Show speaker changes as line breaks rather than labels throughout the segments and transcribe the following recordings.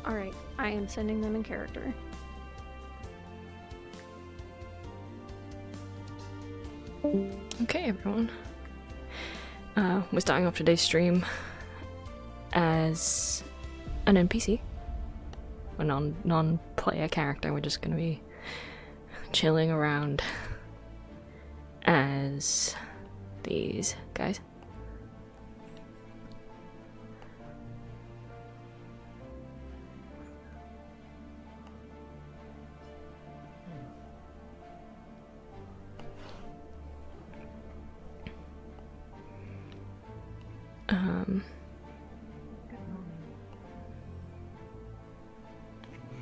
Alright, I am sending them in character.
Okay, everyone. We're starting off today's stream as an NPC, a non-player character. We're just gonna be chilling around as these guys.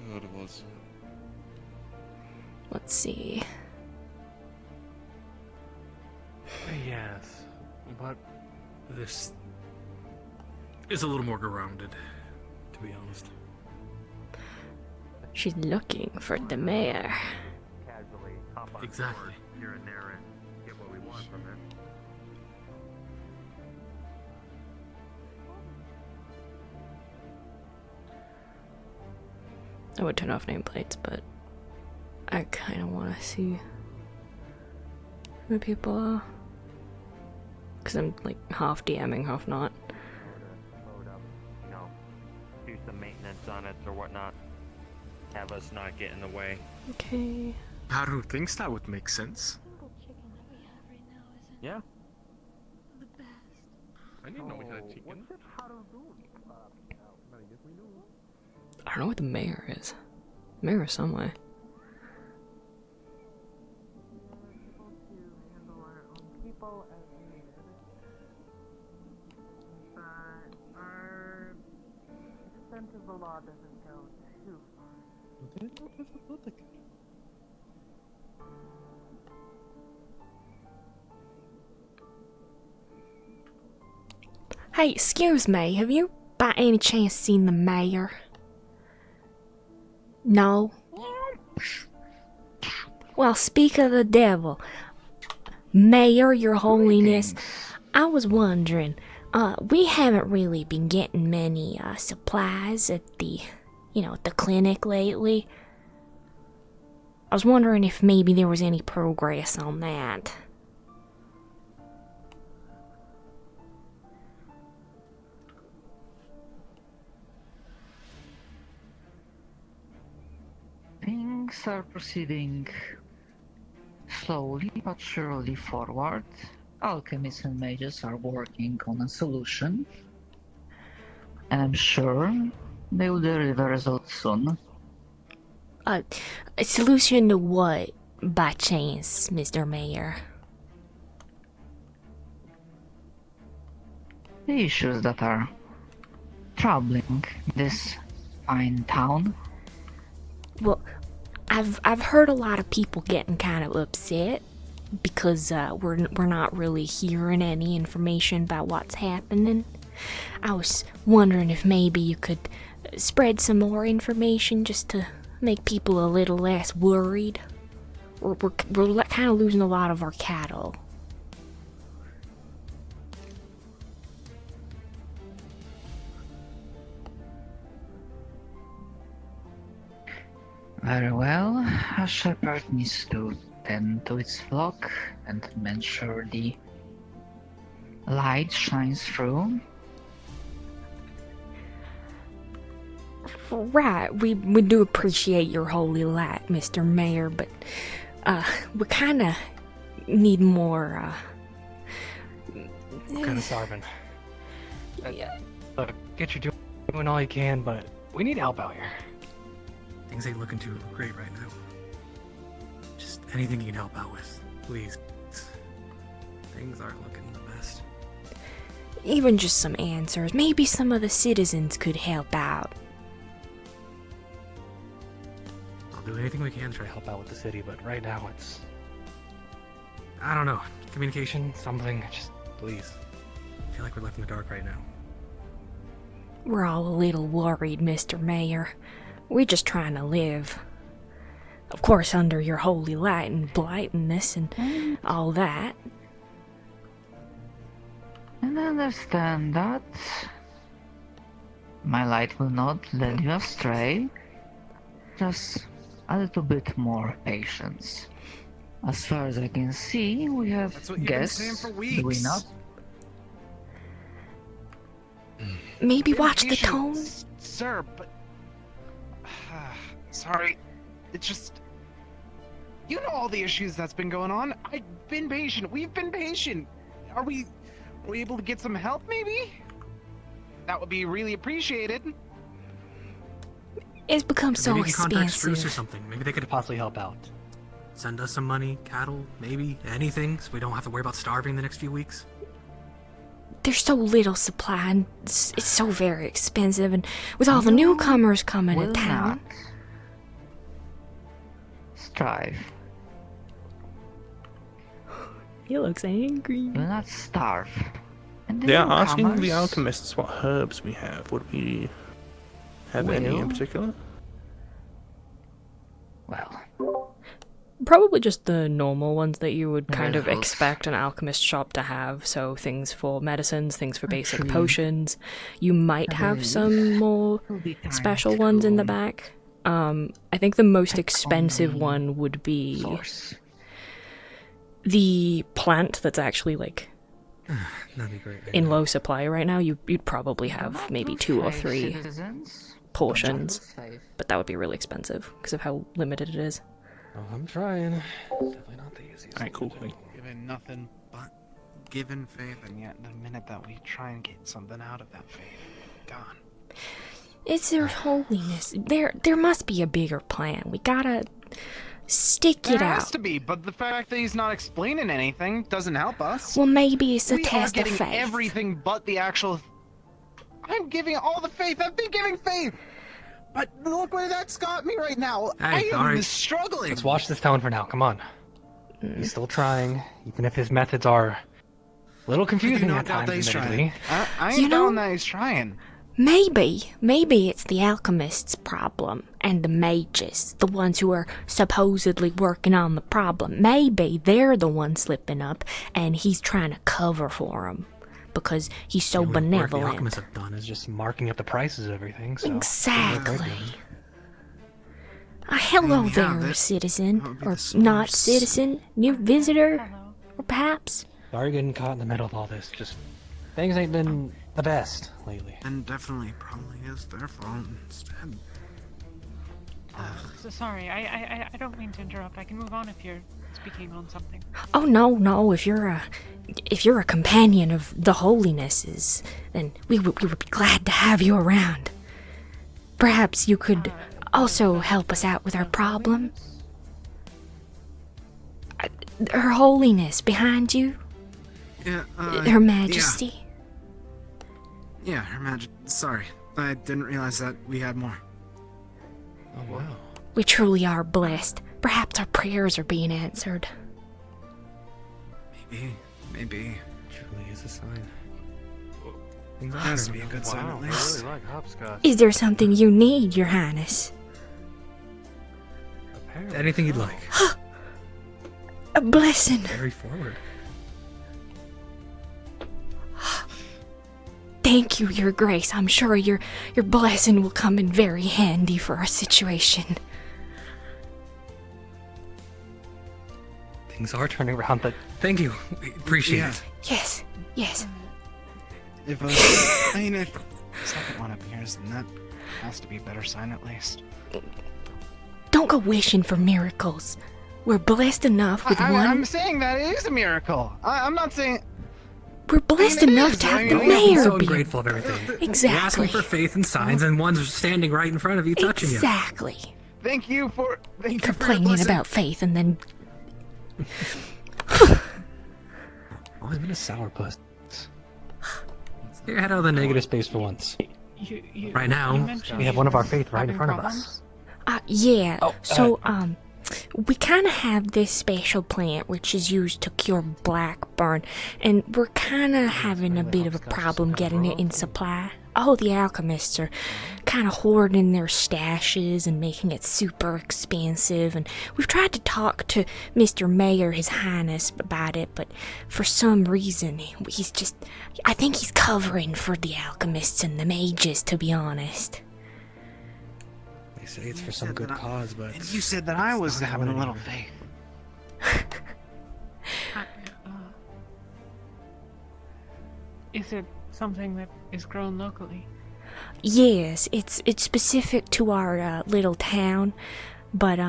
What it was.
Let's see.
Yes, but this is a little more grounded, to be honest.
She's looking for the mayor.
Casually hop on
Exactly.
board here and there and get what we want from it.
I would turn off nameplates, but I kind of want to see who people are. Because I'm like half DMing, half not.
Load up, you know, do some maintenance on it or whatnot. Have us not get in the way.
Okay.
Haru thinks that would make sense.
Simple chicken that we have right now isn't
Yeah.
the best.
I didn't know we had chicken.
I don't know what the mayor is. Mayor is somewhere.
The law doesn't go too far.
Hey, excuse me, have you by any chance seen the mayor? No? Well, speak of the devil. Mayor, your holiness, I was wondering, we haven't really been getting many, supplies at the, at the clinic lately. I was wondering if maybe there was any progress on that.
Things are proceeding slowly but surely forward. Alchemists and mages are working on a solution, and I'm sure they will deliver results soon.
A solution to what, by chance, Mr. Mayor?
The issues that are troubling this fine town.
Well, I've heard a lot of people getting kind of upset because we're not really hearing any information about what's happening. I was wondering if maybe you could spread some more information just to make people a little less worried. We're kind of losing a lot of our cattle.
Very well, a shepherd needs to tend to its flock and make sure the light shines through.
Right, we do appreciate your holy light, Mr. Mayor, but we kind of need more.
We're kind of starving.
Yeah.
Look, get you doing all you can, but we need help out here.
Things ain't looking too great right now. Just anything you can help out with, please. Things aren't looking the best.
Even just some answers. Maybe some of the citizens could help out.
I'll do anything we can to try to help out with the city, but right now it's... I don't know. Communication, something, just please. I feel like we're left in the dark right now.
We're all a little worried, Mr. Mayor. We're just trying to live. Of course, under your holy light and blightness and all that.
And I understand that. My light will not lead you astray. Just a little bit more patience. As far as I can see, we have
That's what you've
guests,
been saying for
do we
weeks.
not?
Maybe
Been
watch the
patient,
tone.
Sir, but... Sorry. It's just... You know all the issues that's been going on. I've been patient. We've been patient. Are we able to get some help, maybe? That would be really appreciated.
It's become so
Maybe you can contact Spruce or
expensive.
something. Maybe they could possibly help out. Send us some money, cattle, maybe anything, so we don't have to worry about starving the next few weeks.
There's so little supply, and it's so very expensive, and with all the newcomers coming
Will
to town.
not strive.
He looks angry.
Will not starve. And the
They are asking the
newcomers
alchemists what herbs we have. Would we have any in
Well-
particular?
Well,
Probably just the normal ones that you would kind of
Miracles.
expect an alchemist shop to have. So things for medicines, things for basic
Actually,
potions. You might
I
have
believe
some more
it'll be time
special ones in the
to
back. I think the most
check on
expensive
the
one would be
source.
the plant that's actually like
That'd be great.
in low supply right now. You'd probably have maybe 2 or 3
Citizens,
portions,
safe.
but that would be really expensive because of how limited it is.
Oh, I'm trying. Definitely not the easiest.
Alright, cool.
thing to do.
Given nothing but given faith, and yet the minute that we try and get something out of that faith, gone.
It's their holiness. There must be a bigger plan. We gotta stick
There
it
has
out.
to be, but the fact that he's not explaining anything doesn't help us.
Well, maybe it's a
We are
test of
getting
faith.
everything but the actual. I'm giving all the faith. I've been giving faith. But look where that's got me right now.
Hey,
I am
alright.
struggling.
Let's watch this town for now. Come on. He's still trying, even if his methods are a little confusing
No
at
doubt
times.
that he's
admittedly.
trying. I ain't
You know-
down that he's trying.
Maybe it's the alchemists' problem and the mages, the ones who are supposedly working on the problem. Maybe they're the ones slipping up, and he's trying to cover for them because he's so
The only work the
benevolent.
alchemists have done is
Is just marking up the prices of everything. So
Exactly. Hello
Yeah,
there,
that
citizen,
would be
or
the
not
source.
citizen, new visitor,
Hello.
or perhaps.
sorry getting caught in the middle of all this. Just things ain't been the best lately.
And definitely probably is their fault instead.
So sorry, I don't mean to interrupt. I can move on if you're speaking on something.
Oh no! If you're a companion of the holinesses, then we would be glad to have you around. Perhaps you could also help us out with our problem. Her Holiness behind you,
Yeah,
Her Majesty.
Yeah, Her Majesty. Sorry, I didn't realize that we had more.
Oh wow.
We truly are blessed. Perhaps our prayers are being answered.
Maybe.
truly is a sign.
It has to be a good sign at least.
like hopscotch.
Is there something you need, Your Highness?
Apparently
Anything you'd like.
A blessing.
Very forward.
Thank you, Your Grace. I'm sure your blessing will come in very handy for our situation.
Things are turning around, but
Thank you. We appreciate
Yeah.
it.
Yes.
If I mean, if second one appears, then that has to be a better sign at least.
Don't go wishing for miracles. We're blessed enough with one.
I'm saying that it is a miracle. I'm not saying.
We're blessed
it
enough
is.
to
I
have
mean,
the
we
Be
mayor
so
be.
grateful of everything. You're
Exactly.
asking for faith and signs, and one's standing right in front of you, touching
Exactly.
Thank you for your
Complaining
blessing.
about faith and then
I've always been a sourpuss.
you. Head out of the negative.
Negative space for once.
Right now,
you mentioned
We have one of our faith right in
having
front of
problems.
us.
yeah.
Oh,
So we kind of have this special plant which is used to cure blackburn, and we're kind of having a bit of a problem getting it in supply. all the alchemists are kind of hoarding their stashes and making it super expensive, and we've tried to talk to Mr. Mayor, His Highness, about it, but for some reason, I think he's covering for the alchemists and the mages, to be honest.
They say it's for some good cause, but...
And you said that I was having a little faith.
Is it something that is grown locally?
Yes, it's specific to our little town, but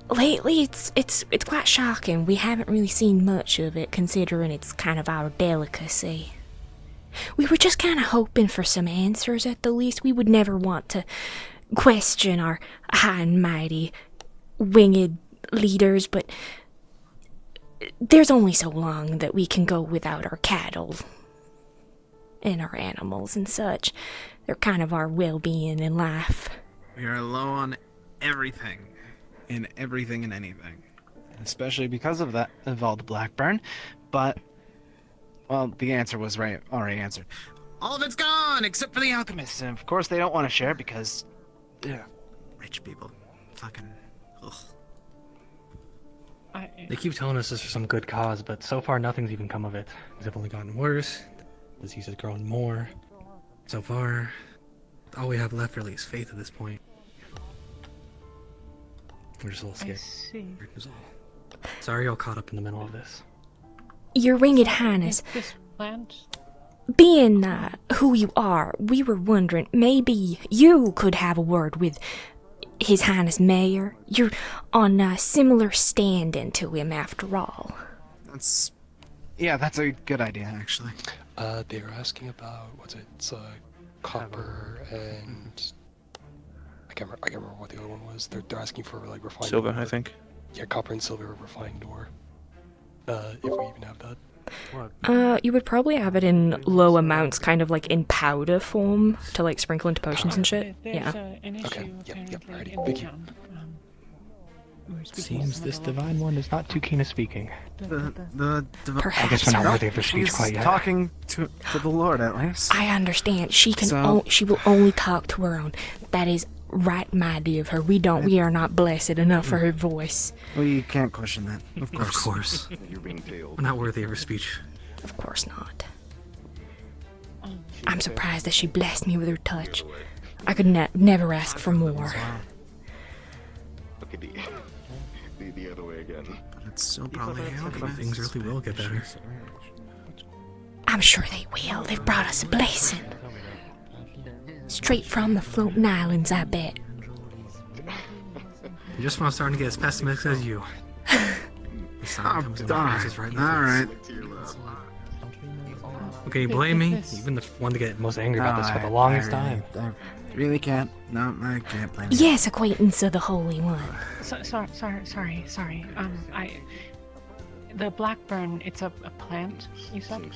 lately it's quite shocking. We haven't really seen much of it, considering it's kind of our delicacy. We were just kind of hoping for some answers at the least. We would never want to question our high and mighty winged leaders, but there's only so long that we can go without our cattle and our animals and such. They're kind of our well-being in life.
We are low on everything. In everything and anything. Especially because of that, of all the Blackburn. But, well, the answer was already answered. All of it's gone, except for the alchemists. And of course they don't want to share because, rich people. Fucking, ugh.
They keep telling us this is for some good cause, but so far nothing's even come of it. Things have only gotten worse. The disease has grown more. So far, all we have left really is faith at this point. We're just a little scared.
I see.
Is all. Sorry, all caught up in the middle of this.
Your Winged Highness,
This plant?
being who you are, we were wondering maybe you could have a word with His Highness Mayor. You're on a similar stand-in to him, after all.
That's a good idea, actually.
They were asking about, it's copper and... I can't remember what the other one was. They're asking for, like, refined
Silver,
ore.
I think.
Yeah, copper and silver refined ore. If we even have that.
You would probably have it in low amounts, kind of like in powder form, to like sprinkle into potions and shit.
There's
Yeah.
An issue
Okay, yep,
apparently
alrighty.
in the
Thank you.
town. We were speaking with
Seems
some
this
of the
divine one is not too keen of speaking.
Perhaps.
I guess we're not worthy of her speech
She's
quite yet.
talking to the Lord, at least.
I understand. She can.
So-
She will only talk to her own. That is right, mighty of her. We are not blessed enough for her voice.
We can't question that. Of
Of course. We're not worthy of her speech.
Of course not. I'm surprised that she blessed me with her touch. I could never ask for more.
Okay, the other way again.
But it's still probably alchemist.
Things really will get better.
I'm sure they will. They've brought us a blessing. Straight from the floating islands, I bet.
You just want starting to get as pessimistic as you.
I'm done. Alright.
Okay, you blame me?
This-
Even the
One to get most angry about this for the longest time.
I really can't. No, I can't blame you.
Yes, acquaintance of the Holy One.
Sorry. The Blackburn, it's a plant, you said?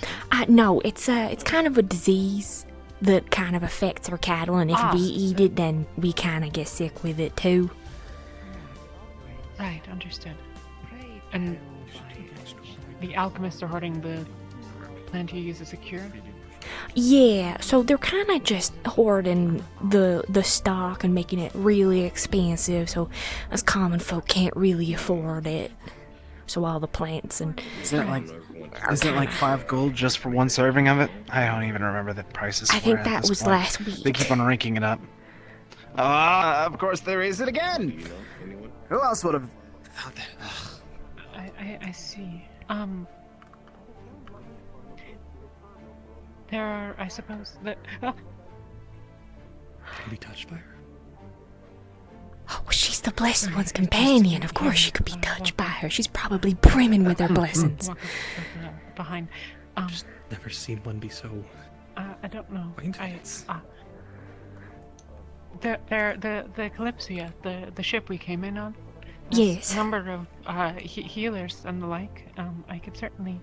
No, it's kind of a disease that kind of affects our cattle, and if we eat it, then we kind of get sick with it too.
Right, understood. And the alchemists are hoarding the plant you use as a cure?
Yeah, so they're kind of just hoarding the stock and making it really expensive, so us common folk can't really afford it. So all the plants and...
Is it like 5 gold just for one serving of it? I don't even remember the prices.
I think that was last week.
They keep on ranking it up. Of course they raised it again. Who else would have thought that?
I see. There are, I suppose, that...
Can be touched by her?
Oh, she's the Blessed One's companion. Of course she could be touched by her. She's probably brimming with her blessings.
Walk behind.
Just never seen one be so...
I don't know.
Acquaintance.
The Kalypsia, the ship we came in on.
Yes.
A number of healers and the like. I could certainly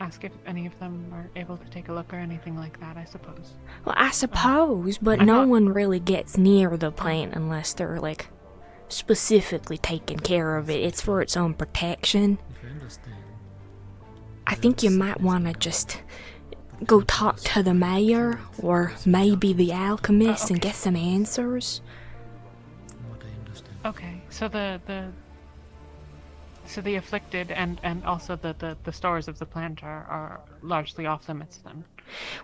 ask if any of them are able to take a look or anything like that, I suppose.
Well, I suppose, but no one really gets near the plant unless they're, like, specifically taking care of it. It's for its own protection. I think you might want to just go talk to the mayor or maybe the alchemist and get some answers.
Okay, so the afflicted and also the stores of the plant are largely off limits then.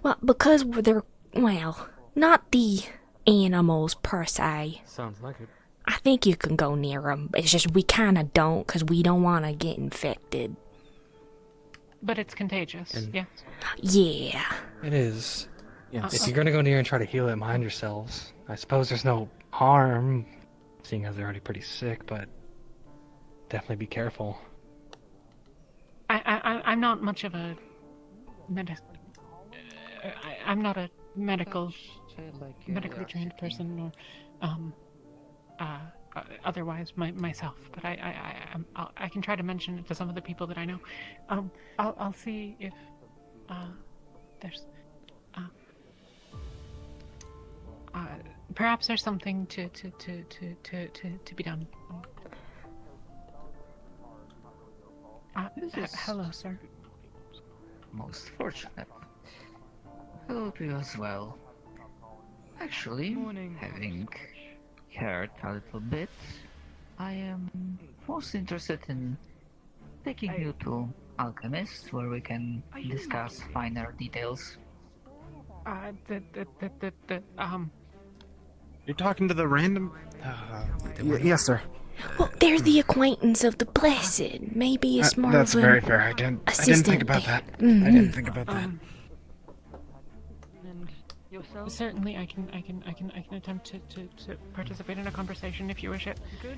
Well, because they're, well, not the animals per se.
Sounds like it.
I think you can go near them. It's just we kind of don't because we don't want to get infected.
But it's contagious, yes.
Yeah.
It is.
Yes.
If you're gonna go near and try to heal it, mind yourselves. I suppose there's no harm, seeing as they're already pretty sick, but definitely be careful.
I'm not much of a I'm not a medically trained person or otherwise myself, but I can try to mention it to some of the people that I know. I'll see if there's perhaps there's something to be done. Hello, sir.
Most fortunate. Hello to you as well. Actually, having heard a little bit, I am most interested in taking you to Alchemist, where we can discuss finer details.
You're talking to the random... yes, sir.
Well, they're the acquaintance of the blessed. Maybe it's more
That's
of an
very fair. I didn't think
assistant
about
there.
that. I didn't think about that.
Certainly, I can attempt to participate in a conversation if you wish it. Good.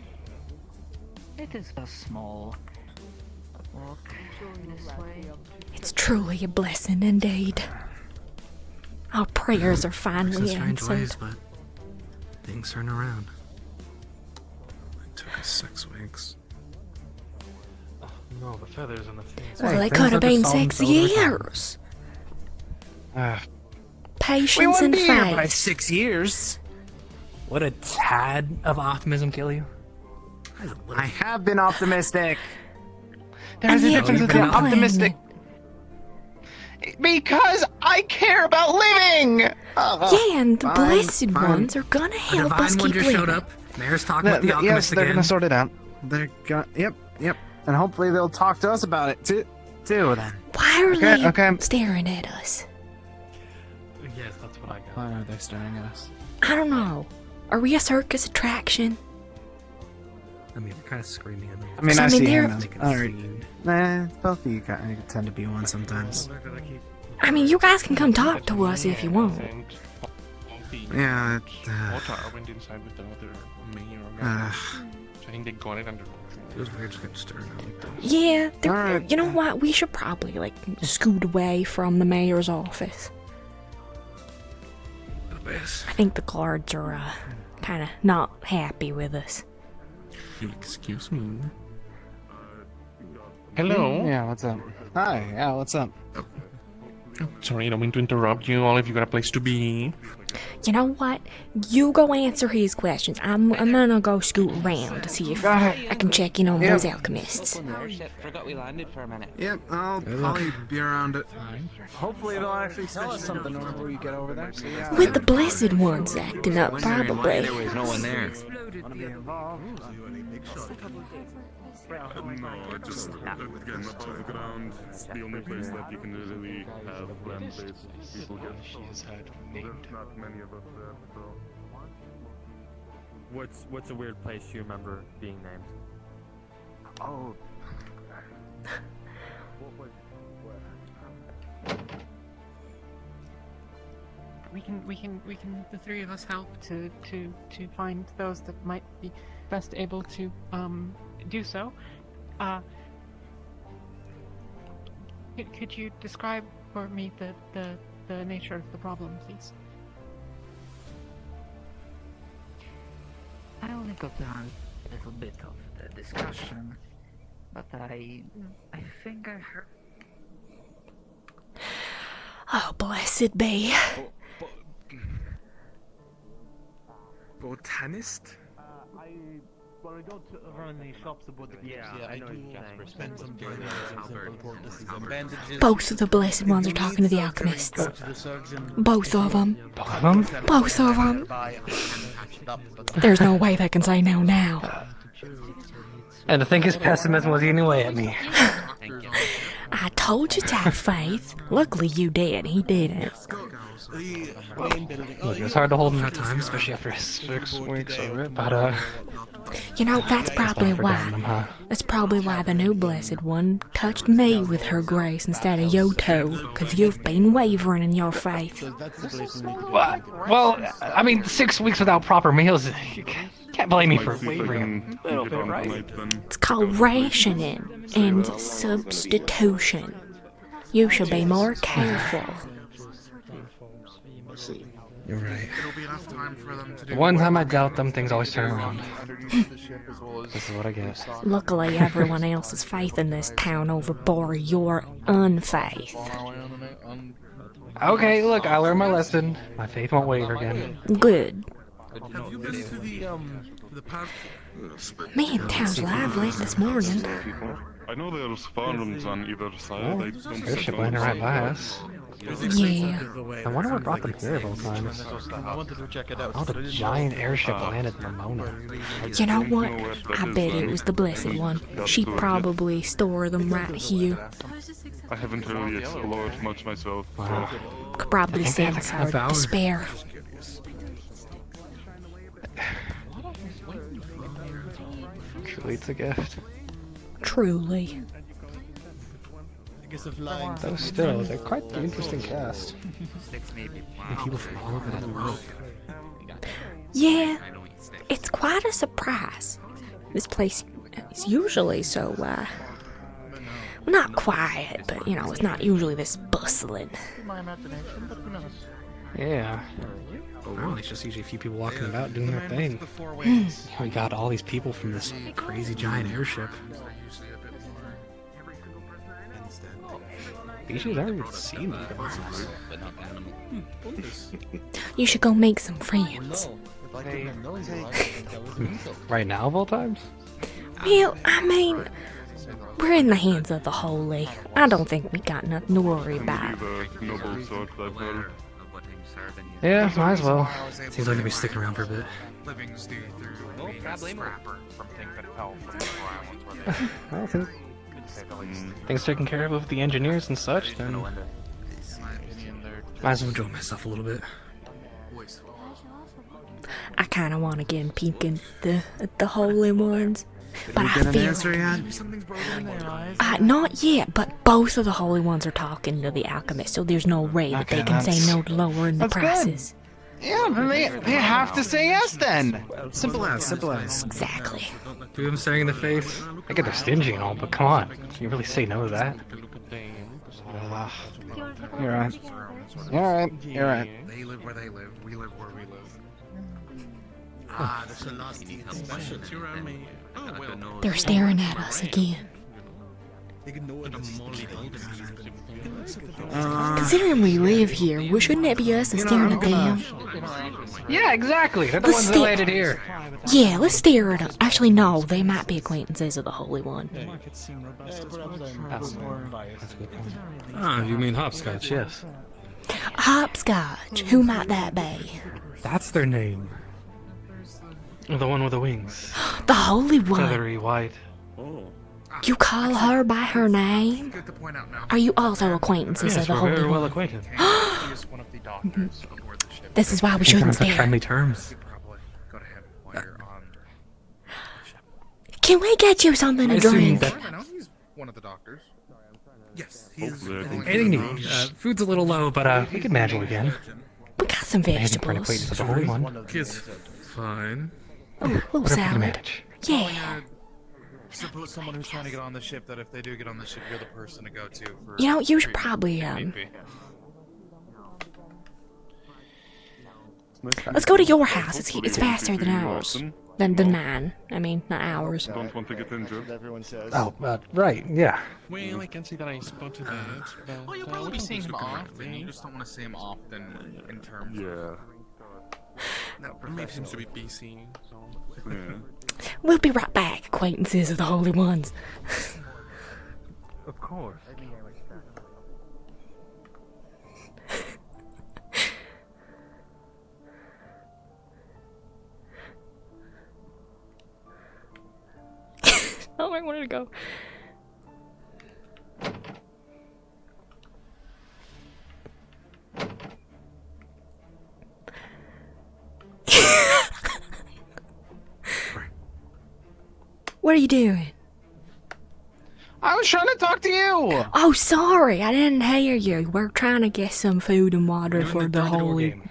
It is a small walk this way.
It's truly a blessing indeed. Our prayers are
Works
finally
in strange
answered.
ways, but things turn around. It took us 6 weeks.
No, the feathers and the things.
Well,
Hey,
it
things
could have
are
been
just solving
6
themselves over time.
years.
We
Patience
wouldn't
and
be here by
faith.
6 years.
Would a tad of optimism kill you?
I have been optimistic.
And
There's a
yet
difference
you're
between
complaining.
optimistic... Because I care about living!
Yeah, and the
fine,
blessed
fine.
ones are gonna
The
help
divine
us
one
keep
just
living.
showed up. Mayor's talking about the
Yes,
alchemist
they're
again.
gonna sort it out. They're gonna... Yep. And hopefully they'll talk to us about it, too then.
Why are
Okay,
they
okay.
staring at us?
Yes, that's what I got.
Why are they staring at us?
I don't know. Are we a circus attraction?
I mean, we're kind of screaming at them.
I mean,
I
I
mean,
see
they're-
him.
Making a
Alright.
scene.
Nah, both of you tend to be one sometimes.
I mean, you guys can come talk to us if you want.
Yeah,
What went inside with the other mayor guy. I think they got it under.
It was weird just getting stirred out like this.
Yeah,
Alright.
you know what? We should probably, scoot away from the mayor's office.
The best.
I think the guards are, kind of not happy with us.
Excuse me. Hello.
Yeah, what's up? Hi, yeah, what's up?
Sorry, I don't mean to interrupt you. All of you got a place to be.
You know what? You go answer his questions. I'm gonna go scoot around to see if
Go ahead.
I can check in on
Yep.
those alchemists.
Forgot we landed for a minute.
Yep, I'll
Good luck.
probably be around it. Hopefully they'll actually tell us something before you get over there. So yeah.
With the blessed ones acting up, probably.
There was no one there.
Wanna be involved?
No, just again above ground. It's the only place that you can really have land-based people get.
She has had
There's not many of us there, so.
What's a weird place you remember being named?
Oh.
We can the three of us help to find those that might be best able to do so. Could you describe for me the nature of the problem, please?
I only got a little bit of the discussion, but I think I heard.
Oh, blessed be.
Botanist?
Well, I don't run any shops about the
Yeah,
I
know
do
what you're saying.
spend some time on simple purposes and bandages.
Both of the blessed ones are talking to the alchemists.
Go to the surgeon.
Both of them.
Both of them?
Both of them. There's no way they can say no now.
And I think his pessimism was eating away at me.
I told you to have faith. Luckily you did. He didn't.
Look, it was hard to hold him at times, especially after 6 weeks of it, but,
You know, that's probably
forgotten them, huh?
why. That's probably why the new blessed one touched me with her grace instead of your toe, because you've been wavering in your faith.
Well, I mean, 6 weeks without proper meals, you can't blame me for wavering a little bit, right?
It's called rationing and substitution. You should be more careful.
You're right. One time I doubt them, things always turn around. This is what I get.
Luckily, everyone else's faith in this town overbore your unfaith.
Okay, look, I learned my lesson. My faith won't waver again.
Good.
Have you been to the park?
Man, town's lively this morning.
I know there's farms on either side. I don't
Airship landing right by us.
Yeah.
I wonder what brought them here of all times.
I wanted to check it out.
Oh, the giant airship landed in Ramona.
You know what? I bet it was the blessed one. She'd probably store them right here.
I haven't really explored much myself.
Wow.
Could probably sense her despair.
Truly, it's a gift.
Truly.
Though still, they're quite the interesting cast. People from all over the world.
Yeah, it's quite a surprise. This place is usually so, well, not quiet, but, you know, it's not usually this bustling.
Yeah. Well, it's just usually a few people walking about doing their thing. We got all these people from this crazy giant airship. Species I haven't seen before.
You should go make some friends.
Right now, of all times?
Well, I mean, we're in the hands of the holy. I don't think we got nothing to worry about.
Yeah, might as well. Seems like they'll be sticking around for a bit. Well, things taken care of with the engineers and such, then might as well enjoy myself a little bit.
I kind of want to get a peek at the holy ones, but I feel not yet. But both of the holy ones are talking to the alchemist, so there's no way that they can say no to lowering the prices.
Yeah, they have to say yes then. Simple as.
Exactly.
Do them staring in the face. I get they're stingy and all, but come on, can you really say no to that?
You're right. You're right.
They live where they live. We live where we live.
There's a nasty specialty around me. Oh, well.
They're staring at us again. Considering we live here, shouldn't it be us that's staring at them?
Yeah, exactly. They're the ones that landed here.
Yeah, let's stare at them. Actually, no, they might be acquaintances of the Holy One.
That's a good point.
Ah, you mean hopscotch, yes.
Hopscotch. Who might that be?
That's their name. The one with the wings.
The Holy One.
Feathery white.
You call her by her name? Are you also acquaintances of the
we're
Holy
very well
One?
acquainted.
This is why we shouldn't
such
stare.
friendly terms.
Can we get you something to drink?
He's one of the doctors.
Yes,
Anything new? Food's a little low, but we can manage what we can.
We got some
I haven't been
vegetables.
acquaintance with the Holy One.
It's fine.
Ooh,
Whatever we can
salad.
manage.
Yeah.
Suppose someone who's trying to get on the ship, that if they do get on the ship, you're the person to go to for...
You know, you should probably, let's go to your house. It's faster than ours. Than mine. I mean, not ours.
Don't want to get injured.
Oh, right, yeah.
Well, I can see that I spotted that. But,
Well, you'll probably be seeing him often. You just don't want to see him often in terms of...
Yeah.
Maybe seems to be busy. So.
Yeah.
We'll be right back, acquaintances of the Holy Ones.
Of course.
Oh, I wanted to go. What are you doing?
I was trying to talk to you.
Oh, sorry, I didn't hear you. We're trying to get some food and water for the holy.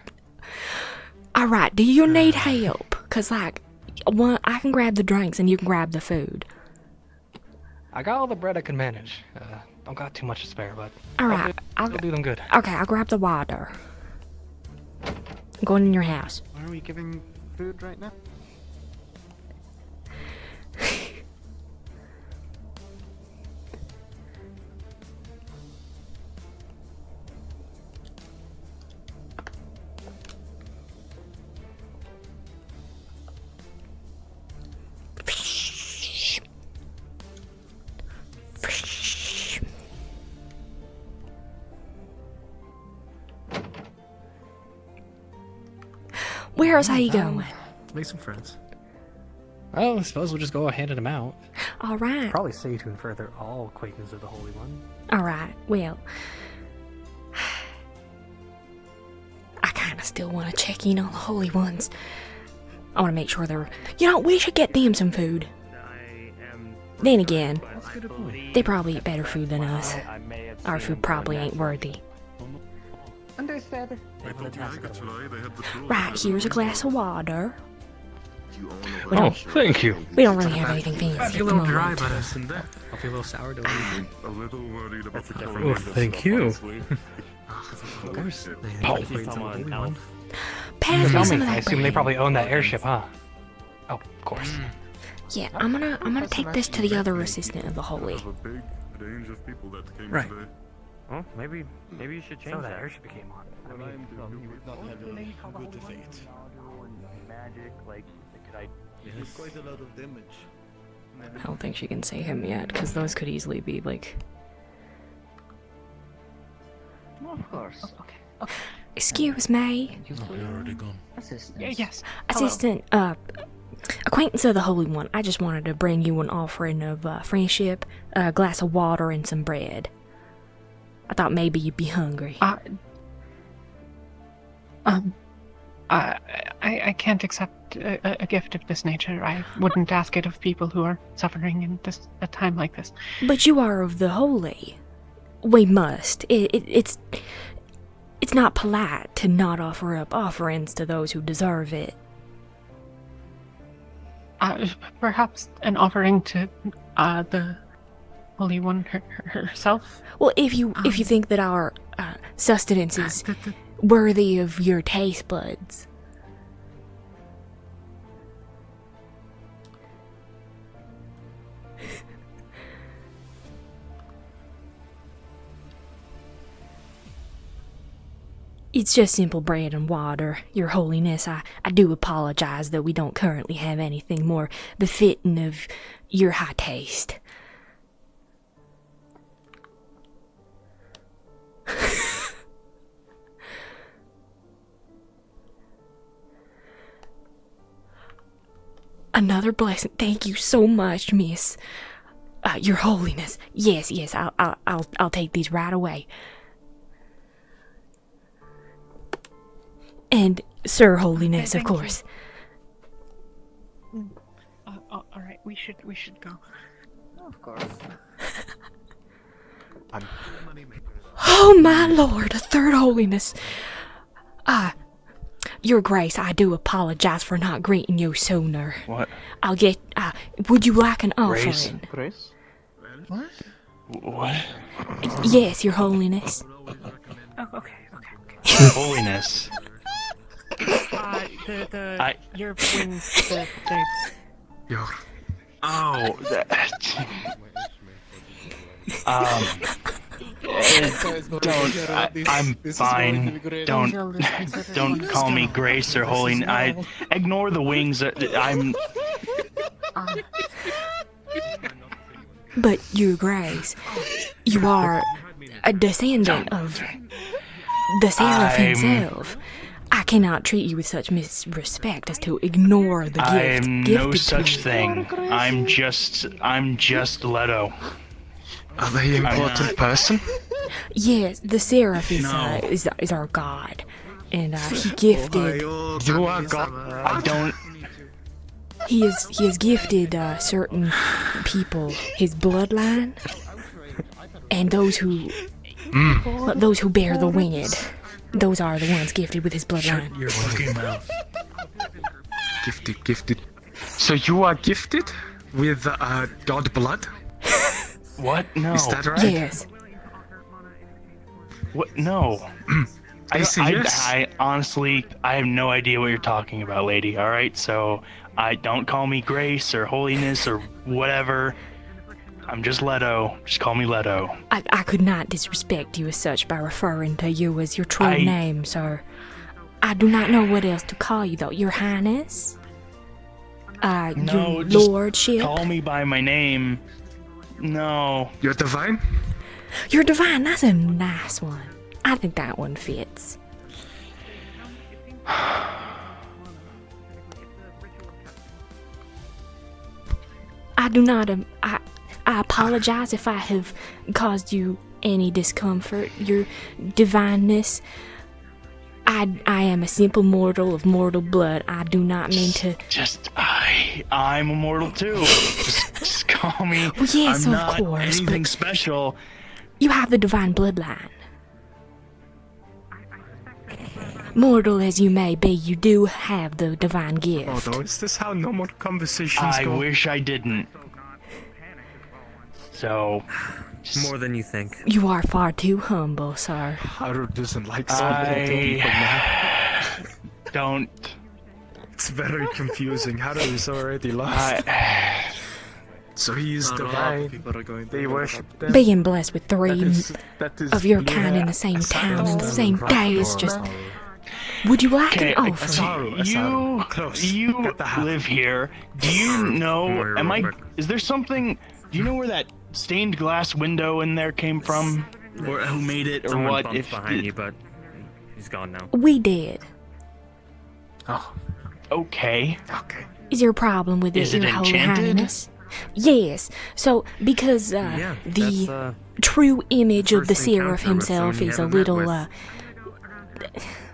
All right, do you need help? Cause like, I can grab the drinks and you can grab the food.
I got all the bread I can manage. Don't got too much to spare, but
All right,
I'll do them good.
Okay, I'll grab the water. I'm going in your house.
Why are we giving food right now?
Where's he going?
Let's make some friends.
Well, I suppose we'll just go handing them out.
All right.
Probably stay tuned further all acquaintances of the Holy One.
All right. Well, I kind of still want to check in on the Holy Ones. I want to make sure they're. You know, we should get them some food. Then again, they probably eat better food than us. Our food probably ain't worthy.
Understood.
Right, here's a glass of water.
Oh, thank you.
We don't really have anything fancy
I
at
feel
the
a little dry,
moment.
but I'll feel a little sour, don't you?
A little worried about the
Oh, thank you.
Of course.
Pass me
Tell
some
me,
of
I
that
assume they
bread.
probably own that airship, huh? Oh, of course.
Yeah, I'm gonna take this to the other assistant of the Holy.
Have a big range of people that came
Right.
today.
Well, maybe you should change
So that
that.
airship came on. I mean,
Good fate.
Magic, like, could I?
There's quite a lot of damage.
I don't think she can say him yet, because those could easily be like.
Of course. Okay.
Excuse me,
They're already gone.
Assistance.
Yes.
assistant. Acquaintance of the Holy One. I just wanted to bring you an offering of friendship, a glass of water, and some bread. I thought maybe you'd be hungry.
I can't accept a gift of this nature. I wouldn't ask it of people who are suffering in a time like this.
But you are of the holy. We must. It's not polite to not offer up offerings to those who deserve it.
Perhaps an offering to the Holy One herself.
Well, if you think that our sustenance is worthy of your taste buds. It's just simple bread and water, Your Holiness. I do apologize that we don't currently have anything more befitting of your high taste. Another blessing. Thank you so much, Miss. Your Holiness. Yes, I'll take these right away. And Sir Holiness, of course.
All right, we should go.
Of course.
Oh my lord, a third holiness. Your Grace, I do apologize for not greeting you sooner.
What?
I'll get, would you like an
Grace?
offering?
Grace?
What?
What?
Yes, Your Holiness.
Oh, okay.
Holiness.
Your wings,
Yo.
Oh,
I'm fine. Don't call me Grace or Holy. I ignore the wings.
But you, Grace, you are a descendant of the Seraph himself. I cannot treat you with such misrespect as to ignore the gift.
I'm no such thing. I'm just Leto.
Are they an important person?
Yes, the Seraph is our god, and he gifted.
You are God.
I don't.
He has gifted certain people his bloodline, and those who bear the winged. Those are the ones gifted with his bloodline.
Shut your fucking mouth.
Gifted. So you are gifted with god blood?
What? No.
Is that right?
Yes.
What? No. I honestly, I have no idea what you're talking about, lady. All right, so don't call me Grace or Holiness or whatever. I'm just Leto. Just call me Leto.
I could not disrespect you as such by referring to you as your true name, sir. I do not know what else to call you, though. Your Highness?
No,
your
just
Lordship?
call me by my name. No.
You're divine?
You're divine. That's a nice one. I think that one fits. I do not. I apologize if I have caused you any discomfort. Your divineness. I am a simple mortal of mortal blood. I do not mean to.
I'm a mortal too. Just call me.
Well, yes,
I'm
of
not
course.
anything
But
special.
you have the divine bloodline. Mortal as you may be, you do have the divine gift.
Although, is this how normal conversations go?
I wish I didn't. So.
More than you think.
You are far too humble, sir.
Haru doesn't like somebody doing that.
Don't.
It's very confusing. Haru is already lost. So he is divine. They worship them.
Being blessed with three
that is
of your kind in the same town in the same day is just. Would you like an offer?
You live here. Do you know? Is there something? Do you know where that stained glass window in there came from? Or who made it? Or
Someone
what?
bumped behind you, but he's gone now.
We did.
Oh.
Okay.
Is there a problem with
Is it
Your Holy
enchanted?
Highness? Yes. So, because the true image of the Seraph himself is a little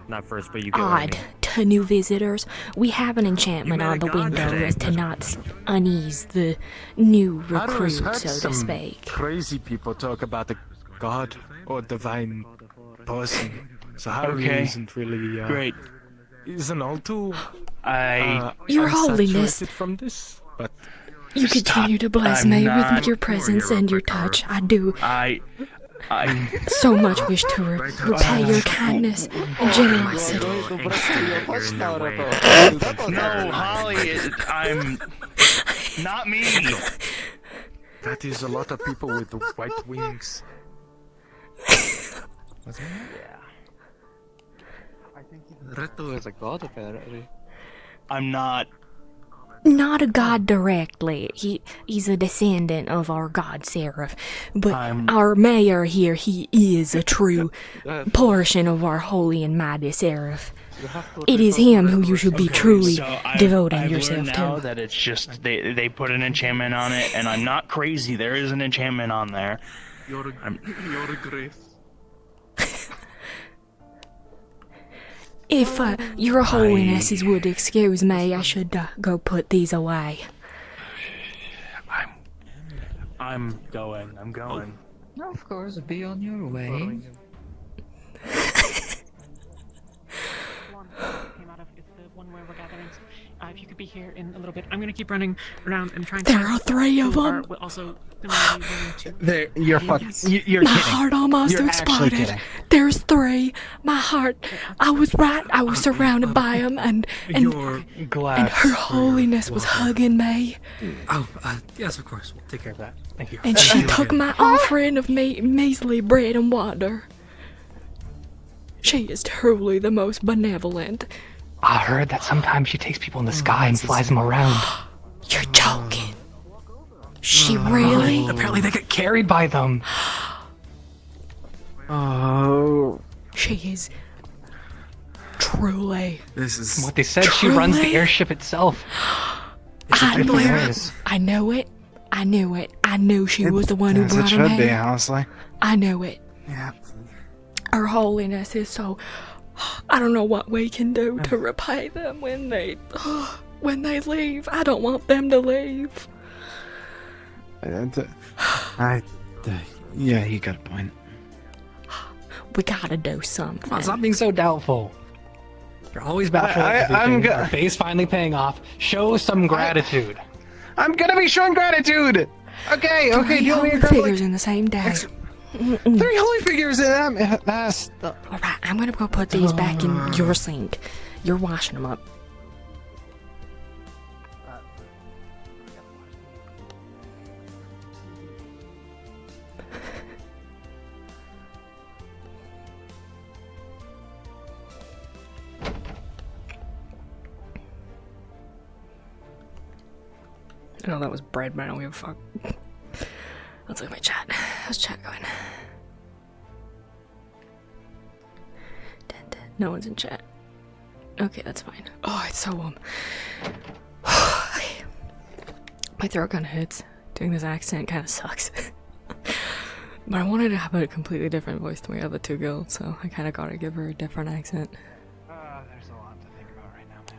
Not first, but you get what I
odd
mean.
to new visitors, we have an enchantment on the window as to not unease the new recruit,
Haru's heard
so to
some
speak.
crazy people talk about a god or divine person. So Haru
Okay.
isn't really
Great.
Isn't all too
Your Holiness,
unsaturated from this, but
you continue to bless
I'm
me
not-
with your presence and your touch. I do
I
so much wish to repay your kindness and generosity.
No, Holly, I'm not me.
that is a lot of people with white wings.
Reto is a god, apparently.
I'm not.
Not a god directly. He's a descendant of our god Seraph. But our mayor here, he is a true portion of our holy and mighty Seraph. It is him who you should be truly devoting
I've
yourself
learned now
to.
that it's just they put an enchantment on it, and I'm not crazy. There is an enchantment on there.
You're a grace.
If your holinesses would excuse me, I should go put these away.
I'm going.
Of course, be on your way.
Came out of is the one where we're gathering. if you could be here in a little bit. I'm gonna keep running around and trying.
There are 3 of them.
Also, similarly willing to.
You're fucking. You're
My
kidding.
heart almost
You're actually
exploded.
kidding.
There's 3. My heart. I was surrounded by them, and
Your glass.
and Her Holiness was hugging me,
Oh, yes, of course. We'll take care of that. Thank you.
and she took my offering of measly bread and water. She is truly the most benevolent.
I heard that sometimes she takes people in the sky and flies them around.
You're joking. She really?
Apparently they get carried by them.
Oh.
She is truly.
This is
From what they said, she runs the
Truly?
airship itself.
I
different
knew
ways.
it. I knew it. I knew it. I knew she was the one who
As
brought
it
him
should be,
here.
honestly.
I knew it.
Yeah.
Her Holiness is so. I don't know what we can do to repay them when they leave. I don't want them to leave.
Yeah, you got a point.
We gotta do something.
Oh, stop being so doubtful. You're always bashful at everything. Our face finally paying off. Show some gratitude.
I'm gonna be showing gratitude. Okay. Do
Three
you want me to
holy
grab
figures in the same day.
3 holy figures in that? That's.
Alright, I'm gonna go put these back in your sink. You're washing them up. I know that was bread, but I don't give a fuck. Let's look at my chat. How's chat going? No one's in chat. Okay, that's fine. Oh, it's so warm. Okay. My throat kind of hurts. Doing this accent kind of sucks. But I wanted to have a completely different voice to my other 2 girls, so I kind of gotta give her a different accent.
There's a lot to think about right now, man.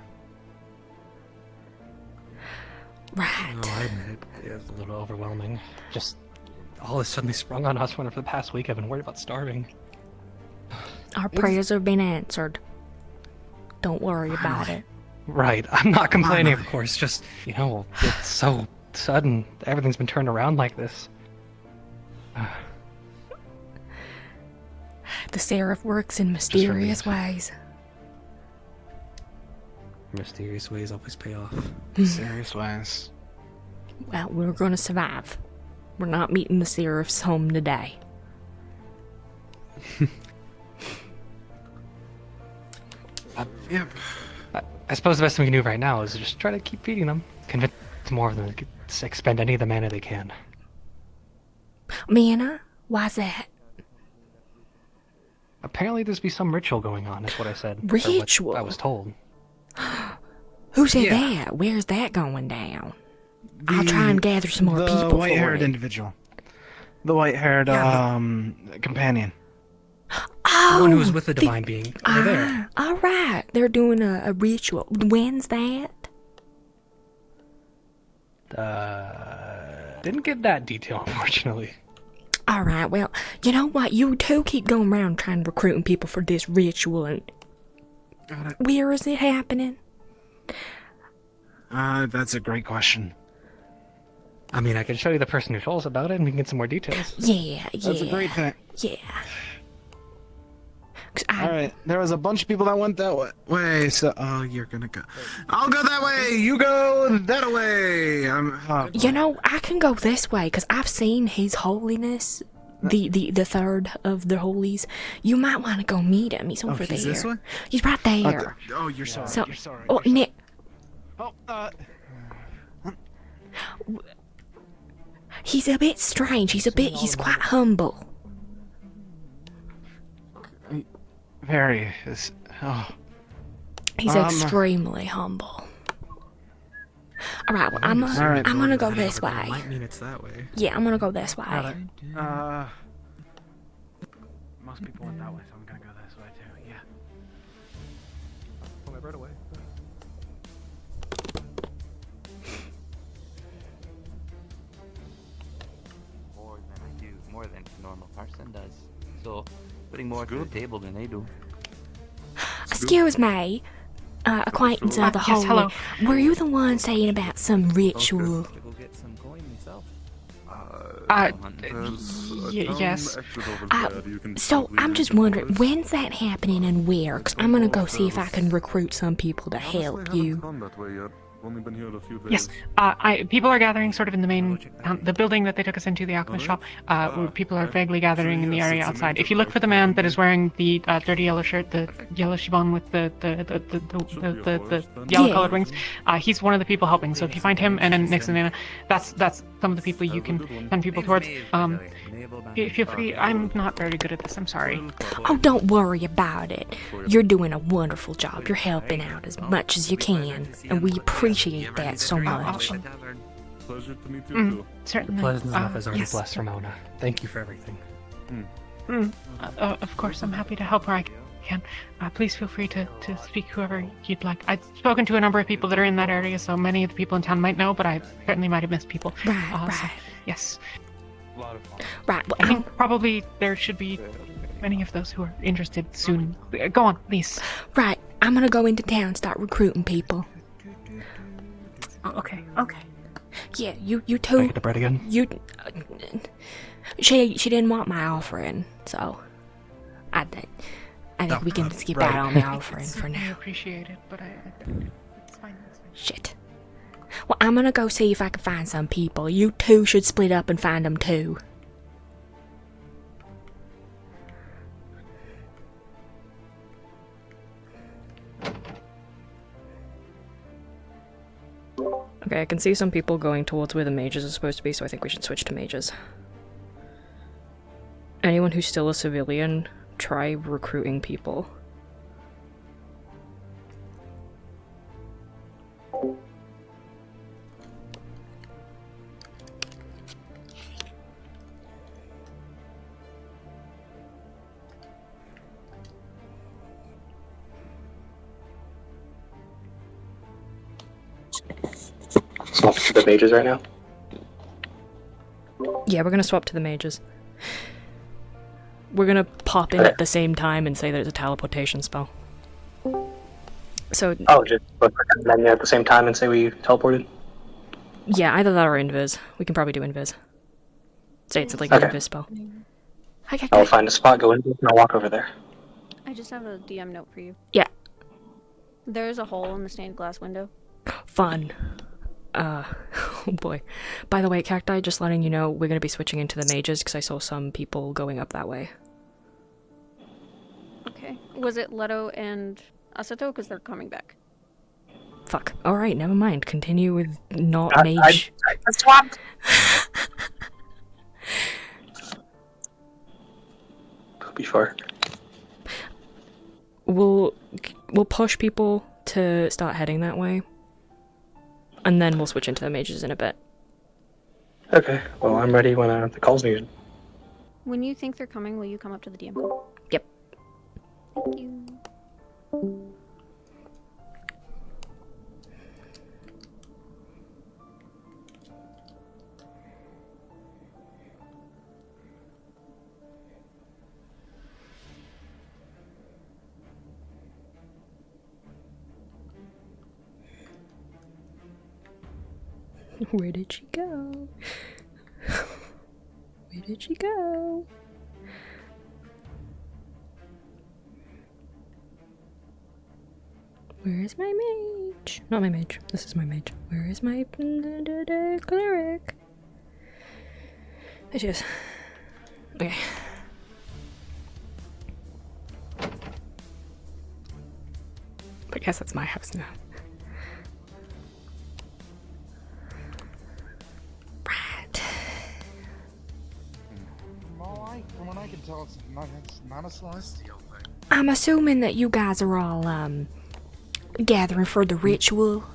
Right.
No, I admit it's a little overwhelming. Just all this suddenly sprung on us when for the past week I've been worried about starving.
Our prayers have been answered. Don't worry about it.
Right, I'm not complaining, of course. Just, it's so sudden. Everything's been turned around like this.
The Seraph works in mysterious ways.
Mysterious ways always pay off.
Serious ways.
Well, we're gonna survive. We're not meeting the Seraph's home today.
Yep.
I suppose the best thing we can do right now is just try to keep feeding them. Convince more of them to expend any of the mana they can.
Mana? Why's that?
Apparently there's be some ritual going on, that's what I said. or what
Ritual?
I was told.
Who said that? Where's that going down? I'll try and gather some more people
The
for
white-haired
it.
individual. The white-haired, companion.
Oh!
The one who was with the divine being. Over there.
Alright. They're doing a ritual. When's that?
Didn't get that detail, unfortunately.
Alright, well, you know what? You two keep going around trying to recruiting people for this ritual and... Where is it happening?
That's a great question.
I mean, I can show you the person who told us about it and we can get some more details.
Yeah.
That's a great thing.
Yeah.
Alright, there was a bunch of people that went that way, so... Oh, you're gonna go... I'll go that way! You go that way!
You know, I can go this way, because I've seen His Holiness, the third of the holies. You might want to go meet him. He's over
he's
there.
this way?
He's right there.
You're sorry.
So,
You're sorry.
oh, Nick. He's a bit strange. He's quite humble.
Very.
He's extremely humble. Alright, well, I'm gonna go this way.
Might mean it's that way.
Yeah, I'm gonna go this way.
Most people went that way, so I'm gonna go this way too. Yeah.
Pull my bread away.
More than a normal person does. So, putting more to the table than they do.
Excuse me. acquaintance of the
yes,
Holy.
hello.
Were you the one saying about some ritual?
Yes.
So I'm just wondering, when's that happening and where? Because I'm gonna go see if I can recruit some people to help you.
Yes, people are gathering sort of in the main, the building that they took us into, the alchemist shop. Where people are vaguely gathering in the area outside. If you look for the man that is wearing the dirty yellow shirt, the yellow shibon with the yellow colored wings, he's one of the people helping. So if you find him and then next to Nana, that's some of the people you can send people towards. Feel free. I'm not very good at this. I'm sorry.
Oh, don't worry about it. You're doing a wonderful job. You're helping out as much as you can, and we appreciate that so much.
Pleasure to meet you too.
Certainly.
Pleasant enough has already
yes.
blessed Ramona. Thank you for everything.
Of course, I'm happy to help where I can. Please feel free to speak whoever you'd like. I've spoken to a number of people that are in that area, so many of the people in town might know, but I certainly might have missed people.
Right.
So, yes.
Right. Well,
I think probably there should be many of those who are interested soon. Go on, please.
Right. I'm gonna go into town and start recruiting people.
Oh, okay.
Yeah, you two.
Can I get the bread again?
She didn't want my offering, so I think we can skip
right.
out on the offering for
I
now.
appreciate it, but it's fine.
Shit. Well, I'm gonna go see if I can find some people. You two should split up and find them too.
Okay, I can see some people going towards where the mages are supposed to be, so I think we should switch to mages. Anyone who's still a civilian, try recruiting people.
Swap to the mages right now.
Yeah, we're gonna swap to the mages. We're gonna pop in at the same time and say there's a teleportation spell. So
Oh, just look for the menu at the same time and say we teleported?
yeah, either that or invis. We can probably do invis. Say it's like an invis spell.
I'll find a spot, go in, and I'll walk over there.
I just have a DM note for you.
Yeah.
There's a hole in the stained glass window.
Fun.
Oh boy. By the way, Cacti, just letting you know, we're gonna be switching into the mages because I saw some people going up that way. Okay. Was it Leto and Asato? Because they're coming back. Fuck. Alright, never mind. Continue with not mage.
I swapped! Be sure.
We'll push people to start heading that way. And then we'll switch into the mages in a bit.
Okay, well, I'm ready when the call's needed.
When you think they're coming, will you come up to the DM call? Yep. Thank you. Where did she go? Where did she go? Where is my mage? Not my mage. This is my mage. Where is my cleric? There she is. Okay. But yes, that's my house now.
From what I can tell, it's not a celestial thing.
I'm assuming that you guys are all gathering for the ritual.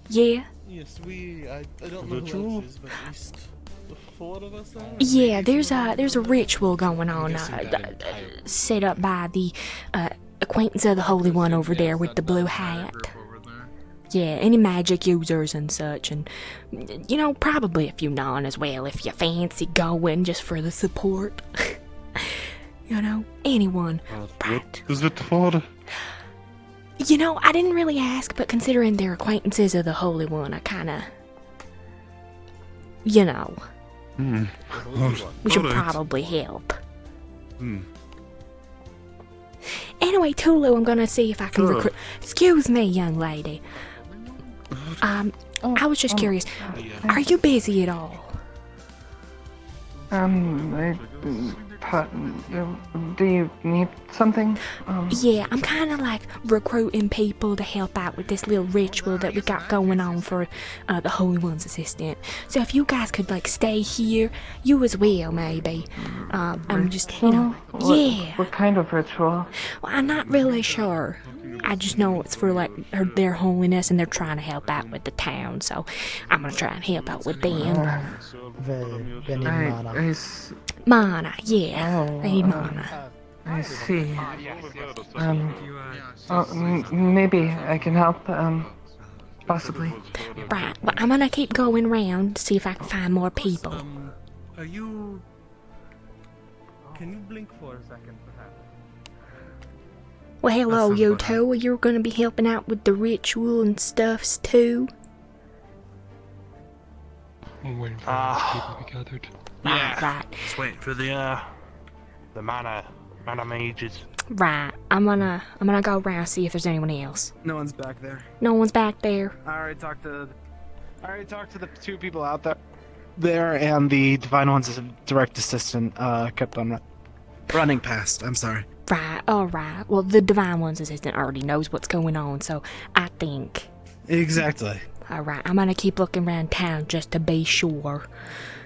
Yeah?
Yes, I don't know who else is, but at least the four of us are.
Yeah, there's a ritual going on set up by the acquaintance of the Holy One over there with the blue hat. Yeah, any magic users and such, and you know, probably a few non as well if you fancy going just for the support. You know, anyone.
What is it for?
You know, I didn't really ask, but considering they're acquaintances of the Holy One, I kinda... You know. We should probably help. Anyway, Tulu, I'm gonna see if I can recruit... Excuse me, young lady. I was just curious. Are you busy at all?
Do you need something?
Yeah, I'm kind of like recruiting people to help out with this little ritual that we got going on for the Holy One's assistant. So if you guys could like stay here, you as well maybe. I'm just, you know, yeah.
What kind of ritual?
Well, I'm not really sure. I just know it's for like their holiness and they're trying to help out with the town, so I'm gonna try and help out with them. Mana, yeah. They need mana.
I see. Maybe I can help, possibly.
Right, well, I'm gonna keep going around to see if I can find more people.
Are you... Can you blink for a second, perhaps?
Well, hello, you two. You're gonna be helping out with the ritual and stuffs too?
I'm waiting for people to be gathered.
Yeah.
Right.
Just waiting for the mana mages.
Right. I'm gonna go around see if there's anyone else.
No one's back there.
No one's back there.
I already talked to the two people out there, and the Divine One's direct assistant kept on running past. I'm sorry.
Right. All right. Well, the Divine One's assistant already knows what's going on, so I think.
Exactly.
All right. I'm gonna keep looking around town just to be sure.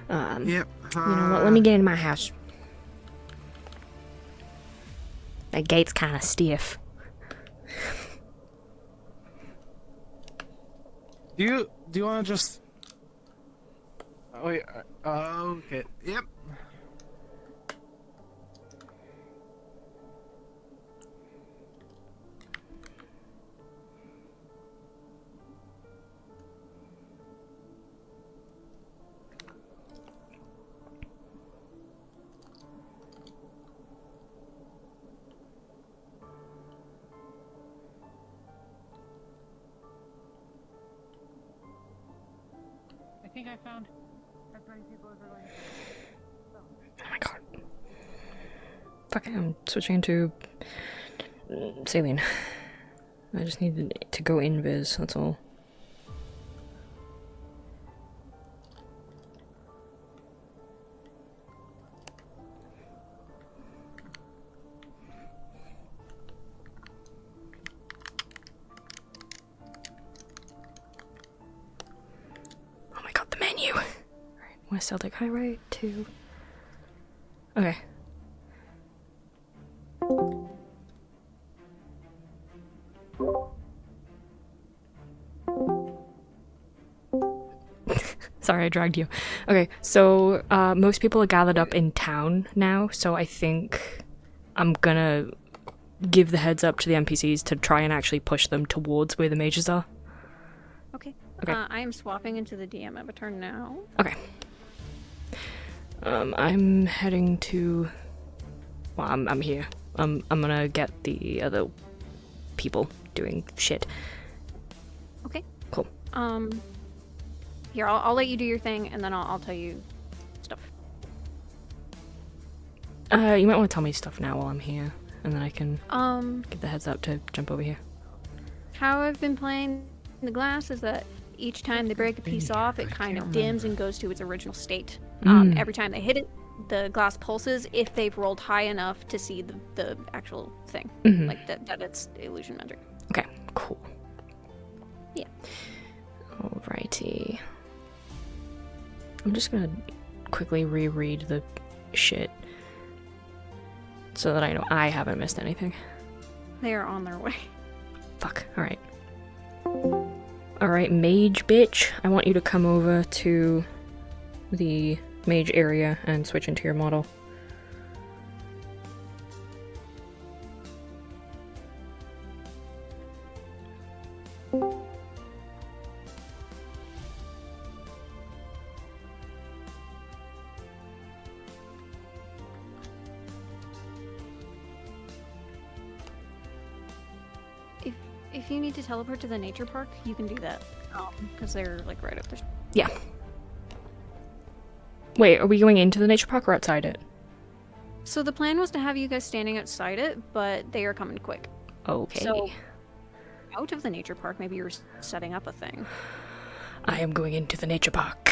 Yep.
You know what? Let me get into my house. That gate's kind of stiff.
Do you want to just? Oh, wait. Okay. Yep.
I think I found as many people as are going to...
Oh my god. Fuck, I'm switching to Saelihn. I just needed to go invis, that's all. Oh my god, the menu! Alright, West Celtic Highway to... Okay. Sorry, I dragged you. Okay, so most people are gathered up in town now, so I think I'm gonna give the heads up to the NPCs to try and actually push them towards where the mages are.
Okay.
Okay.
I am swapping into the DM avatar now.
Okay. I'm heading to... Well, I'm here. I'm gonna get the other people doing shit.
Okay.
Cool.
Here, I'll let you do your thing, and then I'll tell you stuff.
You might want to tell me stuff now while I'm here, and then I can get the heads up to jump over here.
How I've been playing the glass is that each time they break a piece off, it kind of dims and goes to its original state. Every time they hit it, the glass pulses if they've rolled high enough to see the actual thing, like that it's illusion magic.
Okay, cool.
Yeah.
Alrighty. I'm just gonna quickly reread the shit so that I know I haven't missed anything.
They are on their way.
Fuck, alright. Alright, mage bitch, I want you to come over to the mage area and switch into your model.
If you need to teleport to the nature park, you can do that. Because they're like right up there.
Yeah. Wait, are we going into the nature park or outside it?
So the plan was to have you guys standing outside it, but they are coming quick.
Okay.
So out of the nature park, maybe you're setting up a thing.
I am going into the nature park.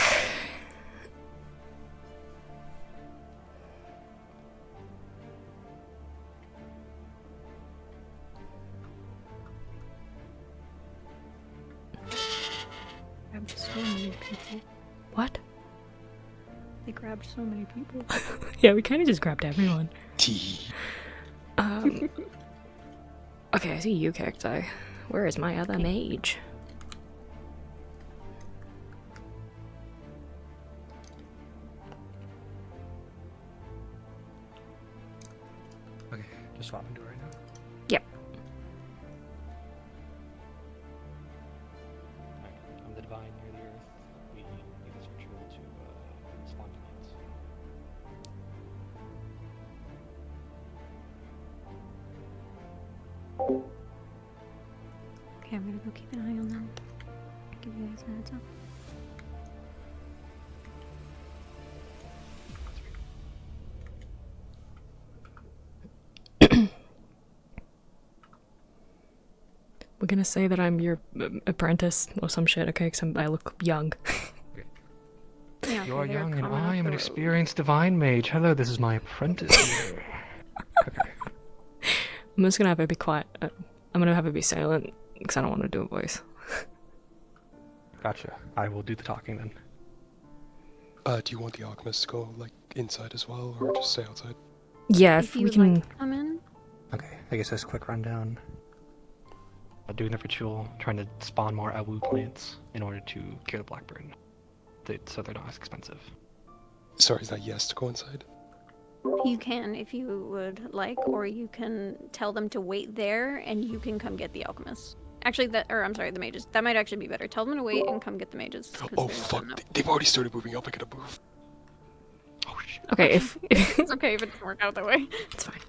Grabbed so many people.
What?
They grabbed so many people.
Yeah, we kind of just grabbed everyone. Okay, I see you, Cacti. Where is my other mage?
Okay, just swap into it right now.
Yep.
I'm the divine near the earth. We use this ritual to spawn plants.
Okay, I'm gonna go keep an eye on them. Give you guys a heads up.
We're gonna say that I'm your apprentice or some shit, okay? Because I look young.
Yeah,
You're
they're
young and
coming
I
up
am
the
an
road.
experienced divine mage. Hello, this is my apprentice.
I'm just gonna have her be quiet. I'm gonna have her be silent because I don't want to do a voice.
Gotcha. I will do the talking then.
Do you want the alchemist to go like inside as well, or just stay outside?
Yeah,
If
if
you
we
would
can.
like to come in,
Okay, I guess just a quick rundown. Doing the ritual, trying to spawn more awu plants in order to cure the blackburn, so they're not as expensive.
Sorry, is that yes to go inside?
you can if you would like, or you can tell them to wait there and you can come get the alchemists. Actually, I'm sorry, the mages. That might actually be better. Tell them to wait and come get the mages. 'cause
Oh
there's
fuck!
enough.
They've already started moving up. I gotta move. Oh shit.
Okay, if
It's okay if it doesn't work out that way.
it's fine.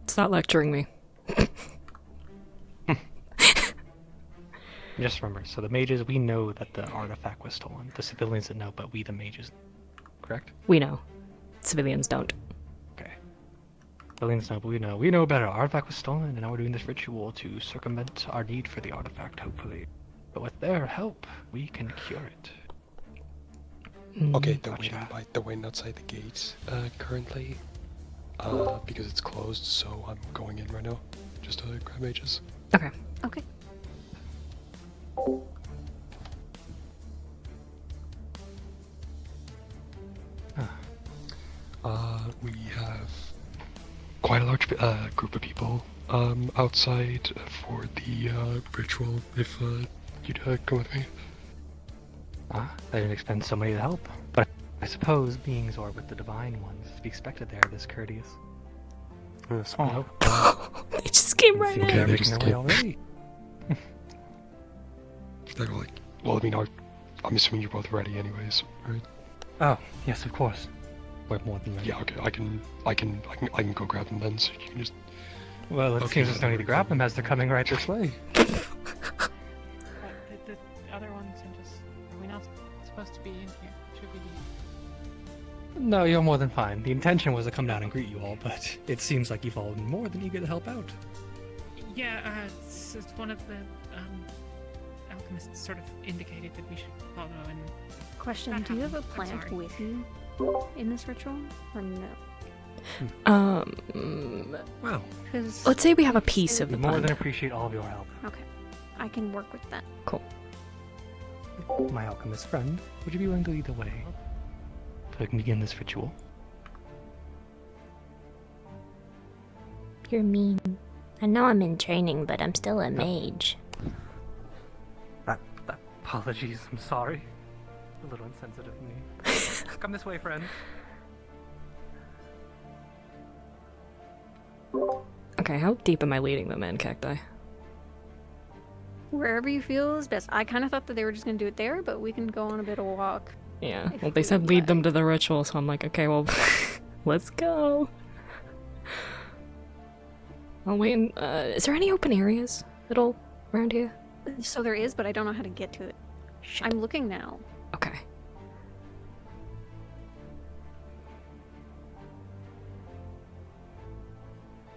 Stop lecturing me.
Just remember, so the mages, we know that the artifact was stolen. The civilians didn't know, but we the mages, correct?
We know. Civilians don't.
Okay. Civilians know, but we know. We know better. Artifact was stolen, and now we're doing this ritual to circumvent our need for the artifact, hopefully. But with their help, we can cure it.
Okay, they're waiting outside the gate currently, because it's closed. So I'm going in right now, just to grab mages.
Okay.
Okay.
We have quite a large group of people outside for the ritual. If you'd come with me.
I didn't expect somebody to help, but I suppose being Zor with the divine ones, to be expected there, this courteous.
Yes.
Oh,
They just came right
seems
in.
they're making their way already.
They're like, well, I mean, I'm assuming you're both ready, anyways, right?
Oh, yes, of course. We're more than ready.
Yeah. Okay. I can go grab them then. So you can just.
Well, it
Okay,
seems there's no need to grab them as they're coming right this way.
But the other ones are just. Are we not supposed to be in here? Should we be?
No, you're more than fine. The intention was to come down and greet you all, but it seems like you've all been more than eager to help out.
Yeah, it's one of the alchemists sort of indicated that we should follow and.
Question:
That
do you have a
happened. I'm
plant
sorry.
with you in this ritual, or no?
Well,
Because
Let's say we have a piece of
we
the
more than
plant.
appreciate all of your help.
okay, I can work with that.
Cool.
My alchemist friend, would you be willing to lead the way? So we can begin this ritual.
You're mean. I know I'm in training, but I'm still a mage.
Apologies, I'm sorry. A little insensitive of me. Come this way, friend.
Okay, how deep am I leading them in, Cacti?
Wherever you feel is best. I kind of thought that they were just gonna do it there, but we can go on a bit of a walk.
Yeah, well, they said lead them to the ritual, so I'm like, okay, well, let's go. I'll wait. Is there any open areas at all around here?
So there is, but I don't know how to get to it. I'm looking now.
Okay.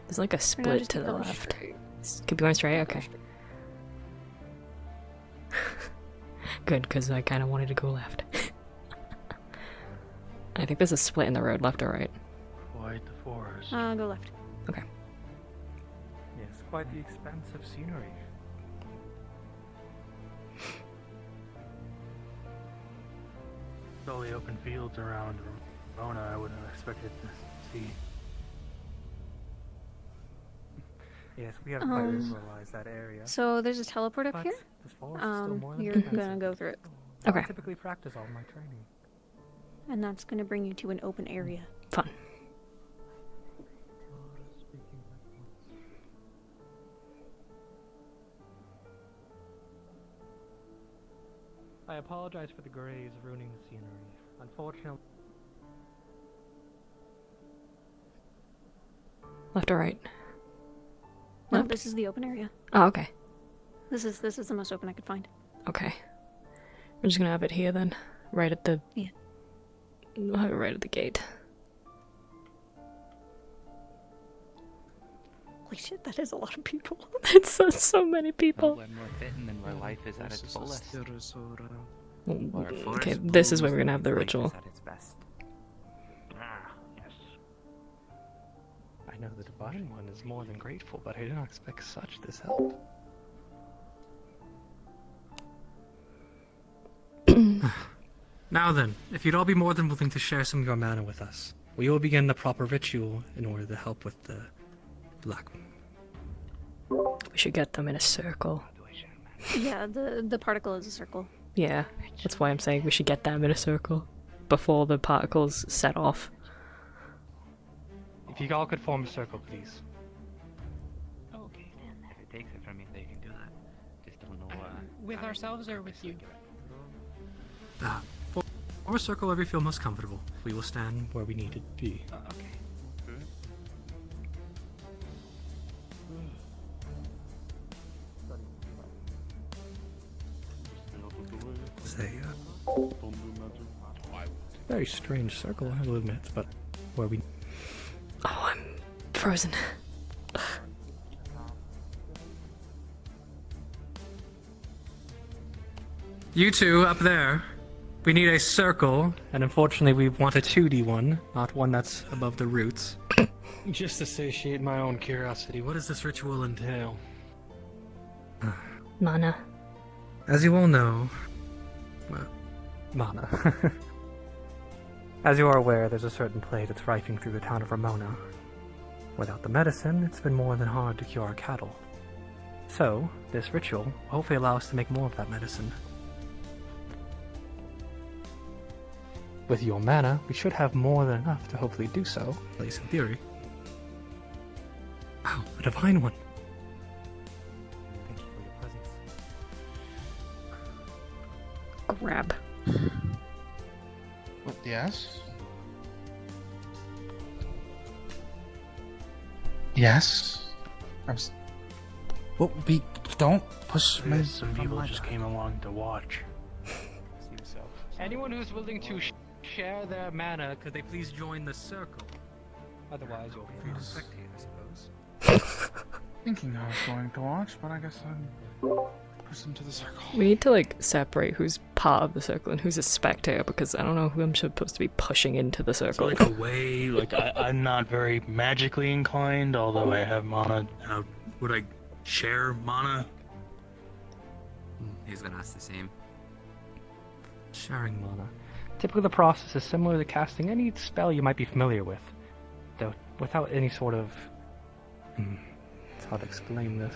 There's like a split to the left. Keep going straight? Okay. Good, because I kind of wanted to go left. I think there's a split in the road, left or right.
Quite the forest.
Go left.
Okay.
Yes, quite the expansive scenery. All the open fields around Ramona, I wouldn't have expected to see. Yes, we have quite visualized that area.
So there's a teleport up
But
here.
this forest is still more than
You're
expansive.
gonna go through it.
Okay.
I typically practice all my training.
And that's gonna bring you to an open area.
Fun.
I apologize for the greys ruining the scenery. Unfortunately,
Left or right?
No,
Left?
this is the open area.
Oh, okay.
This is the most open I could find.
Okay. We're just gonna have it here then. Right at the...
Yeah.
We'll have it right at the gate.
Holy shit, that is a lot of people.
It's so many people.
When we're fitting and where life is at its fullest.
Okay, this is where we're gonna have the ritual.
At its best.
Ah, yes. I know the Divine One is more than grateful, but I did not expect such this help.
Now then, if you'd all be more than willing to share some of your mana with us, we will begin the proper ritual in order to help with the black.
We should get them in a circle.
Yeah, the particle is a circle.
Yeah, that's why I'm saying we should get them in a circle before the particles set off.
If you all could form a circle, please.
Okay. If it takes it from you, they can do that. Just don't know
With ourselves or with you?
Form a circle wherever you feel most comfortable. We will stand where we need to be.
Okay.
Say, very strange circle, I will admit, but where we...
Oh, I'm frozen.
You two up there, we need a circle, and unfortunately we want a 2D one, not one that's above the roots.
Just to satiate my own curiosity, what does this ritual entail?
Mana.
As you all know, well, mana. As you are aware, there's a certain plague that's rifing through the town of Ramona. Without the medicine, it's been more than hard to cure our cattle. So, this ritual will hopefully allow us to make more of that medicine. With your mana, we should have more than enough to hopefully do so, at least in theory. Oh, a divine one!
Thank you for your presence.
Grab.
Yes? Yes? Well, don't push me.
Some people just came along to watch.
Anyone who's willing to share their mana, could they please join the circle? Otherwise, you'll be free to spectate, I suppose.
Thinking I was going to watch, but I guess I'm pushed into the circle.
We need to like separate who's part of the circle and who's a spectator, because I don't know who I'm supposed to be pushing into the circle.
Like a way, I'm not very magically inclined, although I have mana. Would I share mana?
He's gonna ask the same.
Sharing mana. Typically the process is similar to casting any spell you might be familiar with, though without any sort of... It's hard to explain this.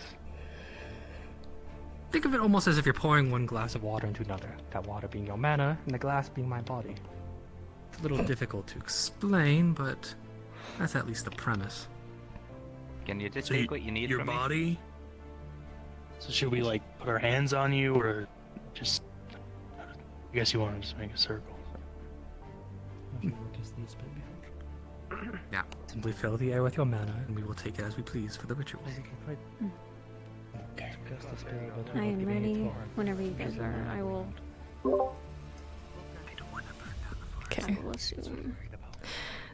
Think of it almost as if you're pouring one glass of water into another, that water being your mana, and the glass being my body. It's a little difficult to explain, but that's at least the premise.
Can you just take what you need
your
from me?
body? So should we like put our hands on you, or just? I guess you want to just make a circle. So.
Yeah.
Simply fill the air with your mana, and we will take it as we please for the ritual.
I am ready whenever you guys are. I will.
Okay.
I will assume.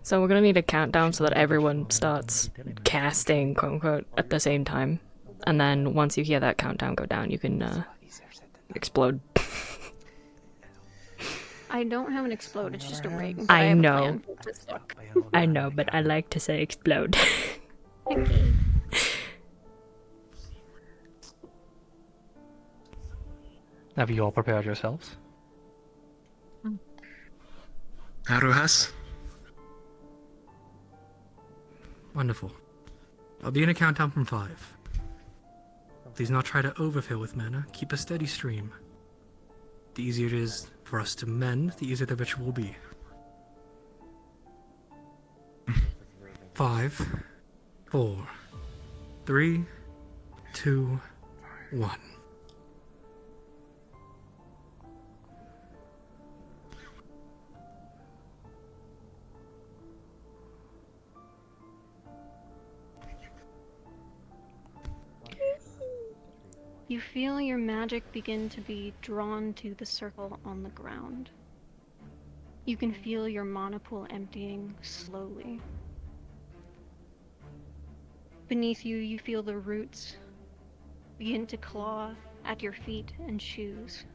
So we're gonna need a countdown so that everyone starts casting, quote unquote, at the same time. And then once you hear that countdown go down, you can explode.
I don't have an explode. It's just a ring. but
I
have a
know.
plan for it to stick.
I know, but I like to say explode.
Okay.
Have you all prepared yourselves?
Haru has.
Wonderful. I'll begin a countdown from 5. Please not try to overfill with mana. Keep a steady stream. The easier it is for us to mend, the easier the ritual will be. 5, 4, 3, 2, 1.
You feel your magic begin to be drawn to the circle on the ground. You can feel your mana pool emptying slowly. Beneath you, you feel the roots begin to claw at your feet and shoes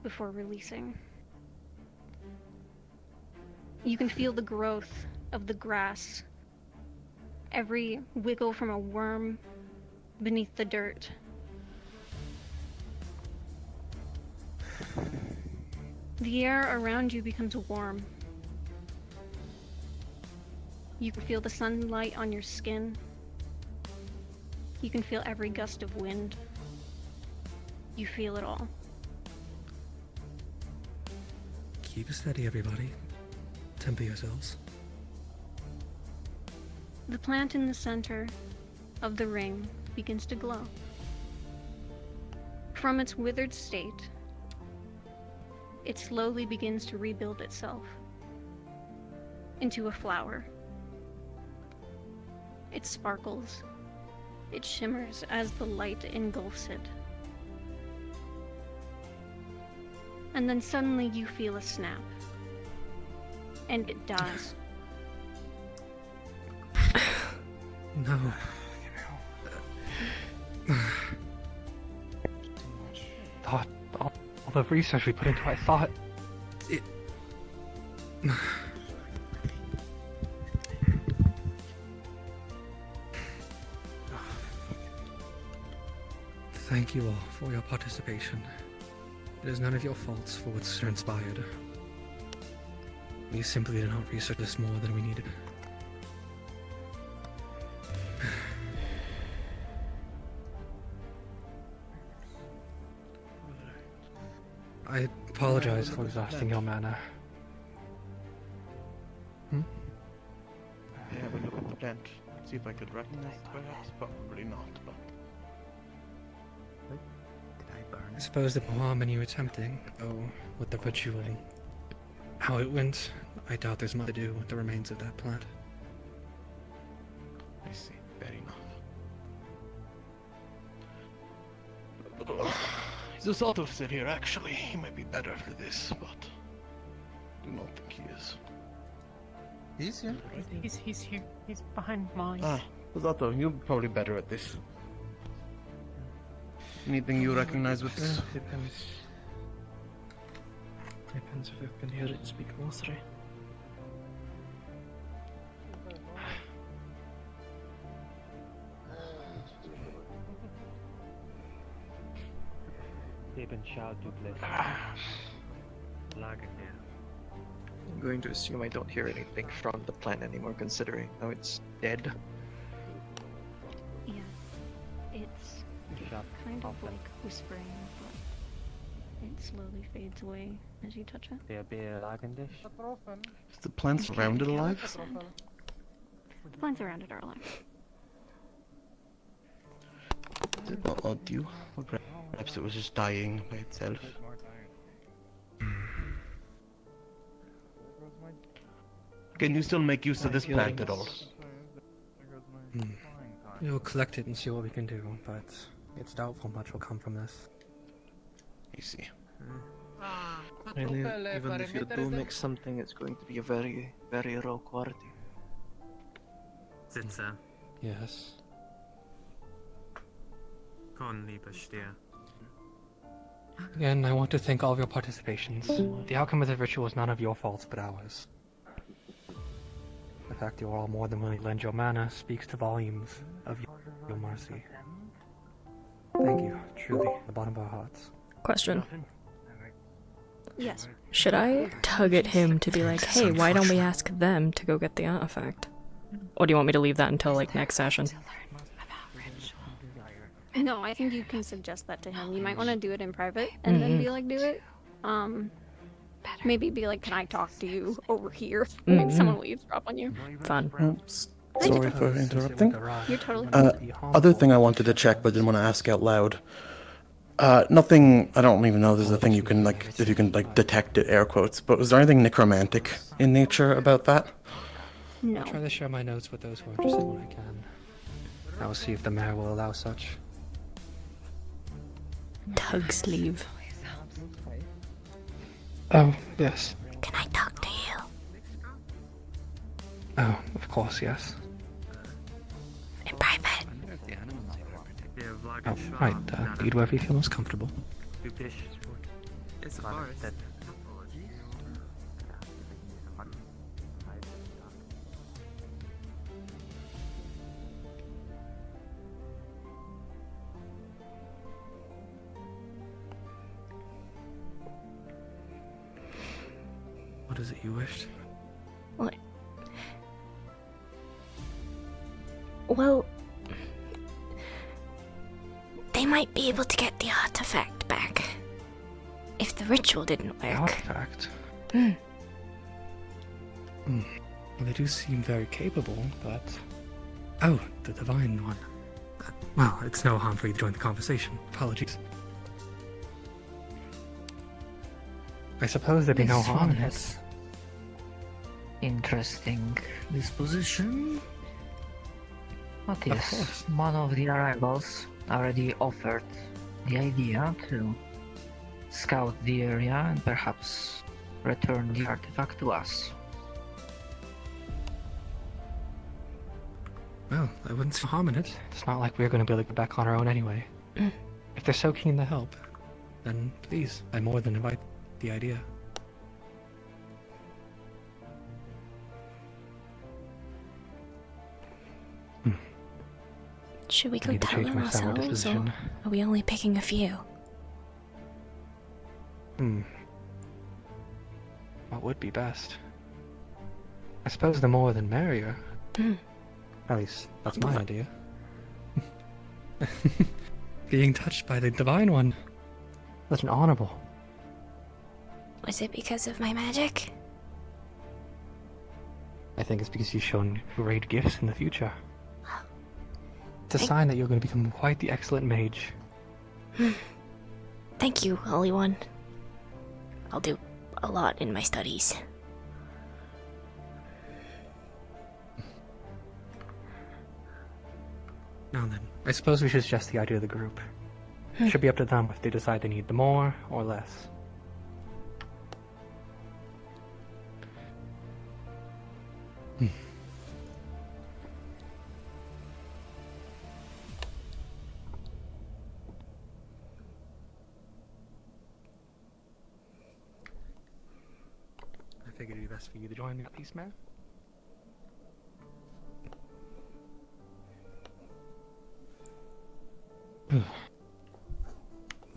before releasing. You can feel the growth of the grass, every wiggle from a worm beneath the dirt. The air around you becomes warm. You can feel the sunlight on your skin. You can feel every gust of wind. You feel it all.
Keep it steady, everybody. Temper yourselves.
The plant in the center of the ring begins to glow. From its withered state, it slowly begins to rebuild itself into a flower. It sparkles. It shimmers as the light engulfs it. And then suddenly you feel a snap. And it dies.
No.
Thought all the research we put into it, I thought
it. Thank you all for your participation. It is none of your faults for what's transpired. We simply did not research this more than we needed. I apologize for exhausting your mana.
I have a look at the plant. See if I could recognize it perhaps. Probably not, but...
I suppose the more many you attempting, with the ritual, how it went, I doubt there's much to do with the remains of that plant.
I see. Fair enough. He's a sort of sit here, actually. He might be better for this, but... do not think he is. He's here?
He's here. He's behind Molly.
Zato, you're probably better at this. Anything you recognize with this?
Depends if you can hear it speak Mothri.
Eben shout to bless. Lager now.
I'm going to assume I don't hear anything from the plant anymore, considering now it's dead.
Yeah. It's kind of like whispering, but it slowly fades away as you touch it.
Is
the plant surrounded alive?
The plants around it are alive.
Is it not odd to you? Or perhaps it was just dying by itself. Can you still make use of this pact at all?
We'll collect it and see what we can do, but it's doubtful much will come from this.
I see.
Really, even if you do make something, it's going to be a very, very raw quality.
Sitze.
Yes.
Komm, lieber Stier.
Again, I want to thank all of your participations. The outcome of the ritual is none of your faults, but ours. The fact you are all more than willing to lend your mana speaks to volumes of your mercy. Thank you, truly, from the bottom of our hearts.
Question.
Yes.
Should I tug at him to be like, hey, why don't we ask them to go get the artifact? Or do you want me to leave that until, like, next session?
No, I think you can suggest that to him. You might want to do it in private and then be like, do it. Maybe be like, can I talk to you over here? Maybe someone will eavesdrop on you.
Fun.
Oops. Sorry for interrupting.
You're totally fine.
Other thing I wanted to check but didn't want to ask out loud. Nothing, I don't even know if there's a thing you can, like, if you can, like, detect it, air quotes, but was there anything necromantic in nature about that?
No.
I'll try to share my notes with those who are interested when I can. I will see if the mayor will allow such.
Tug sleeve.
Oh, yes.
Can I talk to you?
Oh, of course, yes.
In private.
Oh, right, lead wherever you feel most comfortable.
It's a forest.
What is it you wished?
What? Well, they might be able to get the artifact back. If the ritual didn't work.
The artifact?
Hmm.
Well, they do seem very capable, but... Oh, the divine one. Well, it's no harm for you to join the conversation. Apologies. I suppose there'd be no
This
harm in
one
it.
has interesting disposition. But yes, one of the arrivals already offered the idea to scout the area and perhaps return the artifact to us.
Well, I wouldn't see harm in it. It's not like we're going to be able to get back on our own anyway. If they're so keen to help, then please, I more than invite the idea.
Should we
I
go
need to
tell
change
them
my sour
ourselves, or
disposition.
are we only picking a few?
What would be best? I suppose the more the merrier. At least, that's my idea. Being touched by the Divine One. Such an honorable.
Was it because of my magic?
I think it's because you've shown great gifts in the future. It's a sign that you're going to become quite the excellent mage.
Thank you, Holy One. I'll do a lot in my studies.
Now then, I suppose we should suggest the idea of the group. It should be up to them if they decide they need the more or less. I figured it'd be best for you to join me at least, man.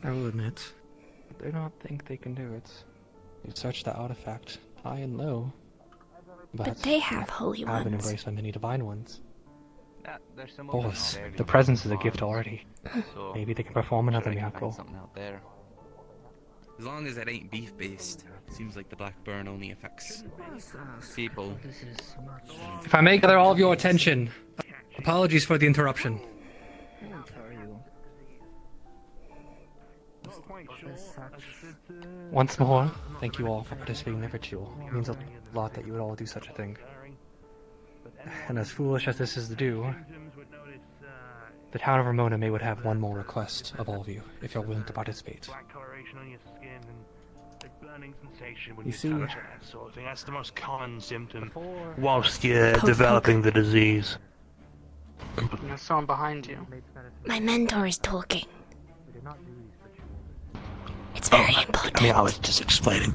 I will admit, I do not think they can do it. You've searched the artifact high and low,
But they have holy
have been
ones.
embraced by many divine ones.
There's some
Of course, the presence is a gift already. Maybe they can perform another miracle.
Something out there.
As long as it ain't beef based. Seems like the black burn only affects people.
If I may gather all of your attention, apologies for the interruption. Once more, thank you all for participating in the ritual. It means a
a lot that you would all do such a thing. And as foolish as this is to do, the town of Ramona would have one more request of all of you, if you're willing to participate. You see,
sort of thing. That's the most common symptom whilst you're developing the disease.
There's someone behind you.
My mentor is talking. It's very important.
I mean, I was just explaining.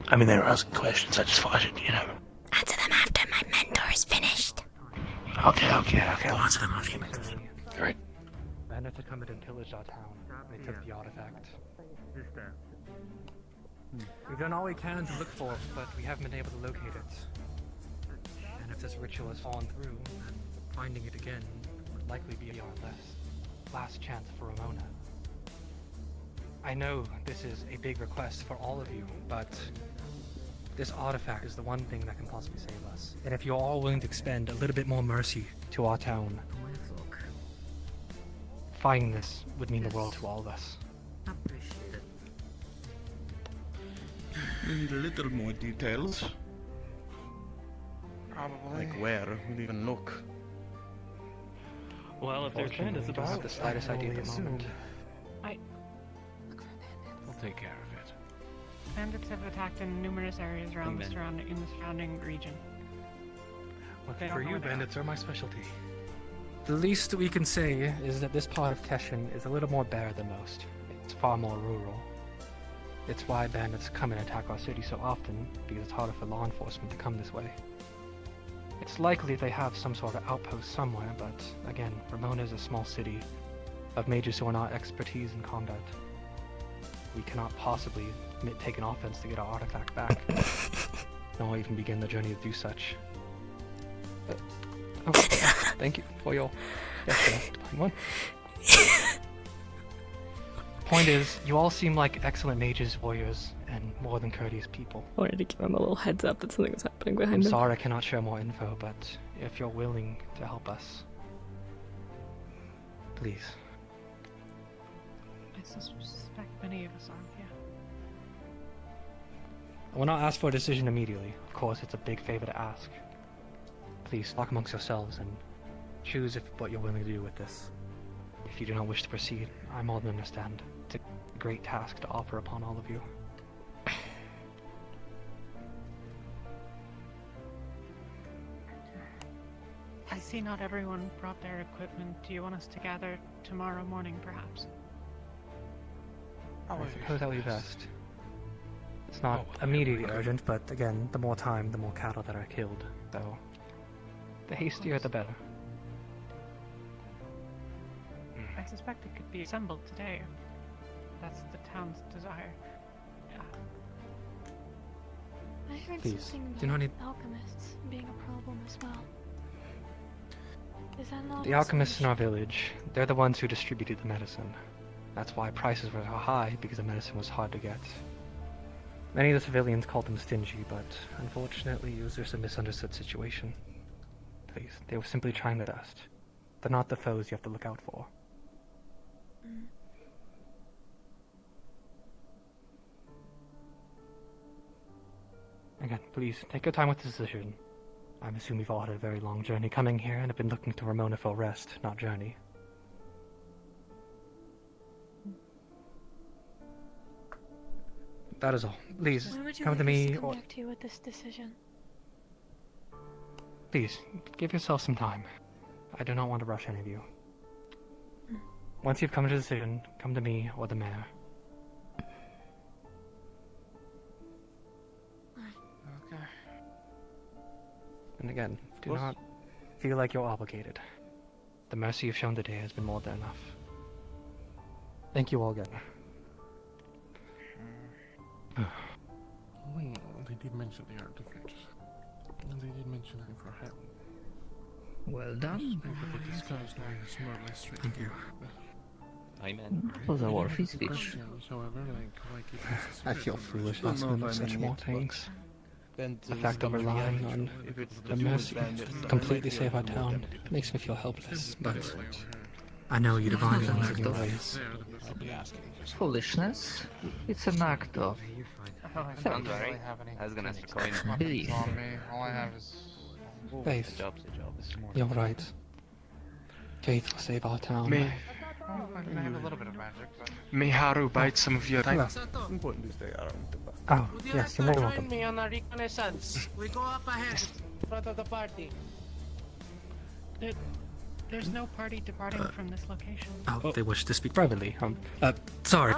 I mean, they were asking questions. I just thought I should,
Answer them after my mentor is finished.
Okay. I'll answer them after you. Alright.
Bandits had come in and pillaged our town. They took the artifact. We've done all we can to look for it, but we haven't been able to locate it. And if this ritual has fallen through, finding it again would likely be our last chance for Ramona. I know this is a big request for all of you, but this artifact is the one thing that can possibly save us. And if you're all willing to expend a little bit more mercy to our town, finding this would mean the world to all of us.
We need a little more details.
Probably.
Like where? We'll even look.
Well, if there's bandits about, I don't have the slightest idea at the moment.
We'll take care of it.
Bandits have attacked in numerous areas around the surrounding region.
Well, for you, bandits are my specialty. The least we can say is that this part of Keshin is a little more bare than most. It's far more rural. It's why bandits come and attack our city so often, because it's harder for law enforcement to come this way. It's likely they have some sort of outpost somewhere, but again, Ramona is a small city of mages who are not expertise in combat. We cannot possibly take an offense to get our artifact back, nor even begin the journey to do such. Thank you for your divine one. Point is, you all seem like excellent mages, warriors, and more than courteous people.
I wanted to give him a little heads up that something was happening behind
I'm
him.
sorry I cannot share more info, but if you're willing to help us, please.
I suspect many of us are, yeah.
I will not ask for a decision immediately. Of course, it's a big favor to ask. Please talk amongst yourselves and choose what you're willing to do with this. If you do not wish to proceed, I more than understand. It's a great task to offer upon all of you.
I see not everyone brought their equipment. Do you want us to gather tomorrow morning, perhaps?
I suppose that would be best. It's not immediately urgent, but again, the more time, the more cattle that are killed. So, the hastier the better.
I suspect it could be assembled today. That's the town's desire. Yeah.
I heard
Please,
something
do not
about
need-
alchemists being a problem as well. Is that not
The
also
alchemists in our village, they're the ones who distributed the medicine. That's why prices were so high, because the medicine was hard to get. Many of the civilians called them stingy, but unfortunately it was just a misunderstood situation. Please, they were simply trying their best. They're not the foes you have to look out for. Again, please, take your time with this decision. I'm assuming you've all had a very long journey coming here and have been looking to Ramona for rest, not journey. That is all. Please,
When would you
come
like
to
us
me
to come
or...
back to you with this decision?
Please, give yourself some time. I do not want to rush any of you. Once you've come to a decision, come to me or the mayor.
Okay.
And again, do not feel like you're obligated. The mercy you've shown today has been more than enough. Thank you all again.
Well, they did mention the artifact. And they did mention looking for help.
Well done.
These guys know it's more or less
Thank you.
Amen.
That was a worthy speech.
Questions, however, like keep this
I feel foolish
Don't
asking
know
them
if I
such
mean
more
it, but
things.
Then
The fact that we're relying on the mercy to completely save our town makes me feel helpless, but I know you divine ones in your ways.
Foolishness. It's an act of
Sounds right. I was gonna ask for coin.
Weapons on me. All I have is.
Faith.
Good job.
You're right. Faith will save our town.
May have a little bit of magic. May Haru bite some of your time.
Oh, yes, you're more than welcome.
me on our reconnaissance. We go up ahead, in front of the party.
There's no party departing from this location.
Oh, they wish to speak privately. Sorry.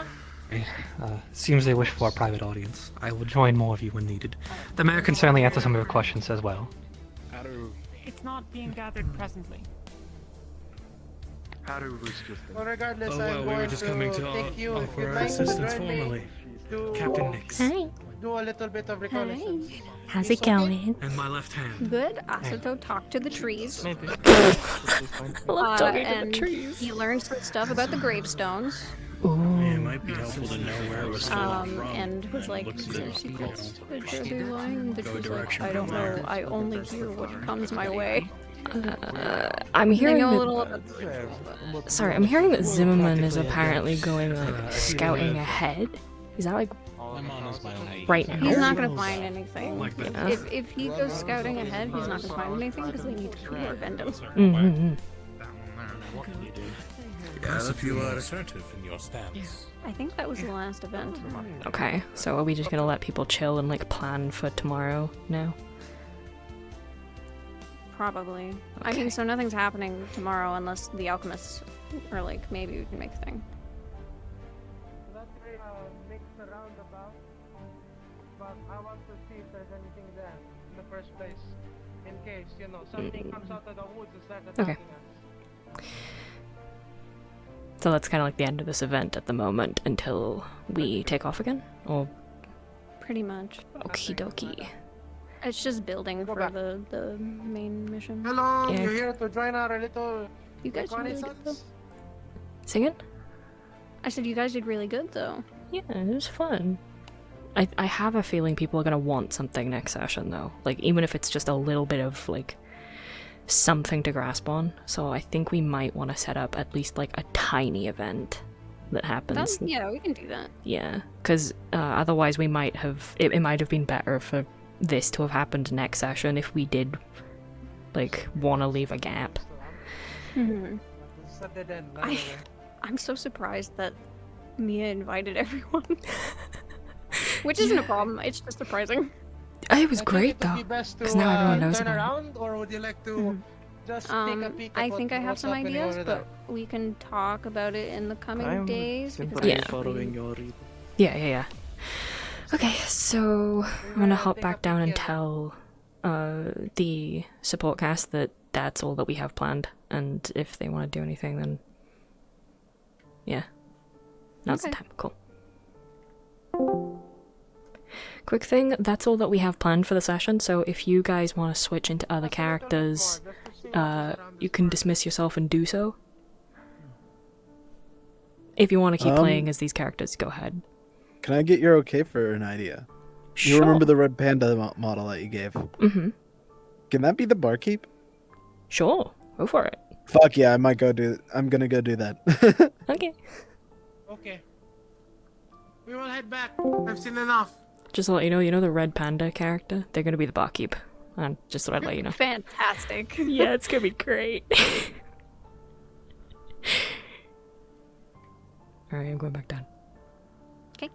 Seems they wish for a private audience. I will join more of you when needed. The mayor can certainly answer some of your questions as well.
It's not being gathered presently.
Haru was just.
Well, regardless,
Oh, well,
I'm
we were
going
just
to
coming to
take you if
offer
you'd
our
like to
assistance
join me
formally.
to
Captain Nix.
Hi.
do a little bit of reconnaissance.
How's
It's
it going?
And my left hand.
Good. Asato talked to the trees.
I love talking to the
and
trees.
he learned some stuff about the gravestones.
It might be helpful to know where we're stolen from.
And was like, is there secrets that they're lying? And the tree's like, I don't know. I only hear what comes my way.
I'm hearing
a
that.
little.
Sorry, I'm hearing that Zimmerman is apparently going like scouting ahead. Is that like right now?
He's not gonna find anything.
Yeah.
If he goes scouting ahead, he's not gonna find anything because they need to prevent him.
Mm-hmm.
Yes, if you are assertive in your stance.
I think that was the last event.
Okay, so are we just gonna let people chill and like plan for tomorrow now?
Probably. I mean, so nothing's happening tomorrow unless the alchemists are like, maybe we can make a thing.
That makes a roundabout, but I want to see if there's anything there in the first place, in case, you know, something comes out of the woods and starts attacking us.
So that's kind of like the end of this event at the moment until we take off again? Or
Pretty much.
okie dokie.
It's just building for the main mission.
Hello,
Yeah.
you're here to join our little
You guys did really good, though.
reconnaissance?
Sing it?
I said you guys did really good, though.
Yeah, it was fun. I have a feeling people are gonna want something next session though. Like even if it's just a little bit of like something to grasp on. So I think we might want to set up at least like a tiny event that happens.
Yeah, we can do that.
Yeah, because otherwise we might have it might have been better for this to have happened next session if we did like want to leave a gap.
Hmm. I'm so surprised that Mia invited everyone. Which isn't a problem, it's just surprising.
It was great though, because now everyone knows
turn
about it.
around, or would you like to just take a peek
I
at
think I have
what's
some
happening
ideas,
over
but
there?
we can talk about it in the coming days. Because
Yeah.
following your lead.
Yeah. Okay, so I'm gonna hop back down and tell the support cast that that's all that we have planned, and if they want to do anything, then yeah, now's the
Okay.
time. Cool. Quick thing, that's all that we have planned for the session, so if you guys want to switch into other characters, you can dismiss yourself and do so. If you want to keep playing as these characters, go ahead.
Can I get your okay for an idea?
Sure.
You remember the red panda model that you gave?
Mm-hmm.
Can that be the barkeep?
Sure, go for it.
Fuck yeah, I'm gonna go do that.
Okay.
Okay. We will head back. I've seen enough.
Just to let you know the red panda character? They're gonna be the barkeep. Just thought I'd let you know.
Fantastic.
Yeah, it's gonna be great. Alright, I'm going back down.
Okay.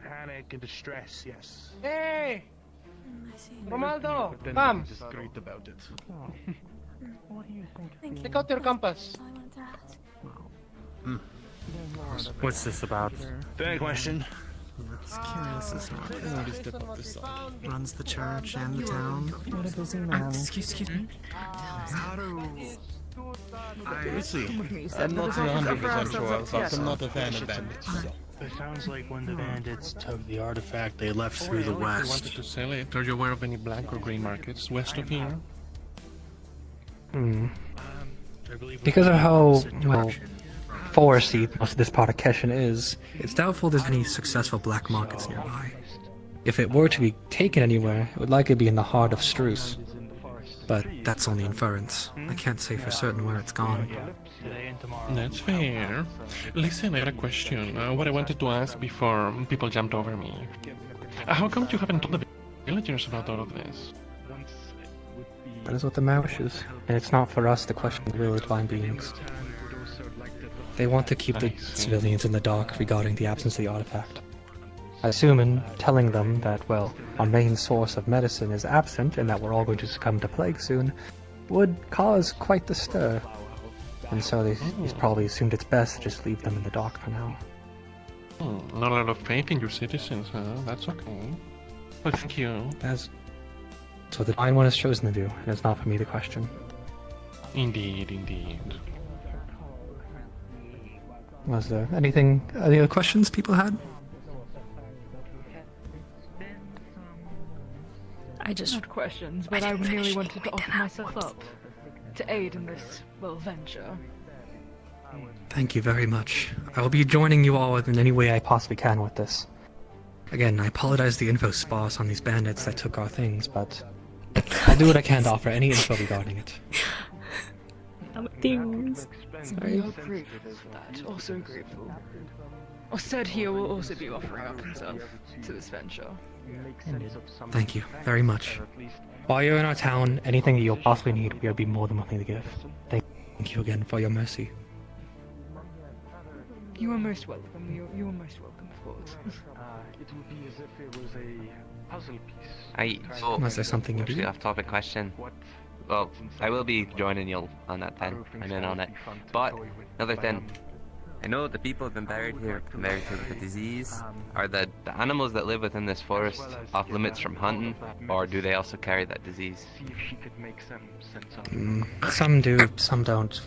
Panic and distress, yes. Hey! Romaldo,
But then
come!
he's just great about it.
What do you think? Take out your compass.
What's this about?
Fair question.
Just curious as runs the church and the town. Excuse me.
See, I'm not 100% sure, but I'm not a fan of bandits. So.
It sounds like when the bandits took the artifact, they left through the
They
west.
wanted to sell it. Are you aware of any black or green markets west of here?
Because of how, well, foresty most of this part of Keshin is, it's doubtful there's any successful black markets nearby. If it were to be taken anywhere, it would likely be in the heart of Struce. But that's only inference. I can't say for certain where it's gone.
That's fair. Listen, I had a question. What I wanted to ask before people jumped over me. How come you haven't told the villagers about all of this?
That is what the mayor wishes, and it's not for us to question the will of divine beings. They want to keep the civilians in the dark regarding the absence of the artifact. I assume in telling them that, well, our main source of medicine is absent and that we're all going to succumb to plague soon, would cause quite the stir. And so he's probably assumed it's best to just leave them in the dark for now.
Not a lot of faith in your citizens, huh? That's okay. Well, thank you.
That's what the Divine One has chosen to do, and it's not for me to question.
Indeed, indeed.
Was there any other questions people had?
I just
Not questions, but I merely wanted to offer myself up to aid in this, well, venture.
Thank you very much. I will be joining you all in any way I possibly can with this. Again, I apologize the info sparse on these bandits that took our things, but I'll do what I can to offer any info regarding it.
Things.
We are grateful for that, also grateful. Osed here will also be offering up himself to this venture.
Thank you very much. While you're in our town, anything that you'll possibly need, we'll be more than willing to give. Thank you again for your mercy.
You are most welcome. You are most welcome, of course.
It would be as if it was a puzzle piece.
Was there something you
actually
do?
off-topic question. Well, I will be joining you on that then. I'm in on it. But another thing, I know the people have been buried here, buried here with a disease. Are the animals that live within this forest off limits from hunting, or do they also carry that disease?
Some do, some don't.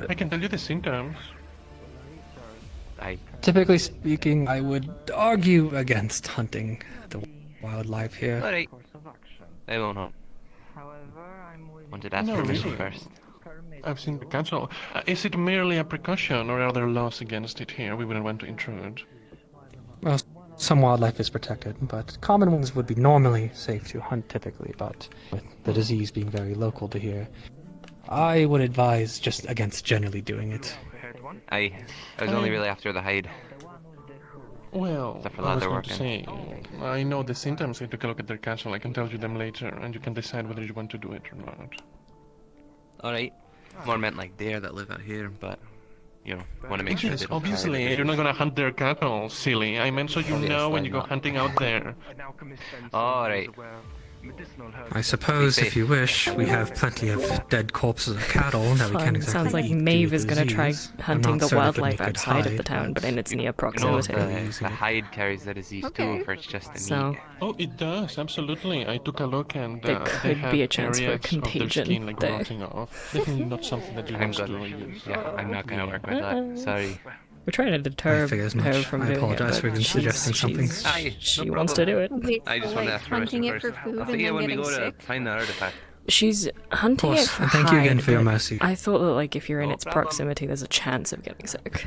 I can tell you the symptoms.
Typically speaking, I would argue against hunting the wildlife here.
Alright. I won't hunt. Wanted to ask
No,
permission
really.
first.
I've seen the council. Is it merely a precaution, or are there laws against it here? We wouldn't want to intrude.
Well, some wildlife is protected, but common ones would be normally safe to hunt typically, but with the disease being very local to here, I would advise just against generally doing it.
I was only really after the hide.
Well,
Except for
I was
leather
going to
working.
say, I know the symptoms. I took a look at their council. I can tell you them later, and you can decide whether you want to do it or not.
Alright. More meant like deer that live out here, but you know, want to make sure
Yes,
they don't carry
obviously,
the
you're not gonna hunt their cattle, silly. I meant so you
Obviously
know when you go
not.
hunting out there.
Alright.
I suppose, if you wish, we have plenty of dead corpses of cattle that we can't
Fun.
exactly
Sounds like
eat due
Maeve
to
is gonna try
disease. I'm
hunting
not
the
certain if it'd
wildlife
make good
outside of
hide,
the town, but in its near
You know,
proximity.
the hide carries the disease too, if it's just the
So-
meat.
Oh, it does, absolutely. I took a look and
There
they
could
have
be a chance for
areas of their
contagion
skin, like,
there.
rotting off. Definitely not something that you
I'm
want
good.
to use.
Yeah, I'm not gonna work with that. Sorry.
We're trying to deter
I figured as
her
much.
from
I
doing
apologize
it,
for
but
even suggesting something.
she wants to do it.
Wait,
I just
so,
wanted to
like,
ask permission
hunting it
first.
for food
I'll
and
see you
then
when we
getting
go to
sick?
find the artifact.
She's hunting it
course,
for
and thank you again
hide,
for your
but
mercy.
I thought that like if you're in
No
its
problem.
proximity, there's a chance of getting sick.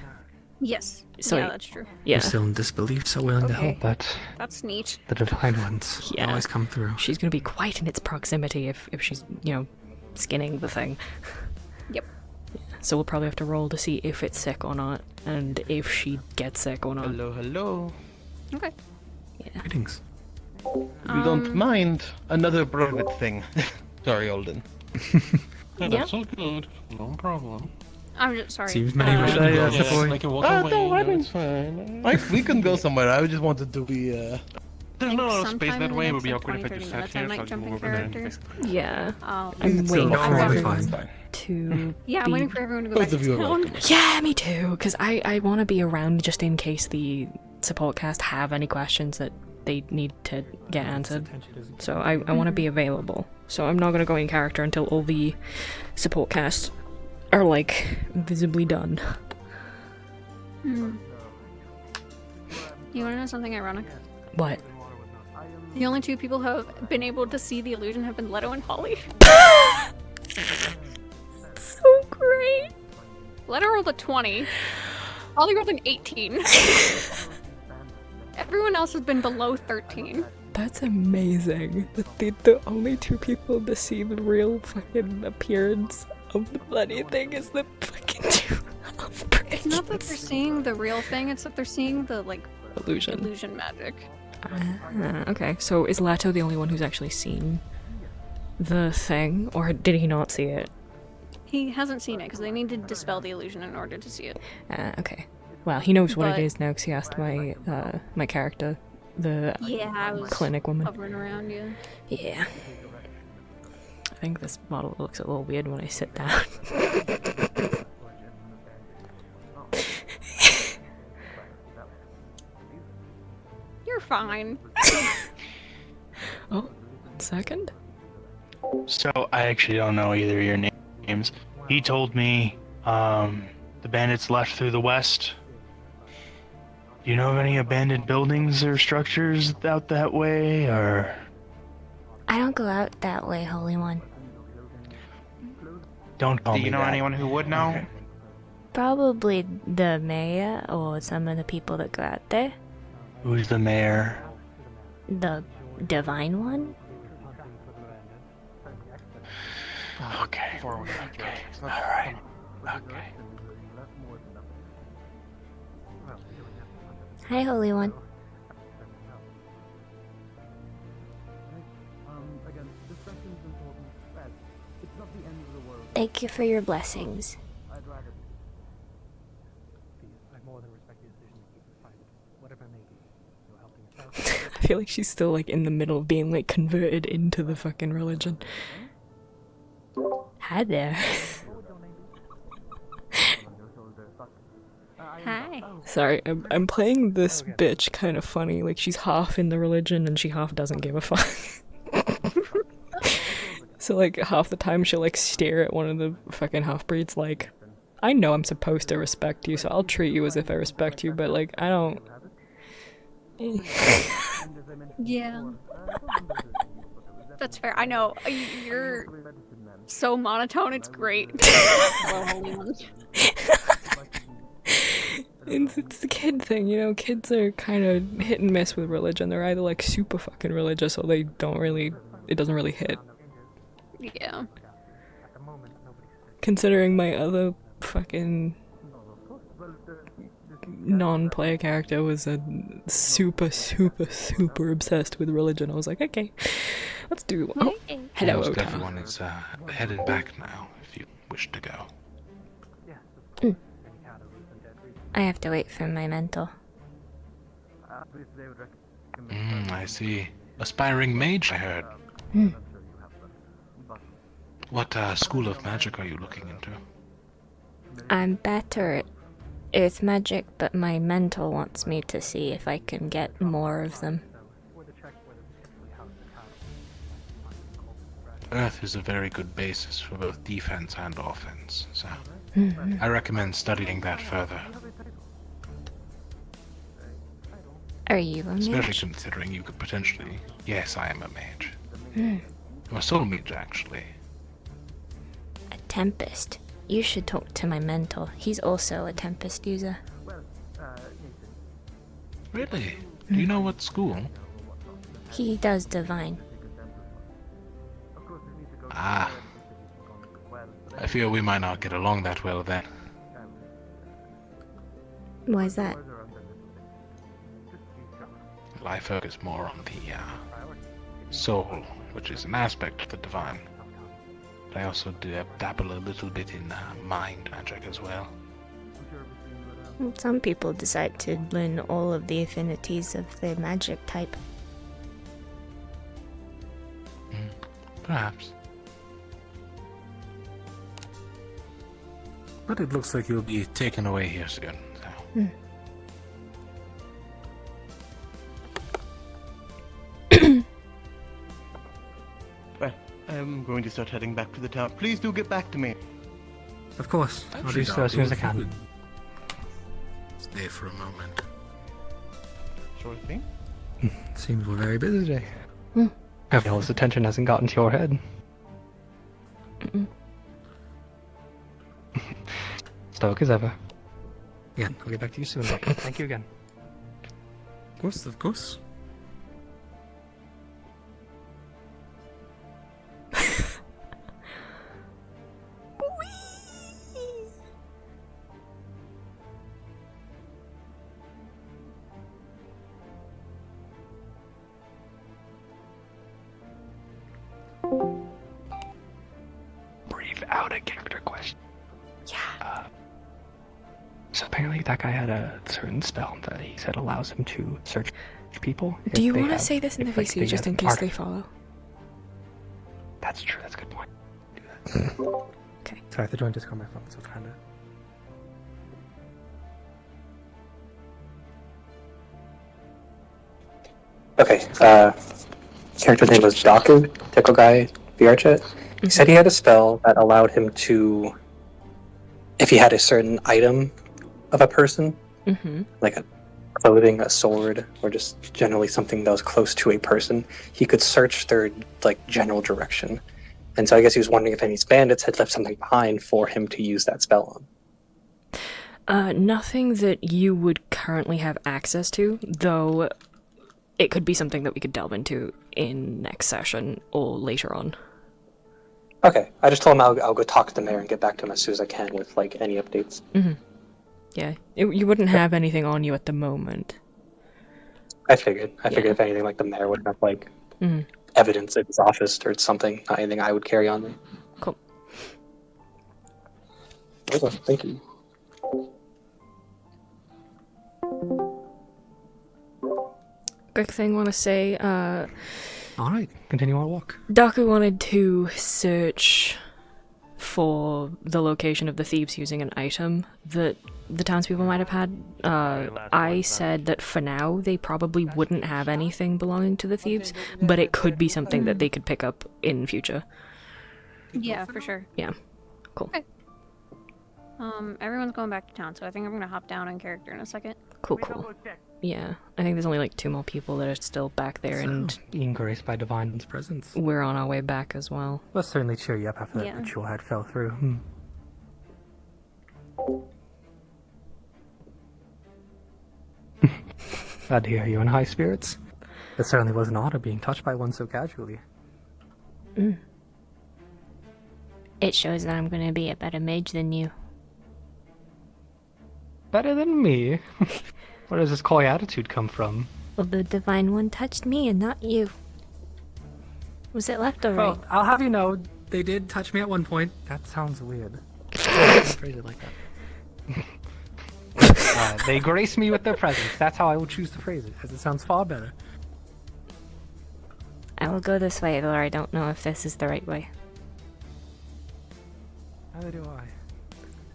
Yes.
So-
yeah, that's true.
Yeah.
You're still in disbelief, so willing to
Okay.
help, but
That's neat.
the divine ones
Yeah.
always come through.
She's gonna be quite in its proximity if she's, skinning the thing.
Yep.
So we'll probably have to roll to see if it's sick or not, and if she gets sick or not.
Hello, hello.
Okay.
Greetings.
If you don't mind, another private thing. Sorry, Olden.
Yeah, that's all good. No problem.
I'm just sorry.
Seems many wishes
I,
to go
Yes,
before.
like you walk
Ah,
away,
no, I mean-
it's fine.
We can go somewhere. I just wanted to be.
There's not a lot of
Sometime
space
in
that
the
way. It would
next,
be
like,
awkward if I
20,
just
30
sat
minutes, I
here, so
might
I'll
jump
move
in
over there.
characters.
Yeah.
Um,
I'm waiting
No,
for
we're
everyone
fine.
to
yeah, I'm
be...
waiting for everyone to go
Both
back
of
to
you are
town.
welcome.
Yeah, me too, because I want to be around just in case the support cast have any questions that they need to get answered. So I want to be available. So I'm not going to go in character until all the support casts are, like, visibly done.
You want to know something ironic?
What?
The only two people who have been able to see the illusion have been Leto and Holly.
So great.
Leto rolled a 20. Holly rolled an 18. Everyone else has been below 13.
That's amazing. The only two people to see the real fucking appearance of the bloody thing is the fucking two half-breeds.
It's not that they're seeing the real thing, it's that they're seeing the, like,
illusion
magic.
Okay, so is Leto the only one who's actually seen the thing, or did he not see it?
He hasn't seen it, because they need to dispel the illusion in order to see it.
Okay. Well, he knows what
But-
it is now, because he asked my, my character, the
Yeah, I was
clinic woman.
hovering around you.
Yeah. I think this model looks a little weird when I sit down.
You're fine.
Oh, 1 second.
So I actually don't know either of your names. He told me the bandits left through the west. Do you know of any abandoned buildings or structures out that way, or?
I don't go out that way, Holy One.
Don't call
Do
me
you know
that.
anyone who would know?
Okay.
Probably the mayor or some of the people that go out there.
Who's the mayor?
The divine one?
Okay. Okay. Alright. Okay.
Hi, Holy One. Thank you for your blessings.
I feel like she's still like in the middle of being like converted into the fucking religion. Hi there.
Hi.
Sorry, I'm playing this bitch kind of funny. Like she's half in the religion and she half doesn't give a fuck. So like half the time she'll like stare at one of the fucking half-breeds like, I know I'm supposed to respect you, so I'll treat you as if I respect you, but like I don't.
Yeah. That's fair. I know. You're so monotone, it's great. Well, Holy One.
It's the kid thing, you know. Kids are kind of hit and miss with religion. They're either like super fucking religious or they don't really. It doesn't really hit.
Yeah.
Considering my other fucking non-player character was a super obsessed with religion, I was like, okay, let's do. Oh, hello,
Almost
Ota.
everyone is headed back now, if you wish to go.
I have to wait for my mental.
I see. Aspiring mage, I heard.
Hmm.
What school of magic are you looking into?
I'm better at earth magic, but my mental wants me to see if I can get more of them.
Earth is a very good basis for both defense and offense, so
Mhm.
I recommend studying that further.
Are you a
Especially
mage?
considering you could potentially... Yes, I am a mage.
Hmm.
I'm a soul mage, actually.
A tempest. You should talk to my mentor. He's also a tempest user.
Really? Do you know what school?
He does divine.
Ah. I fear we might not get along that well then.
Why is that?
Well, I focus more on the soul, which is an aspect of the divine. But I also dabble a little bit in mind magic as well.
Some people decide to learn all of the affinities of the magic type.
Perhaps. But it looks like you'll be taken away here soon, so...
Well, I'm going to start heading back to the town. Please do get back to me.
Of course. I'll do
Actually,
so as soon as I
if you
can.
could Stay for a moment.
sort of thing.
Seems we're very busy today.
Hmm.
Hope all this attention hasn't gotten to your head. Stoic as ever.
Yeah, I'll get back to you soon.
Thank you again.
Of course, of course.
Breathe out a character question. Yeah. So apparently that guy had a certain spell that he said allows him to search people.
Do you want to say this in the VC just in case they follow?
That's true. That's a good point.
Okay.
Sorry, I have to join Discord on my phone, so it's kind of.
Okay, character's name was Daku, Tickle Guy, VR chat. He said he had a spell that allowed him to, if he had a certain item of a person, like a clothing, a sword, or just generally something that was close to a person, he could search their like general direction. And so I guess he was wondering if any bandits had left something behind for him to use that spell on.
Nothing that you would currently have access to, though it could be something that we could delve into in next session or later on.
Okay, I just told him I'll go talk to the mayor and get back to him as soon as I can with like any updates.
Yeah, you wouldn't have anything on you at the moment.
I figured if anything, like the mayor would have like evidence in his office or something, not anything I would carry on me.
Cool.
Okay, thank you.
Quick thing want to say,
Alright, continue our walk.
Daku wanted to search for the location of the thieves using an item that the townspeople might have had. I said that for now they probably wouldn't have anything belonging to the thieves, but it could be something that they could pick up in future.
Yeah, for sure.
Yeah, cool.
Okay. Everyone's going back to town, so I think I'm gonna hop down in character in a second.
Cool. Yeah, I think there's only like 2 more people that are still back there, and
being graced by Divine's presence.
we're on our way back as well.
We'll certainly cheer you up after
Yeah.
that ritual had fell through. Glad to hear you in high spirits. It certainly was an honor being touched by one so casually.
It shows that I'm gonna be a better mage than you.
Better than me? Where does this coy attitude come from?
Well, the divine one touched me and not you. Was it left or right?
Well, I'll have you know, they did touch me at one point. That sounds weird. Don't phrase it like that. They grace me with their presence. That's how I will choose to phrase it, as it sounds far better.
I will go this way, though I don't know if this is the right way.
Neither do I.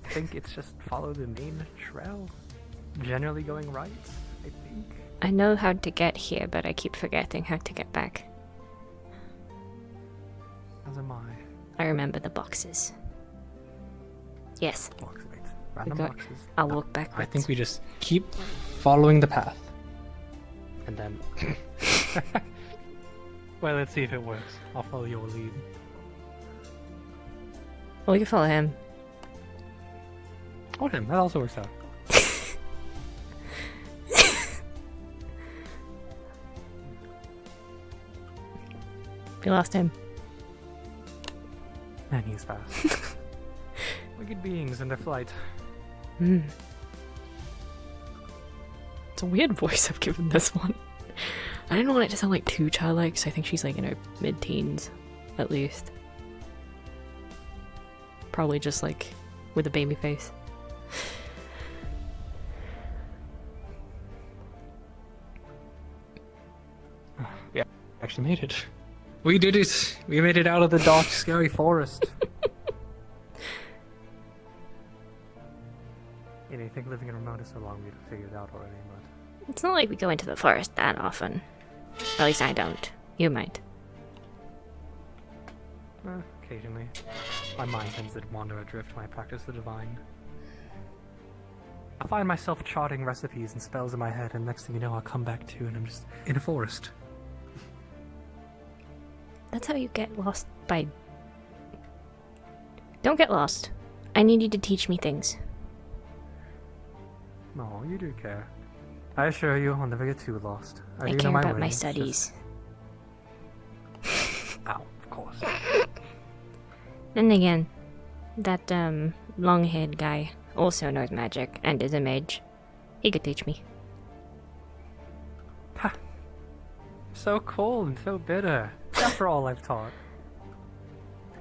I think it's just follow the main trail. Generally going right, I think.
I know how to get here, but I keep forgetting how to get back.
As am I.
I remember the boxes. Yes.
Boxes. Random boxes.
I'll walk backwards.
I think we just keep following the path. And then... well, let's see if it works. I'll follow your lead.
Well, we can follow him.
Or him, that also works out.
We lost him.
And he's fast. Wicked beings in their flight.
It's a weird voice I've given this one. I didn't want it to sound like too childlike, so I think she's like in her mid-teens, at least. Probably just like with a baby face.
Yeah, actually made it. We did it! We made it out of the dark, scary forest. You know, you think living in Ramona so long we'd have figured it out already, but...
It's not like we go into the forest that often. Or at least I don't. You might.
Occasionally. My mind tends to wander adrift when I practice the divine. I find myself charting recipes and spells in my head, and next thing you know, I'll come back to, and I'm just in a forest.
That's how you get lost by... Don't get lost. I need you to teach me things.
No, you do care. I assure you, I'll never get too lost.
I
do
care
know
about my
ways,
studies.
Ow, of course.
Then again, that, long-haired guy also knows magic and is a mage. He could teach me.
So cold and so bitter. After all I've taught.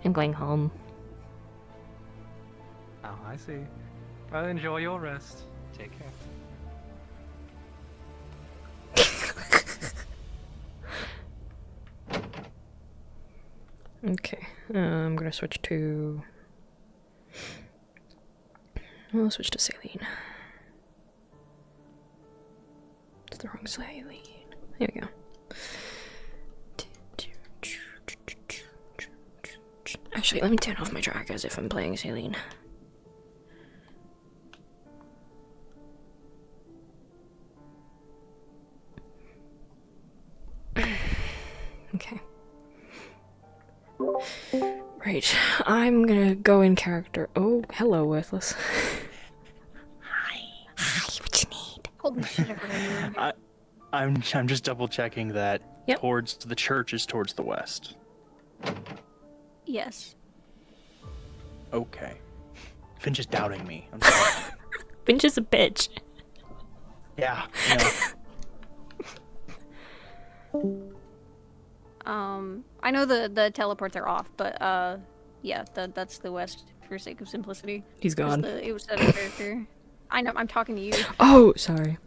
I'm going home.
Oh, I see. Well, enjoy your rest. Take care.
Okay, I'm gonna switch to... I'll switch to Saelihn. It's the wrong Saelihn. Here we go. Actually, let me turn off my track as if I'm playing Saelihn. Okay. Right, I'm gonna go in character. Oh, hello, Worthless.
Hi, what you need?
Holy shit, everyone.
I'm just double checking that
Yep.
towards the church is towards the west.
Yes.
Okay. Finch is doubting me. I'm sorry.
Finch is a bitch.
Yeah.
I know the teleports are off, but yeah, that's the west for sake of simplicity.
He's gone.
It was set a character. I know. I'm talking to you.
Oh, sorry.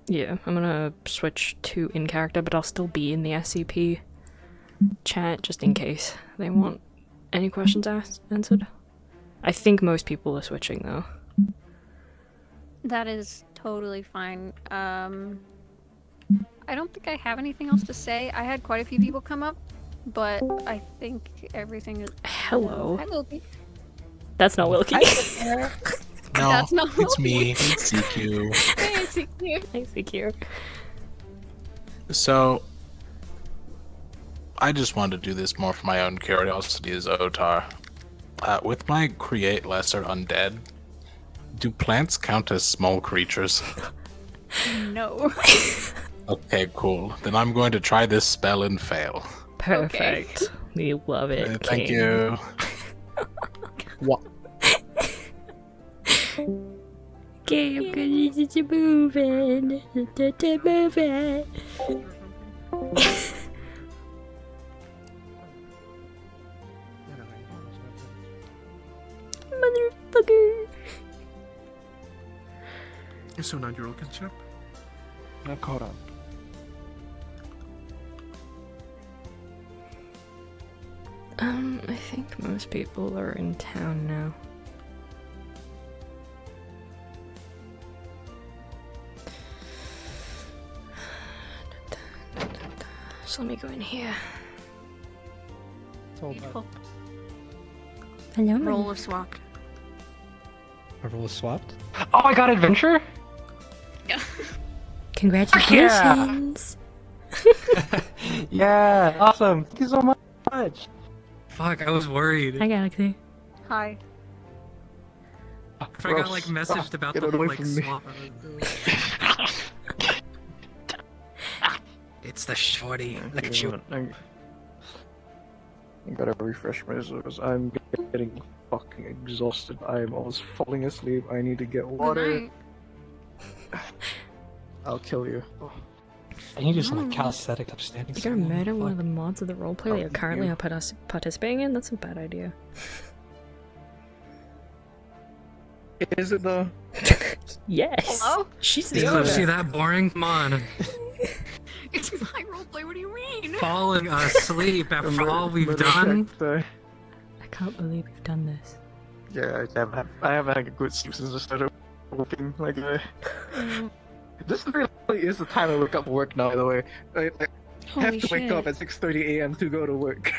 Yeah, I'm gonna switch to in character, but I'll still be in the SCP chat just in case they want any questions answered. I think most people are switching though.
That is totally fine. I don't think I have anything else to say. I had quite a few people come up, but I think everything is.
Hello.
Hi, Wilkie.
That's not Wilkie.
No,
That's not
it's me. It's CQ.
Hey, CQ.
Hey, CQ.
So, I just wanted to do this more for my own curiosity as Otar. With my create lesser undead, do plants count as small creatures?
No.
Okay, cool. Then I'm going to try this spell and fail.
Perfect. We love it.
Thank
King.
you. What?
Okay, I'm gonna just move it. Move it. Motherfucker.
So now you're all catch up?
I'm caught up.
I think most people are in town now. So let me go in here.
Beautiful.
Hello,
Roll is swapped.
A roll is swapped?
Oh, I got adventure?
Yeah.
Congratulations.
Yeah, awesome. Thank you so much. Fuck, I was worried.
Hi, Galaxy.
Hi.
I got like messaged about
Get
the
away
like
from me.
swap. It's the shorty. Look at you.
I gotta refresh myself. I'm getting fucking exhausted. I'm almost falling asleep. I need to get water. I'll kill you.
And you just like calisthenics upstanding.
You're gonna murder one of the mods of the roleplay that you're currently participating in? That's a bad idea.
Is it though?
Yes.
Hello?
She's
Is Kalypsia that boring? Come on.
It's my roleplay. What do you mean?
Falling asleep after all we've done.
I can't believe we've done this.
Yeah, I haven't had a good sleep since I started working. Like, this really is the time I wake up for work now. By the way, I have
Holy
to wake
shit.
up at 6:30 a.m. to go to work.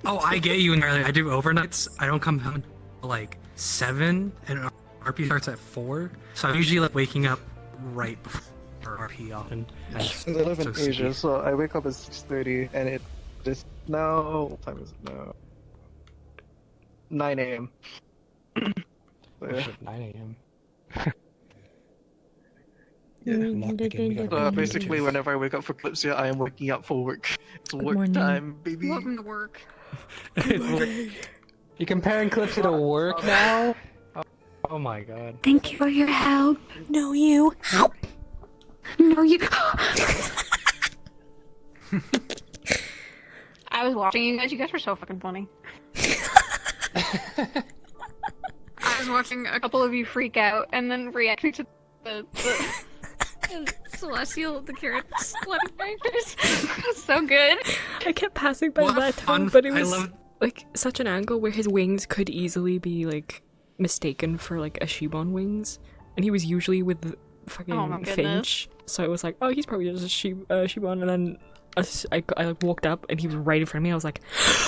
Oh, I get you entirely. I do overnights. I don't come home until like 7, and RP starts at 4. So I'm usually like waking up right before RP often.
I live in Asia, so I wake up at 6:30, and it is now. What time is it now? 9 a.m. So, yeah.
9 a.m.
Basically, whenever I wake up for Kalypsia, I am waking up for work. It's work
morning.
time, baby.
Welcome to work.
You comparing Kalypsia to work now? Oh my god.
Thank you for your help. No, you. No, you.
I was watching you guys. You guys were so fucking funny. I was watching a couple of you freak out and then reacting to the celestial, the carrot slutty characters. It was so good.
I kept passing by that time, but it was like such an angle where his wings could easily be like mistaken for like a Shibon wings, and he was usually with the fucking
Oh my goodness.
Finch. So it was like, oh, he's probably just a Shibon, and then I like walked up and he was right in front of me. I was like,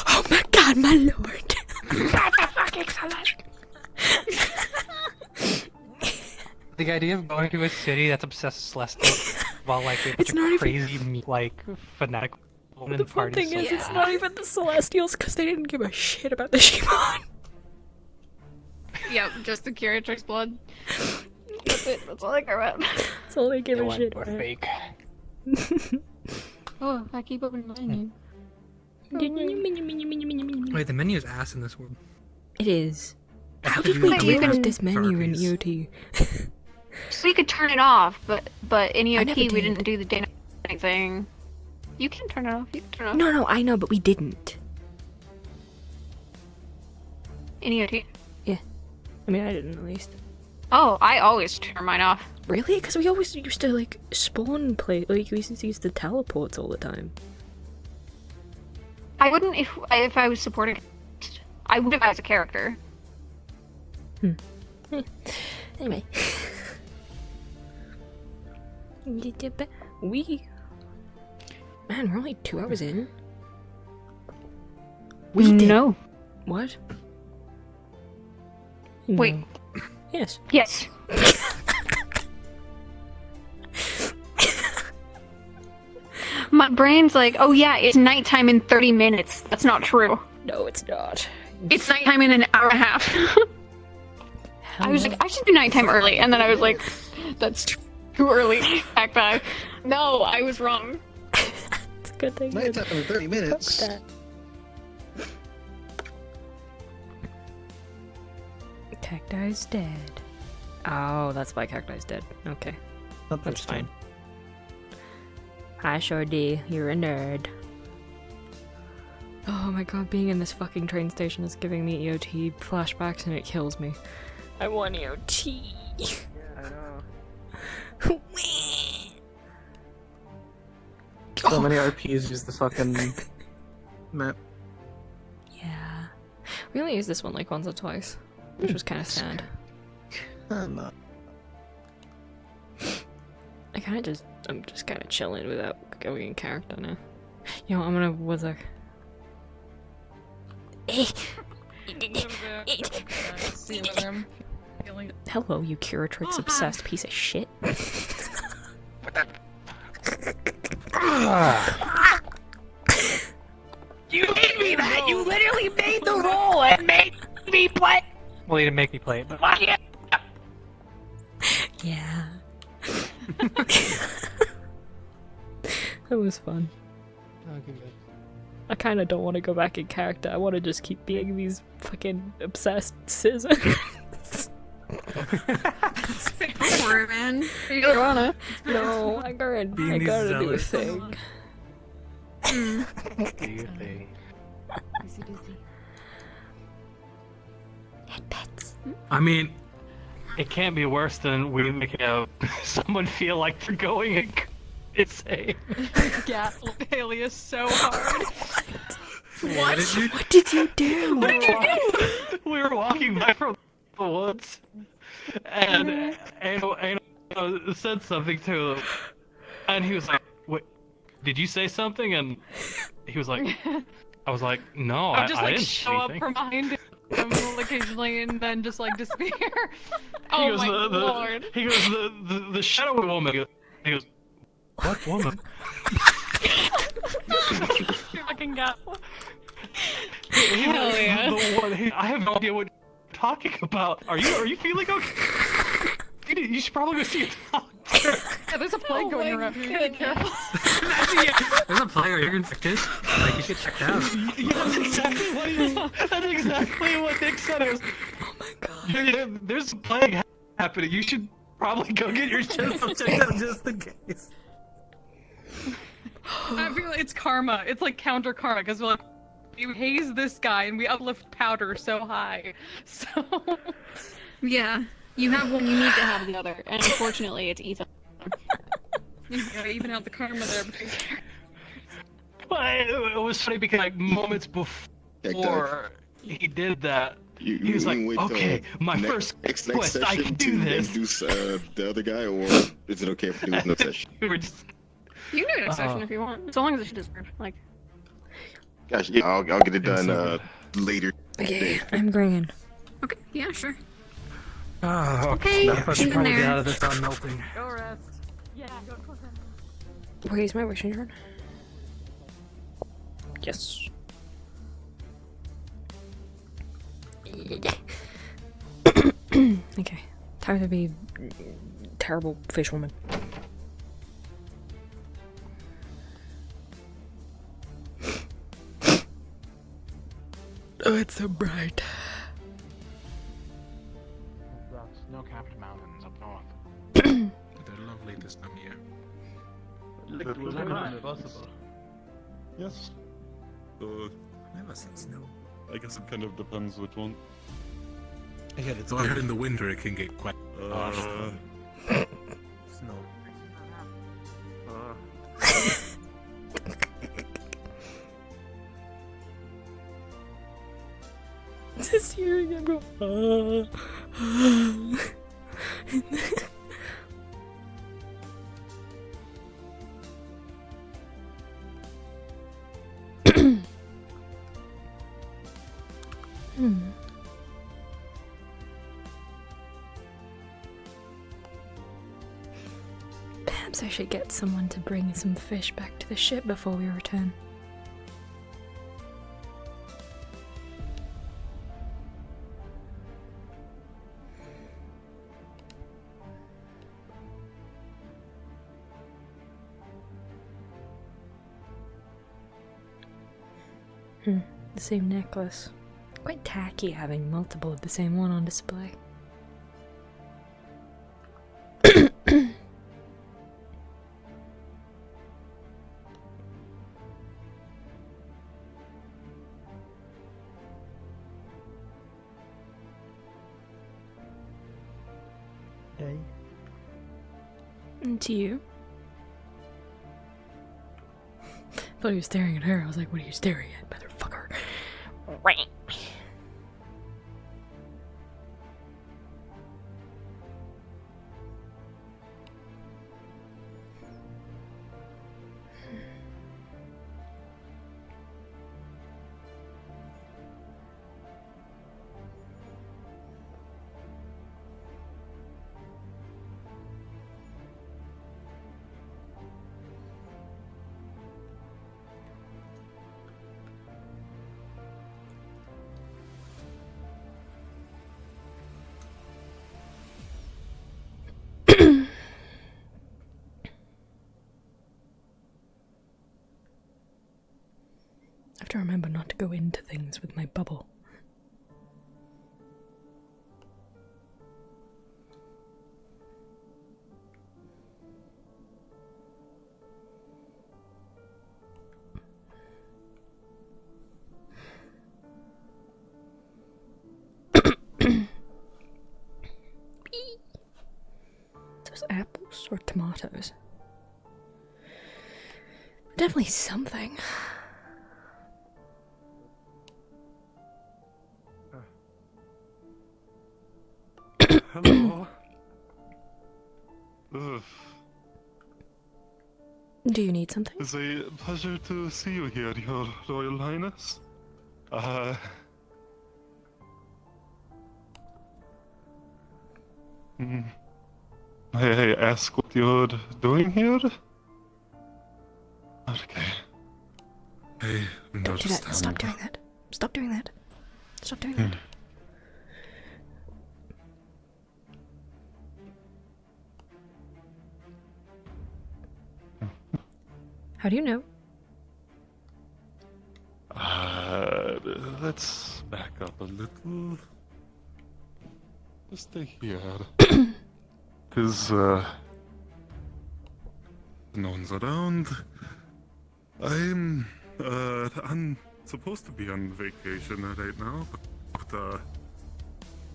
oh my god, my lord! That's fucking excellent.
The idea of going to a city that's obsessed with Celestial while like
It's not even-
crazy like fanatic woman
The fun
party.
thing is, it's not even the Celestials because they didn't give a shit about the Shibon.
Yep, just the curator's blood. That's it. That's all I care about.
That's all they give a shit about.
Fake.
Oh, I keep opening menu.
Wait, the menu is ass in this world.
It is. How
Did
did we
you
deal
do
with
that?
this menu in
Sorry.
EOT?
So you could turn it off, but in
never
EOT we
did.
didn't do the day night thing. You can turn it off. You can turn it off.
No, I know, but we didn't.
In EOT.
Yeah. I mean, I didn't at least.
Oh, I always turn mine off.
Really? Because we always used to, like, spawn play. Like, we used to use the teleports all the time.
I wouldn't if I was supporting. I would have as a character.
Anyway. Man, we're only 2 hours in. We did.
No.
What?
Wait.
No. Yes.
Yes. My brain's like, oh yeah, it's nighttime in 30 minutes. That's not true.
No, it's not.
It's nighttime in an hour and a half. I was like, I should do nighttime early, and then I was like, that's too early. Back. No, I was wrong.
It's a good thing.
Nighttime in 30 minutes.
That. Cacti's dead. Oh, that's why Cacti's dead. Okay. That's fine. Hi, Shorty. You're a nerd. Oh my god, being in this fucking train station is giving me EOT flashbacks and it kills me. I want EOT.
Yeah, I know. So many RPs use the fucking map.
Yeah. We only used this one like once or twice, which was kind of sad.
No.
I'm just kind of chilling without going in character now. You know, I'm gonna what's that? Hello, you Curatrix obsessed piece of shit.
You made me that! You literally made the roll and made me play!
Well, you didn't make me play it, but
Fuck it!
Yeah. That was fun. I kind of don't want to go back in character. I want to just keep being these fucking obsessed scissors.
Horror, man. You don't wanna.
No, I gotta do a thing.
I mean,
it can't be worse than we making someone feel like they're going insane.
Gaslit Alias so hard.
What did you?
What did you do?
What did you do? We were walking by from the woods, and said something to him, and he was like, "Wait,
did you say something? And he was like, I was like, no,
I'll
I
just
I
like
didn't
show
say
up
anything.
from behind him occasionally and then just like disappear.
He
Oh
goes,
my
the,
lord.
He goes, the shadowy woman. He goes, what woman?
You fucking got.
Hell
yeah.
I have no idea what you're talking about. Are you feeling okay? You should probably go see a doctor.
Yeah, there's a plague going around here. Be careful.
There's a player. You're infected. Like you get checked out.
Yeah, that's exactly what he was. That's exactly what Nick said. It was, oh my god. There's a plague happening. You should probably go get your shit checked out just in case.
I feel like it's karma. It's like counter karma because we're like, we haze this guy and we uplift powder so high. So
Yeah, you have one, you need to have the other, and unfortunately, it's Ethan.
you gotta even out the karma there.
Well, it was funny because like moments before he did that, he was like, okay, my first
next
quest, I can do this.
The other guy, or is it okay if we do this next session?
We were just...
You can do it next session if you want, so long as the shit is good. Like,
Gosh, yeah, I'll get it done later.
Okay, I'm bringing.
okay, yeah, sure.
Oh,
Okay,
I should
in
probably
there.
get out of this on melting.
Go rest. Yeah, go.
Wait, is my wishing turn? Yes. Okay, time to be terrible fish woman. Oh, it's so bright.
That's snow-capped mountains up north.
They're lovely this time of year.
Possible.
Yes.
Never seen snow.
I guess it kind of depends which one.
Again, it's good. In the winter it can get quite harsh.
Snow.
Just hearing him go. Perhaps I should get someone to bring some fish back to the ship before we return. The same necklace. Quite tacky having multiple of the same one on display.
Hey.
And to you? Thought he was staring at her. I was like, what are you staring at, motherfucker? Right. I have to remember not to go into things with my bubble. Those apples or tomatoes? Definitely something.
Hello. Ugh.
Do you need something?
It's a pleasure to see you here, Your Royal Highness. May I ask what you're doing here? Okay. I
Don't do that.
understand.
Stop doing that. Stop doing that. Stop doing that. How do you know?
Let's back up a little. Just stay here. Because, no one's around. I'm supposed to be on vacation right now, but,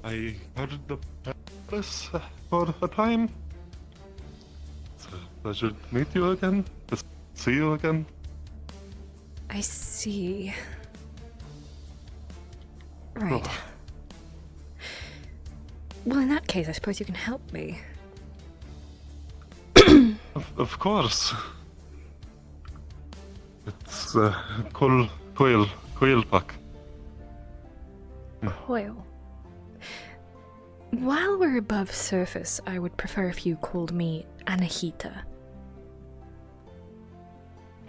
I heard the palace for a time. It's a pleasure to meet you again, to see you again.
I see. Right.
Oh.
Well, in that case, I suppose you can help me.
Of course. It's coil pack.
Coil. While we're above surface, I would prefer if you called me Anahita.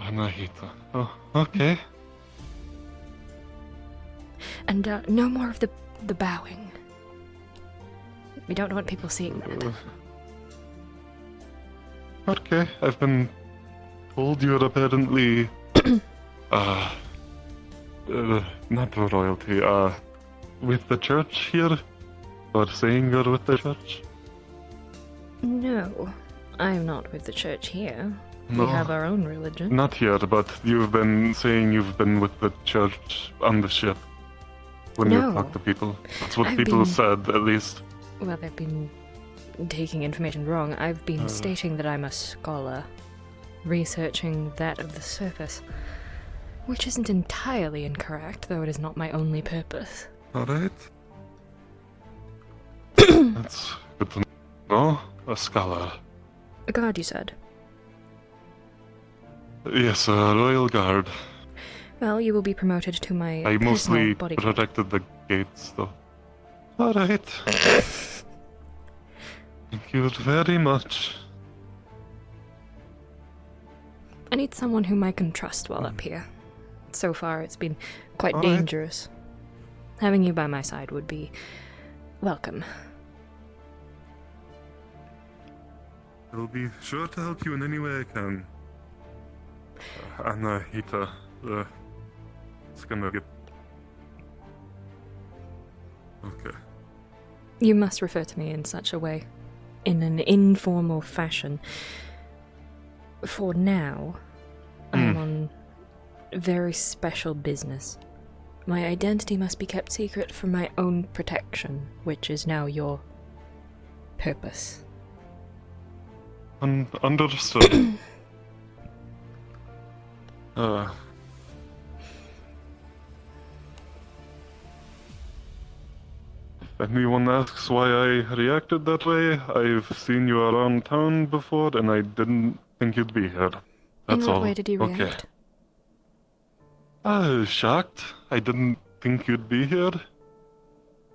Anahita. Oh, okay.
And no more of the bowing. We don't want people seeing that.
Okay, I've been told you're apparently, not royalty, with the church here? Or saying you're with the church?
No, I'm not with the church here.
No.
We have our own religion.
Not here, but you've been saying you've been with the church on the ship. When you
No.
talk to people. That's what
I've
people
been-
said, at least.
Well, they've been taking information wrong. I've been stating that I'm a scholar, researching that of the surface, which isn't entirely incorrect, though it is not my only purpose.
Alright. That's good to know. A scholar.
A guard, you said?
Yes, a royal guard.
Well, you will be promoted to my
I
personal
mostly
bodyguard.
protected the gates, though. Alright. Thank you very much.
I need someone whom I can trust while up here. So far, it's been quite
All right.
dangerous. Having you by my side would be welcome.
I'll be sure to help you in any way I can. Anahita, it's gonna get... Okay.
You must refer to me in such a way, in an informal fashion. For now, I am on very special business. My identity must be kept secret for my own protection, which is now your purpose.
Understood. If anyone asks why I reacted that way, I've seen you around town before and I didn't think you'd be here. That's
in
all.
what way did you
Okay.
react?
I was shocked. I didn't think you'd be here.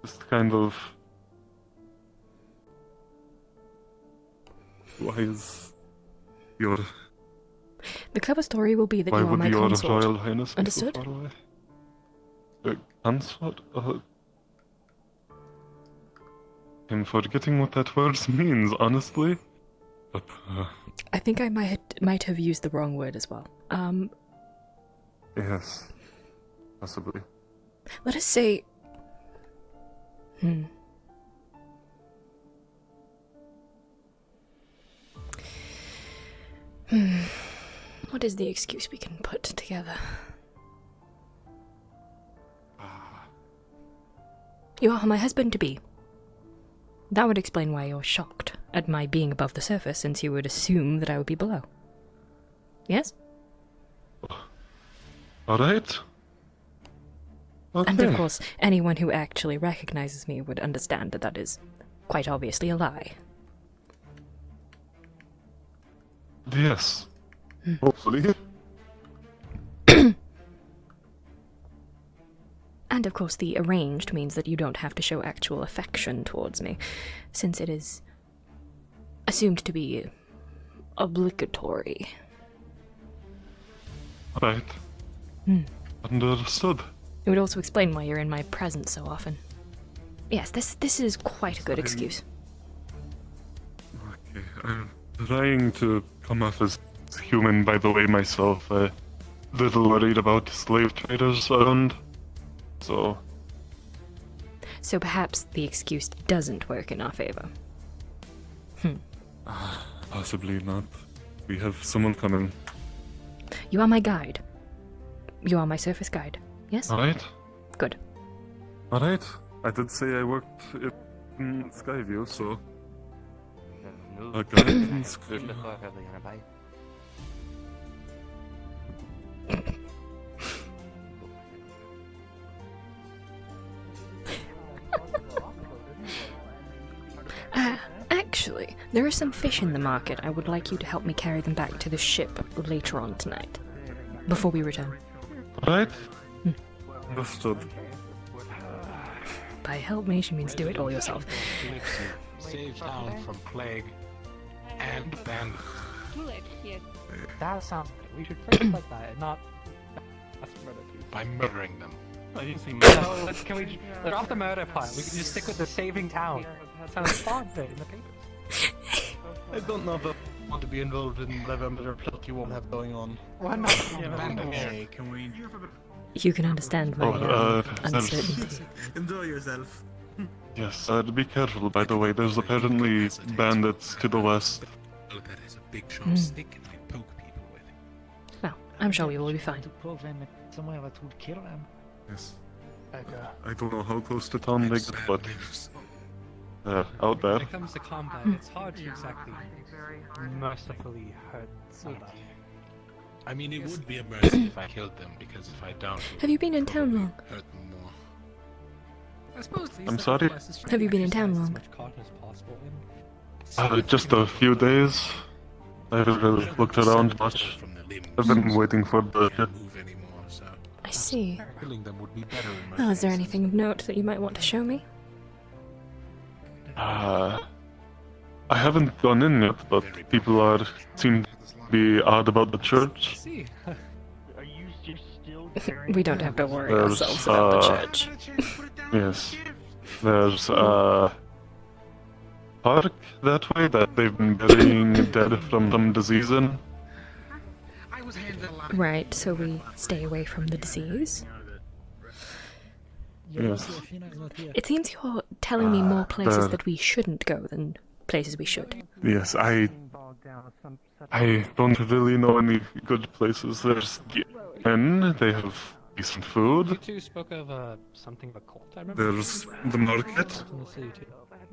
Just kind of... Why is your...
The cover story will be that
Why
you are
would
my
your
consort.
Royal Highness be
Understood?
so far away? Consort? I'm forgetting what that word means, honestly. But,
I think I might have used the wrong word as well.
yes. Possibly.
Let us say... What is the excuse we can put together? You are my husband-to-be. That would explain why you're shocked at my being above the surface, since you would assume that I would be below. Yes?
Alright.
And of course, anyone who actually recognizes me would understand that that is quite obviously a lie.
Yes. Hopefully.
And of course, the arranged means that you don't have to show actual affection towards me, since it is assumed to be obligatory.
Right. Understood.
It would also explain why you're in my presence so often. Yes, this is quite a good excuse.
Okay, I'm trying to come off as human, by the way, myself. A little worried about slave traders around, so...
So perhaps the excuse doesn't work in our favor.
Possibly not. We have someone coming.
You are my guide. You are my surface guide, yes?
Alright.
Good.
Alright. I did say I worked in Skyview, so... A guide in Skyview.
Actually, there are some fish in the market. I would like you to help me carry them back to the ship later on tonight, before we return.
Alright. Understood.
By help me, she means do it all yourself.
Save town from plague and bandits.
That sounds good. We should phrase it like that, and not
By murdering them.
No, can we drop the murder part? We can just stick with the saving town. That sounds fun in the papers.
I don't know if I want to be involved in whatever murder plot you won't have going on.
Why not?
Hey, can we...
You can understand my uncertainty.
Enjoy yourself.
Yes, be careful, by the way. There's apparently bandits to the west.
That has a big sharp stick and I poke people with it.
Well, I'm sure we will be fine.
Yes. I don't know how close to town they get, but... out there.
When it comes to combat, it's hard to exactly mercifully hurt somebody.
I mean, it would be a mercy if I killed them, because if I don't...
Have you been in town long?
Hurt them more.
I suppose
I'm sorry?
Have you been in town long?
Just a few days. I haven't really looked around much. I've been waiting for the ship.
I see.
Killing them would be better in my
Well, is there anything of note that you might want to show me?
I haven't gone in yet, but people seem to be odd about the church.
We don't have to worry ourselves about the church.
Yes. There's a park that way that they've been burying dead from some disease in.
Right, so we stay away from the disease.
Yes.
It seems you're telling me more places that we shouldn't go than places we should.
Yes, I don't really know any good places. There's the inn, they have decent food.
You two spoke of something of a cult, I remember.
There's the market.
In the city too.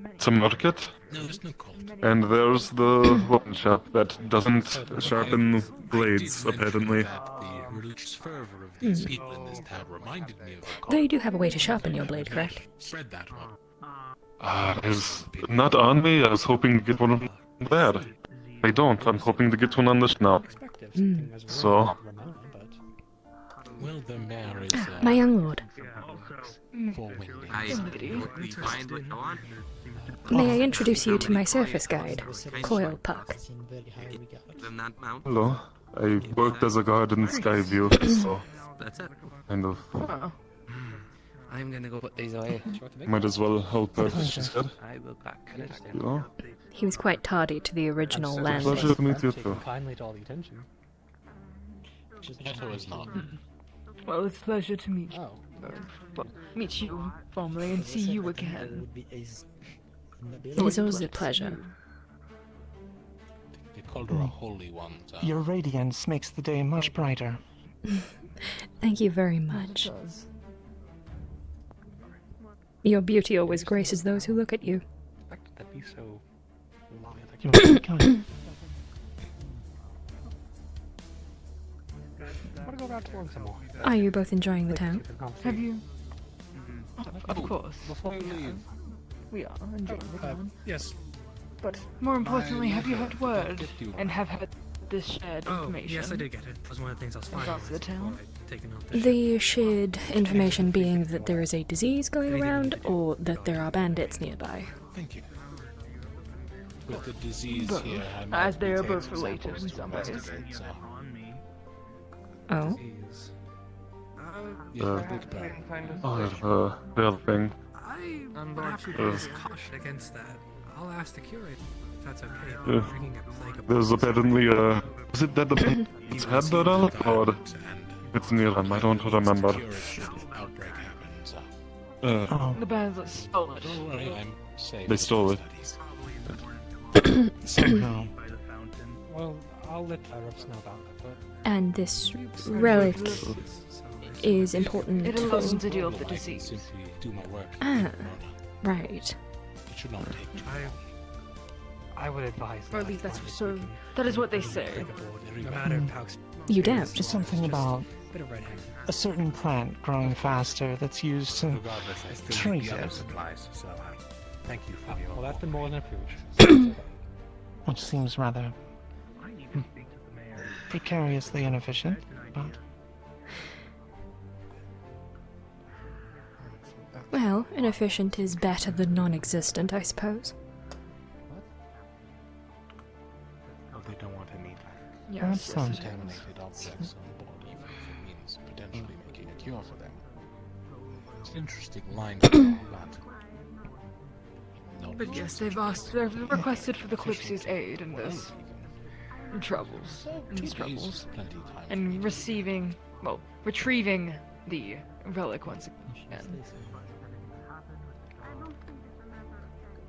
It's a market.
No, there's no cult.
And there's the weapon shop that doesn't sharpen blades, apparently.
The religious fervor of these people in this town reminded me of a cult.
Though you do have a way to sharpen your blade, correct?
Spread that one.
It's not on me. I was hoping to get one of them there. I don't. I'm hoping to get one on this now. So...
Well, the mayor is...
My young lord. May I introduce you to my surface guide, Coil Puck.
Hello. I worked as a guard in Skyview, so...
That's it.
Kind of...
I'm gonna go put these away.
Might as well help her, she said.
I will back.
You know?
He was quite tardy to the original landing.
Pleasure to meet you too.
Kindly to all the attention.
Ghetto is not.
Well, it's a pleasure to meet you. Meet you, formally, and see you again.
It is always a pleasure.
They called her a holy one. So.
Your radiance makes the day much brighter.
Thank you very much. Your beauty always graces those who look at you.
That'd be so...
Are you both enjoying the town?
Have you? Of course. We are enjoying the town.
Yes.
But more importantly, have you heard word and have had this shared
Oh,
information.
yes, I did get it. That was one of the things I was finding.
Across the town?
The shared information being that there is a disease going around, or that there are bandits nearby.
Thank you. With the disease
Both,
here, I might
as they
be
are
taking
both related
samples
in
to
some ways.
investigate, so-
Oh.
The other thing.
I'm happy to caution against that. I'll ask the curator if that's okay.
Yeah.
Bringing a plague of
There's apparently is it that the bandits had the relic, or it's near them? I don't remember.
Outbreak happens.
The bands that stole it.
Don't worry, I'm safe.
They stole it.
Somehow.
Well, I'll let Tyrops know about it, but...
And this relic is important
It allows them to deal with the disease.
Simply do my work.
Ah, right.
It should not take too
I would advise
Or at least that's so. That is what they say.
no matter how
You doubt.
Just something about
bit of red hair.
a certain plant growing faster that's used to
Regardless, I still
treat
need the other
it,
supplies, so thank you for your...
Well, that's been more than approved.
which seems rather precariously inefficient, but
Well, inefficient is better than non-existent, I suppose.
Oh, they don't want any
that sounds
contaminated objects on board, even if it means potentially making a cure for them. It's an interesting line to draw, but...
But yes, they've requested for the Kalypsia's aid in this. In troubles. In these troubles. And retrieving the relic once again.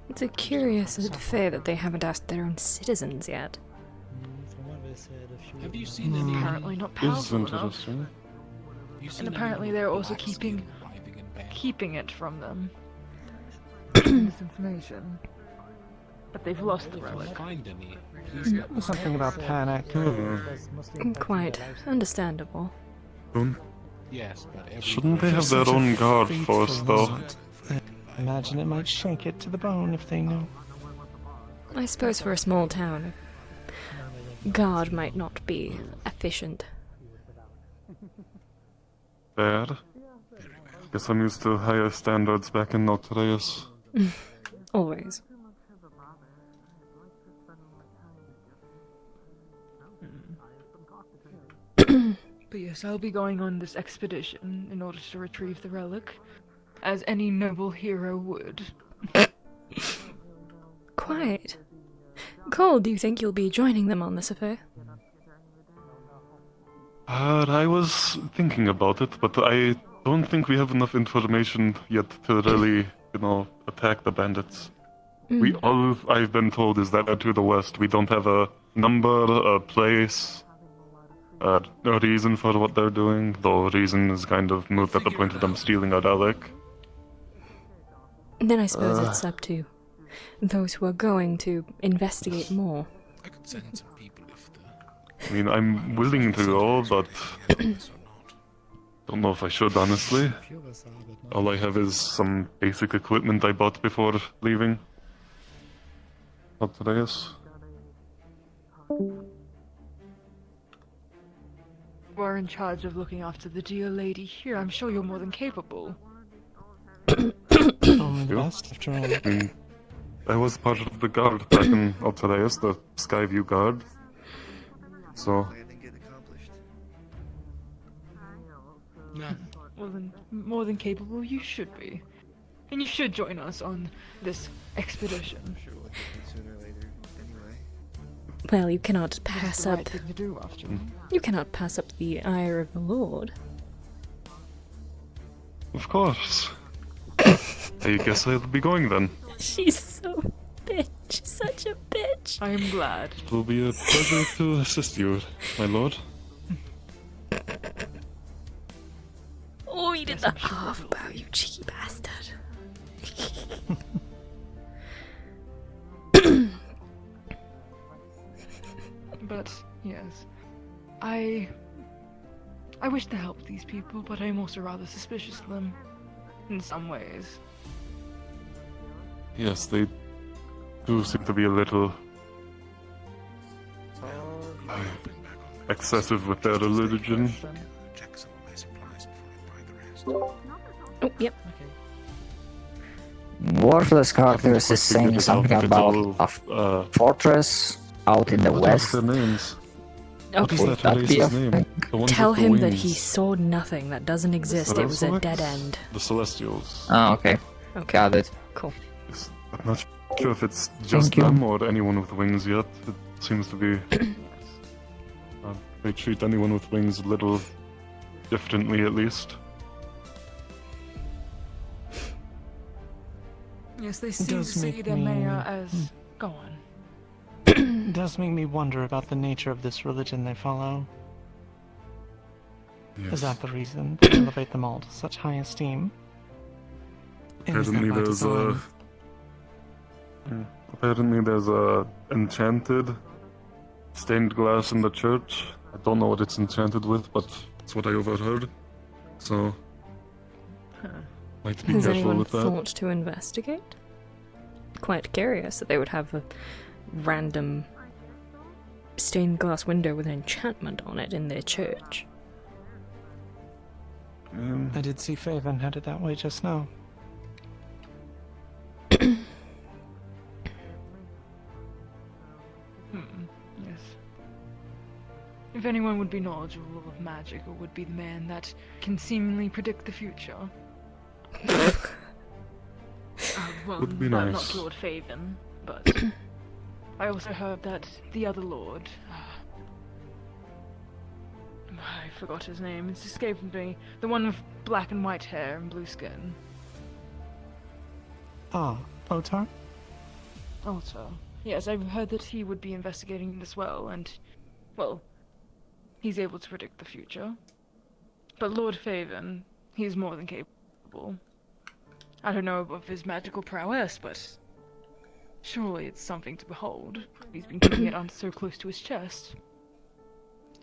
It's a curious affair that they haven't asked their own citizens yet.
Have you seen any...
Apparently not powerful enough. And apparently they're also keeping it from them. This information. But they've lost the relic.
Find any,
something about panic.
Quite understandable.
Yes, but
Shouldn't they have their own guard force, though?
I imagine it might shake it to the bone if they knew.
I suppose for a small town, guard might not be efficient.
Fair. Guess I'm used to higher standards back in Nortreus.
Always.
But yes, I'll be going on this expedition in order to retrieve the relic, as any noble hero would.
Quite. Cole, do you think you'll be joining them on this affair?
I was thinking about it, but I don't think we have enough information yet to really, attack the bandits. All I've been told is that they're to the west. We don't have a number, a place, a reason for what they're doing, though reason is kind of moot at the point of them stealing our relic.
Then I suppose it's up to those who are going to investigate more.
I could send some people if the...
I mean, I'm willing to go, but don't know if I should, honestly. All I have is some basic equipment I bought before leaving. Nortreus.
You are in charge of looking after the dear lady here. I'm sure you're more than capable.
Only the best, after all.
I mean, I was part of the guard back in Nortreus, the Skyview Guard. So...
Well then, more than capable you should be. And you should join us on this expedition.
Well, you cannot pass
the
up.
right thing to do, after all.
You cannot pass up the ire of the Lord.
Of course. I guess I'll be going then.
She's so bitch. Such a bitch.
I am glad.
It will be a pleasure to assist you, my lord.
Oh, you did the half bow, you cheeky bastard.
But, yes. I wish to help these people, but I'm also rather suspicious of them. In some ways.
Yes, they do seem to be a little... excessive with their religion.
Oh, yep.
Worthless characters is saying something about a fortress out in the west.
What are their names?
Okay.
What is that race's name? The ones
Tell
with the
him that
wings.
he saw nothing. That doesn't exist. It was a dead end.
The Celestials.
Oh, okay.
Okay.
Got it.
Cool.
I'm not sure if it's just them or anyone with wings yet. It seems to be... they treat anyone with wings a little differently, at least.
Yes, they
It
seem to
does
see
make
their
me-
mayor as... Go on.
It does make me wonder about the nature of this religion they follow. Is that the reason to elevate them all to such high esteem? And is that
Apparently
by
there's
design?
Apparently there's a enchanted stained glass in the church. I don't know what it's enchanted with, but it's what I overheard. So like to be
Has
careful
anyone
with that.
thought to investigate? Quite curious that they would have a random stained glass window with an enchantment on it in their church.
I did see Faven headed that way just now.
Yes. If anyone would be knowledgeable of magic, it would be the man that can seemingly predict the future. Well,
Would be
not
nice.
Lord Faven, but I also heard that the other lord, I forgot his name, it's escaped me, the one with black and white hair and blue skin.
Ah, Otar?
Also, yes, I've heard that he would be investigating it as well, and, well, he's able to predict the future. But Lord Faven, he's more than capable. I don't know of his magical prowess, but surely it's something to behold. He's been keeping it on so close to his chest.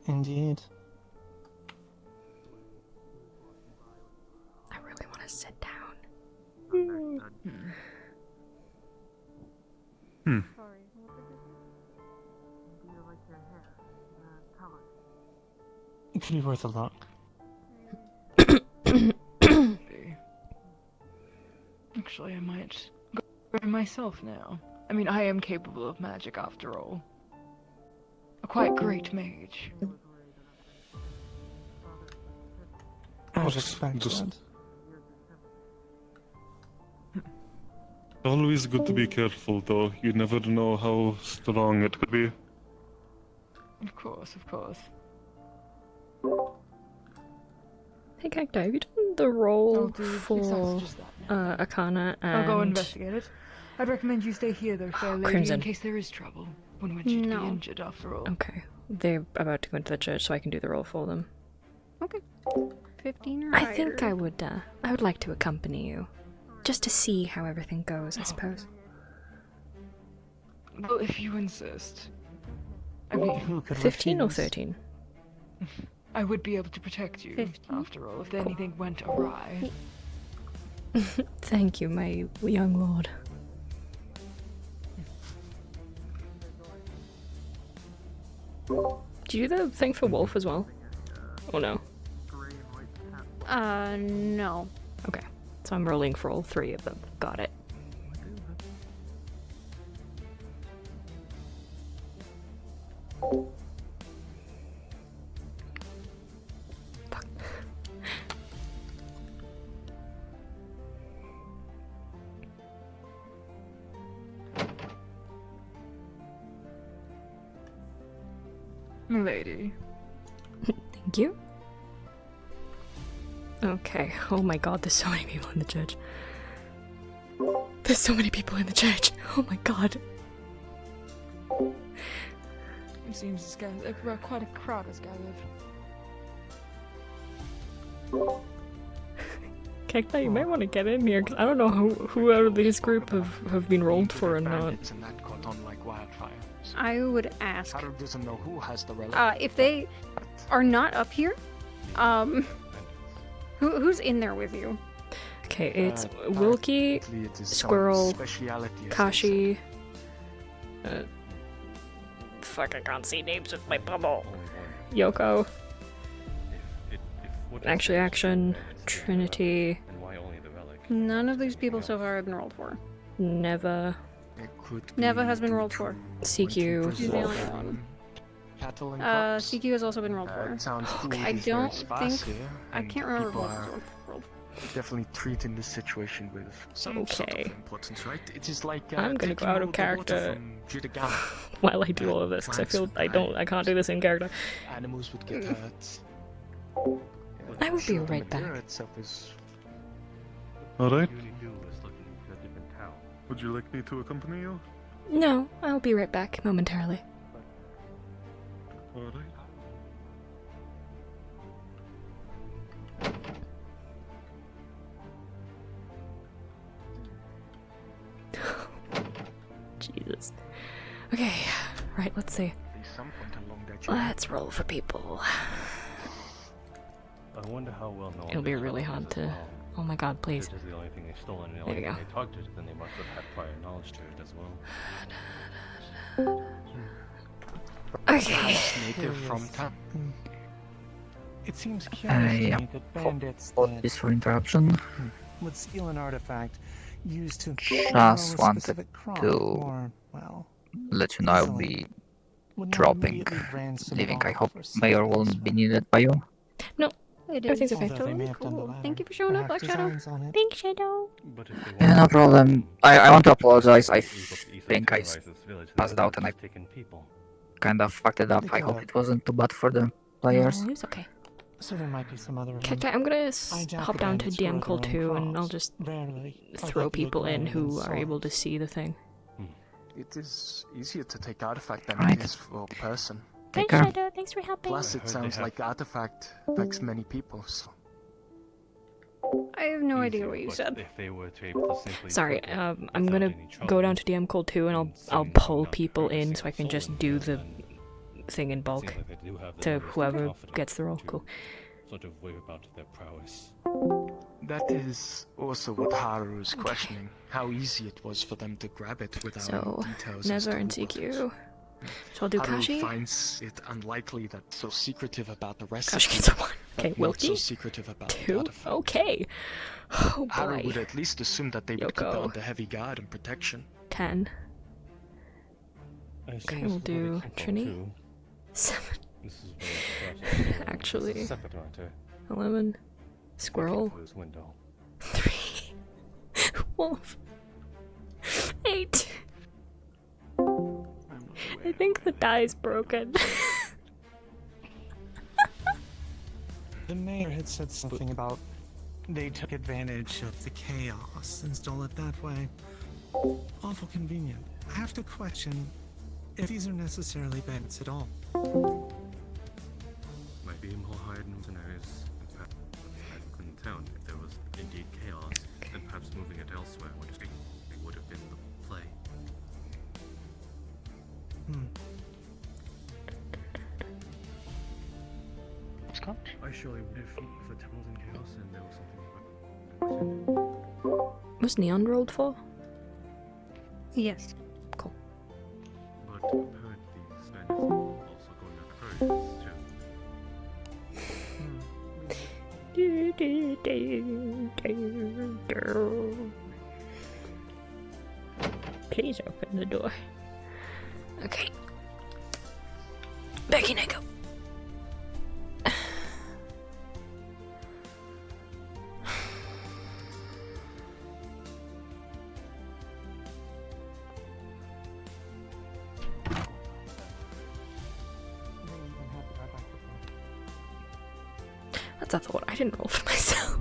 Indeed.
I really want to sit down.
It could be worth a look.
Actually, I might go myself now. I mean, I am capable of magic after all. A quite great mage.
As
Just-
expected.
Always good to be careful, though. You never know how strong it could be.
Of course, of course.
Hey, Cacti, have you done the roll
I'll do
for
exactly just that.
Arcana and...
I'll go investigate it. I'd recommend you stay here, though, fair lady,
Crimson.
in case there is trouble. Wouldn't want you to
No.
be injured, after all.
Okay. They're about to go into the church, so I can do the roll for them.
Okay. 15 or
I
higher.
think I would like to accompany you. Just to see how everything goes, I suppose.
Well, if you insist. I mean,
Who could
15 or
refuse?
13?
I would be able to protect you,
15?
after all, if anything went awry.
Thank you, my young lord. Do you do the thing for Wolf as well? Or no?
No.
Okay. So I'm rolling for all three of them. Got it. Fuck.
Milady.
Thank you. Okay. Oh my god, there's so many people in the church. There's so many people in the church. Oh my god.
It seems it's quite a crowd has gathered.
Cacti, you might want to get in here, 'cause I don't know who out of this group have been rolled for or not.
And that caught on like wildfire.
I would ask.
Harold doesn't know who has the relic.
If they are not up here, who's in there with you?
Okay, it's Wilkie,
it is some
Squirrel,
speciality, as they
Kashi, fuck, I can't see names with my bubble. Yoko. Actually, Action. Trinity.
None of these people so far have been rolled for.
Never.
Neva has been rolled for.
CQ.
She's the only one.
Cattle and crops.
CQ has also been rolled for.
It sounds
I don't think. I can't remember
people
what was
are
rolled.
definitely treating this situation with some sort of
Okay.
importance, right? It is like
I'm gonna go
taking
out
all
of
the water
character
from Judagama.
while I do all of this because I feel I can't do this in character.
Animals would get hurt.
I will be
Sure, the
right back.
material itself is
Alright. Would you like me to accompany you?
No, I'll be right back momentarily.
Alright.
Jesus. Okay, right, let's see. Let's roll for people.
I wonder how well known
It'll be
this
really
fellow
hard
is as
to.
well.
Oh my god, please.
If it is the only thing they've stolen, and the
There
only
we
thing
go.
they talked to, then they must have had prior knowledge to it as well.
Okay.
native from town.
It seems curious to me that bandits Apologies for interruption. would steal an artifact used to Just wanted specific crop to or, well,
let you know I'll be dropping,
leaving.
I hope Mayor won't be needed by you.
No,
It
everything's
is
okay.
totally cool. Thank you for showing up, Black Shadow.
Thanks, Shadow.
Yeah,
no problem. I want to apologize. I think I passed out and I kind of fucked it up. I hope it wasn't too bad for the players.
No, it's okay.
So there might be some other.
Okay, I'm gonna hop down to DM Call 2 and I'll just throw people in who are able to see the thing.
It is easier to take artifact than
Right.
it is for a person.
Thanks, Shadow. Thanks for helping.
Plus, it sounds like artifact affects many people. So.
I have no idea what you said.
If they were to able to simply
Sorry,
put it
I'm
without
gonna
any trouble,
go down to DM Call 2 and I'll pull people in so I can just do the thing in bulk
seems like they do have the
to
nerves and
whoever
confidence
gets the roll.
to
Cool.
Sort of wave about their prowess.
That is also what Haru is questioning. How easy it was for them to grab it without
So,
any details. as
Never
to
and
who got it.
CQ. So I'll do
Haru
Kashi.
finds it unlikely that so secretive about the recipe.
Kashi gets a 1.
but
Okay,
not
Wilkie.
so secretive about the
2.
artifact.
Okay. Oh
Haru
boy.
would at least assume that they would
Yoko.
put on the heavy guard and protection.
10.
I assume
Okay,
this
we'll
is where they
do
come from,
Trini.
too.
7.
This is where perhaps it's stolen.
Actually,
This is a separate matter.
11. Squirrel.
Through this window.
3. Wolf. 8. I think the die's broken.
The mayor had said something about they took advantage of the chaos and stole it that way. Awful convenient. I have to question if these are necessarily bandits at all.
Might be more hired mercenaries, and perhaps I couldn't tell if there was indeed chaos, and perhaps moving it elsewhere would have been the play.
I surely would if the town was in chaos and there was something.
Was Neon rolled for?
Yes.
Cool.
But I've heard these bandits are also going after pirates too.
Please open the door. Okay. Back in I go. That's a thought. I didn't roll for myself.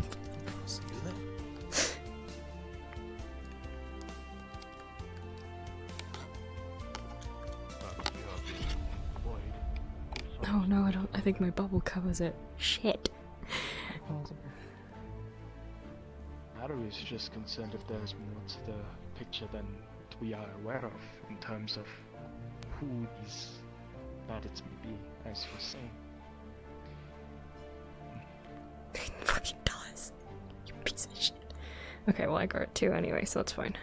Oh no, I don't. I think my bubble covers it. Shit.
Haru is just concerned if there's more to the picture than we are aware of in terms of who these bandits may be, as you're saying.
Fucking does. You piece of shit. Okay, well I got it too anyway, so that's fine.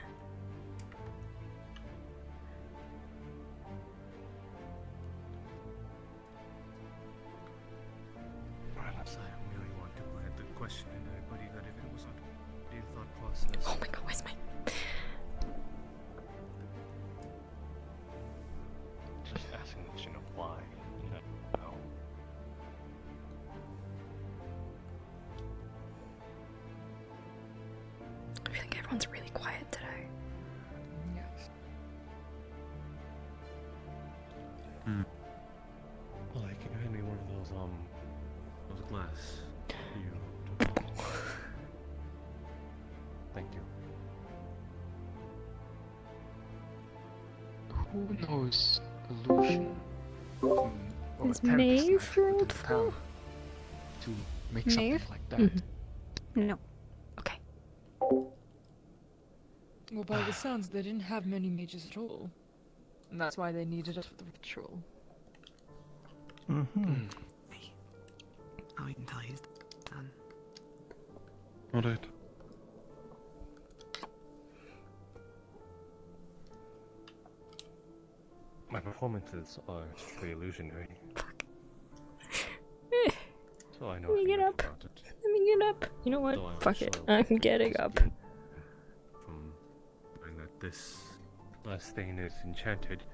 Everyone's really quiet today.
Yes.
Well, can you hand me one of those glass? Thank you.
Who knows illusion? Or
Is
attempts
Maeve
to
rolled
the town to make something
Maeve?
like that?
No.
Well, by the sounds, they didn't have many mages at all. And that's why they needed us for the ritual.
Mm-hmm.
Oh, you can tell he's done.
Alright.
My performances are truly illusionary. So I know
Let me get up.
about it.
Let me get up. You know what?
So I'm
Fuck it.
sure
I'm getting up.
From knowing that this last thing is enchanted.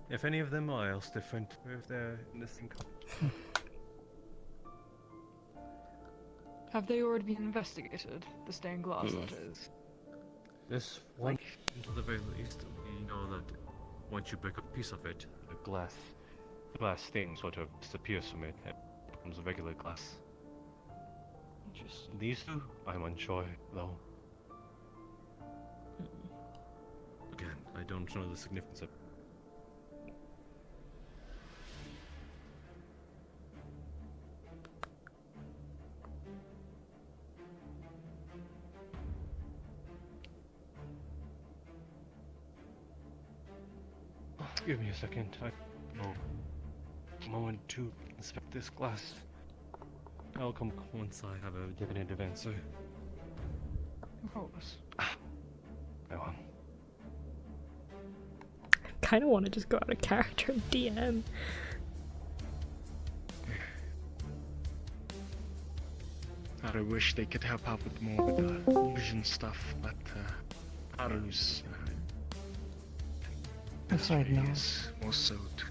If any of them are else different, or if they're in the same company.
Have they already been investigated? The stained glass, that is.
This one, to the very least, we know that once you break a piece of it, the glass stain sort of disappears from it and becomes a regular glass.
Interesting.
These two, I'm unsure, though. Again, I don't know the significance of. Give me a second. I know a moment to inspect this glass. I'll come once I have a definitive answer.
Of course.
Go on.
Kind of want to just go out of character and DM.
I wish they could help out with more with the illusion stuff, but Haru's
Aside now.
is more so to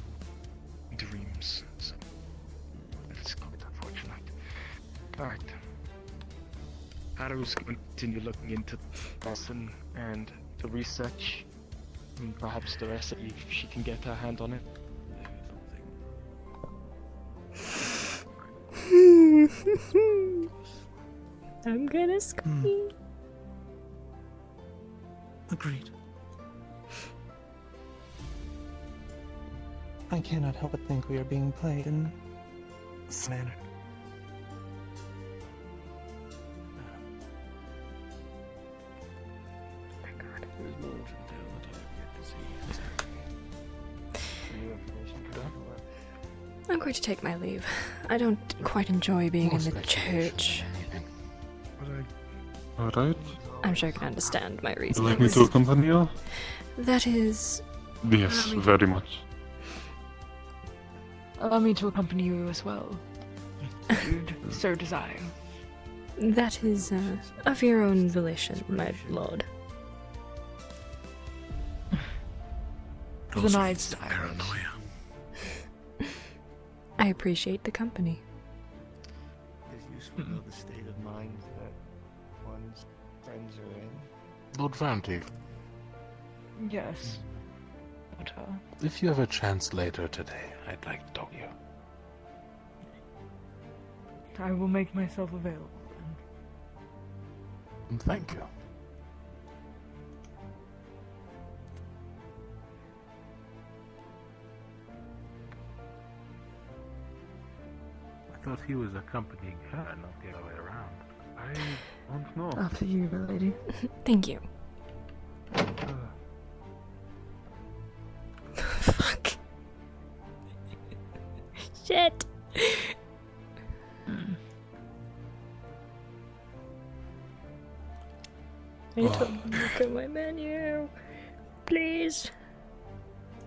dreams, so it's quite unfortunate. Alright. Haru's going to continue looking into the lesson and the research, and perhaps the recipe if she can get her hand on it.
I'm gonna scream.
Agreed. I cannot help but think we are being played in this manner.
There's more to tell that I have yet to see.
I'm going to take my leave. I don't quite enjoy being in the church.
Alright.
I'm sure you can understand my
Would
reasons.
you like me to accompany you?
That is...
Yes, very much.
Allow me to accompany you as well. Should so desire.
That is, of your own volition, my lord.
For the night's desire.
I appreciate the company.
It's useful to know the state of mind that one's friends are in.
Lord Vanty,
Yes. But,
if you have a chance later today, I'd like to talk to you.
I will make myself available then.
Thank you.
I thought he was accompanying her, not the other way around.
I don't know.
After you, lady.
Thank you. Fuck. Shit. I need to look at my menu. Please.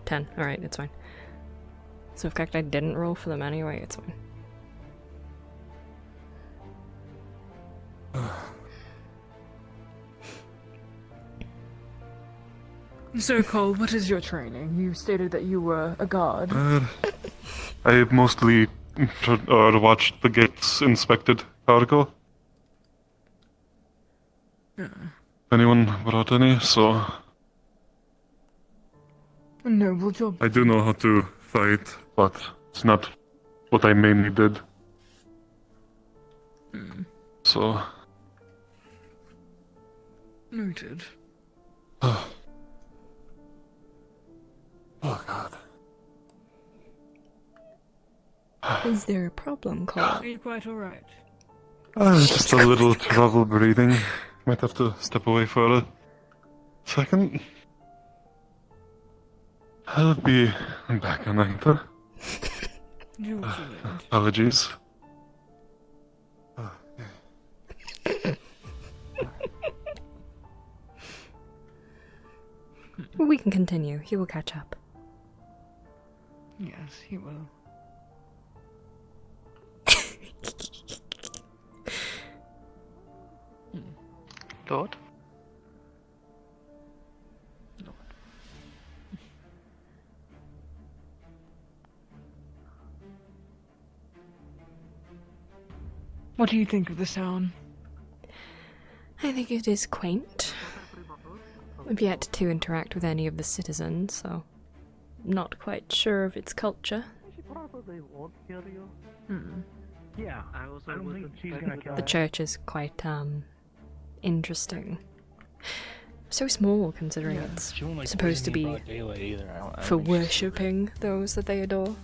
10. Alright, it's fine. So in fact I didn't roll for them anyway, it's fine.
So, Cole, what is your training? You stated that you were a guard.
I mostly watched the gates inspected cargo. anyone brought any, so
A noble job.
I do know how to fight, but it's not what I mainly did. So,
Noted.
oh God.
Is there a problem, Cole?
Are you quite alright?
Just a little trouble breathing. Might have to step away for a second. I'll be back on later. Apologies.
We can continue. He will catch up.
Yes, he will.
Lord?
What do you think of this town?
I think it is quaint. I've yet to interact with any of the citizens, so not quite sure of its culture.
Probably won't kill you.
Yeah,
I don't think she's gonna kill
The church is quite interesting. So small, considering it's
She won't, like,
supposed to
poison
be
me in broad daylight either. I don't
for
think she's-
worshipping those that they adore.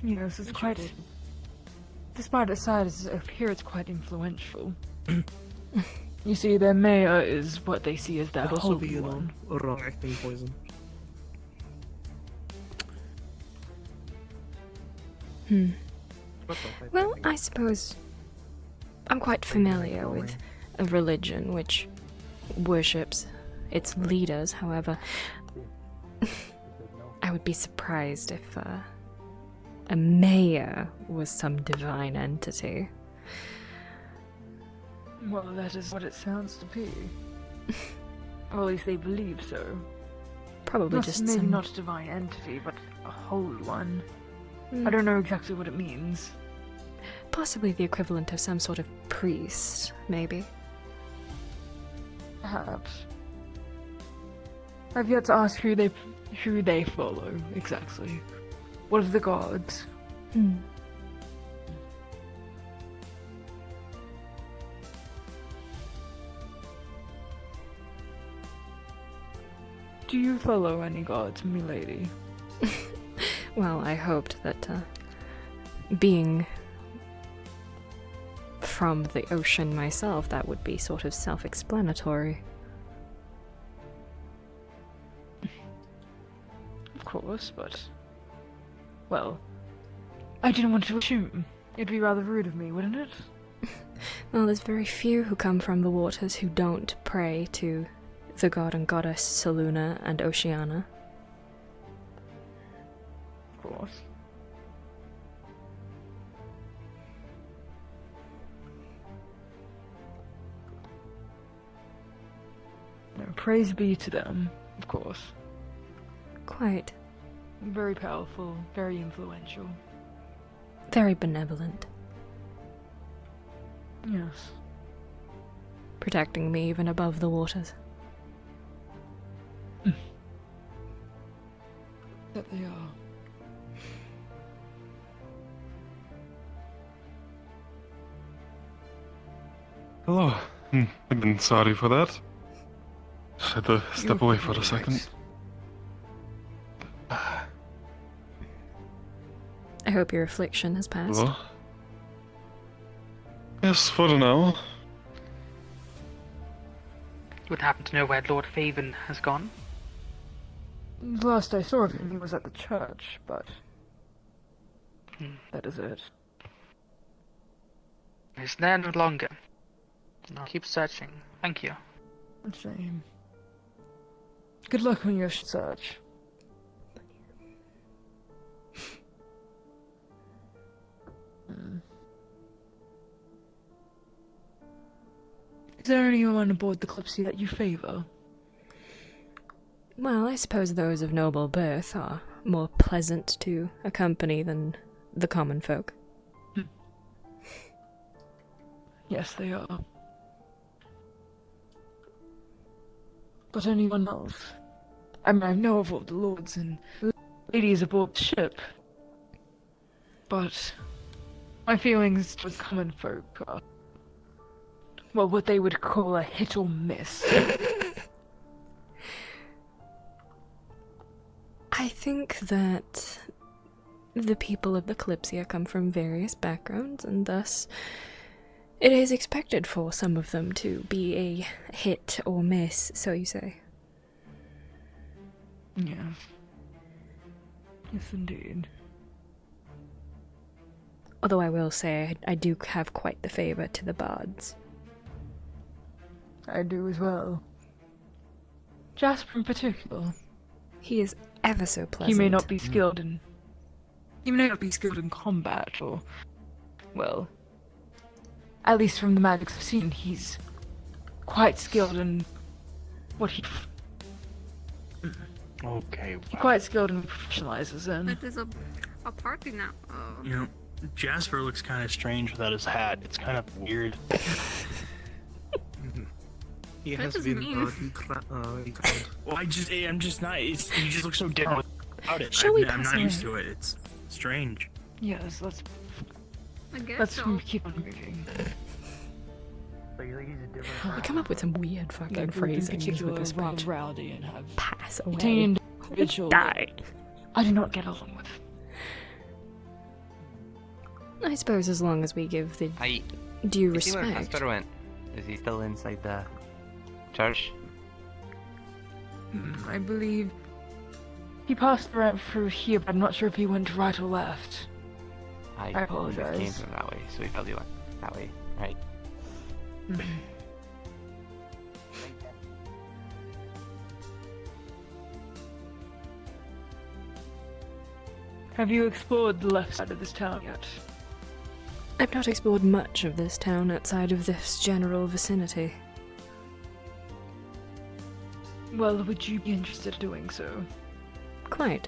Yes, it's quite. Despite its size, here it's quite influential. You see, their mayor is what they see as their
Could also
holy
be,
one.
a wrong-acting poison.
Well, I suppose I'm quite familiar with a religion which worships its leaders. However, I would be surprised if a mayor was some divine entity.
Well, that is what it sounds to be. Or at least they believe so.
Probably
Not,
just
maybe
some...
not a divine entity, but a holy one.
Hmm.
I don't know exactly what it means.
Possibly the equivalent of some sort of priest, maybe.
Perhaps. I've yet to ask who they follow exactly. What are the gods? Do you follow any gods, milady?
Well, I hoped that being from the ocean myself, that would be sort of self-explanatory.
Of course, but... Well, I didn't want to assume. It'd be rather rude of me, wouldn't it?
Well, there's very few who come from the waters who don't pray to the god and goddess Seluna and Oceana.
Of course. No, praise be to them, of course.
Quite.
Very powerful, very influential.
Very benevolent.
Yes.
Protecting me even above the waters.
That they are.
Hello. Again, sorry for that. Just had to step away for a second.
I hope your affliction has passed.
Hello? Yes, for now.
You would happen to know where Lord Faven has gone?
Last I saw of him, he was at the church, but... that is it.
He's there no longer. I'll keep searching. Thank you.
A shame. Good luck on your search. Is there anyone aboard the Kalypsia that you favor?
Well, I suppose those of noble birth are more pleasant to accompany than the common folk.
Yes, they are. But anyone else? I mean, I know of all the lords and ladies aboard the ship. But my feelings towards common folk are, well, what they would call a hit or miss.
I think that the people of the Kalypsia come from various backgrounds, and thus it is expected for some of them to be a hit or miss, so you say.
Yeah. Yes, indeed.
Although I will say I do have quite the favour to the bards.
I do as well. Jasper in particular.
He is ever so pleasant.
He may not be skilled in... He may not be skilled in combat, or... Well... At least from the magics I've seen, he's quite skilled in what he...
Okay.
He's quite skilled in professionalizes in.
But there's a party now. Oh.
You know, Jasper looks kind of strange without his hat. It's kind of weird.
He
That
has
doesn't
been
mean-
Well, I'm just not. He just looks so different without it.
Shall we
I'm
pass
not used
away?
to it. It's strange.
Yes, let's
I guess
let's
so.
keep on moving.
We come up with some weird fucking
That group in
phrasing with
particular
this
are rather
bitch.
rowdy and have
Pass away.
attained individual
Die.
I do not get along with.
I suppose as long as we give the due
You see where
respect.
Casper went? Is he still inside the church?
I believe he passed around through here, but I'm not sure if he went right or left. I
Came
apologize.
from that way, so he probably went that way, right?
Have you explored the left side of this town yet?
I've not explored much of this town outside of this general vicinity.
Well, would you be interested in doing so?
Quite.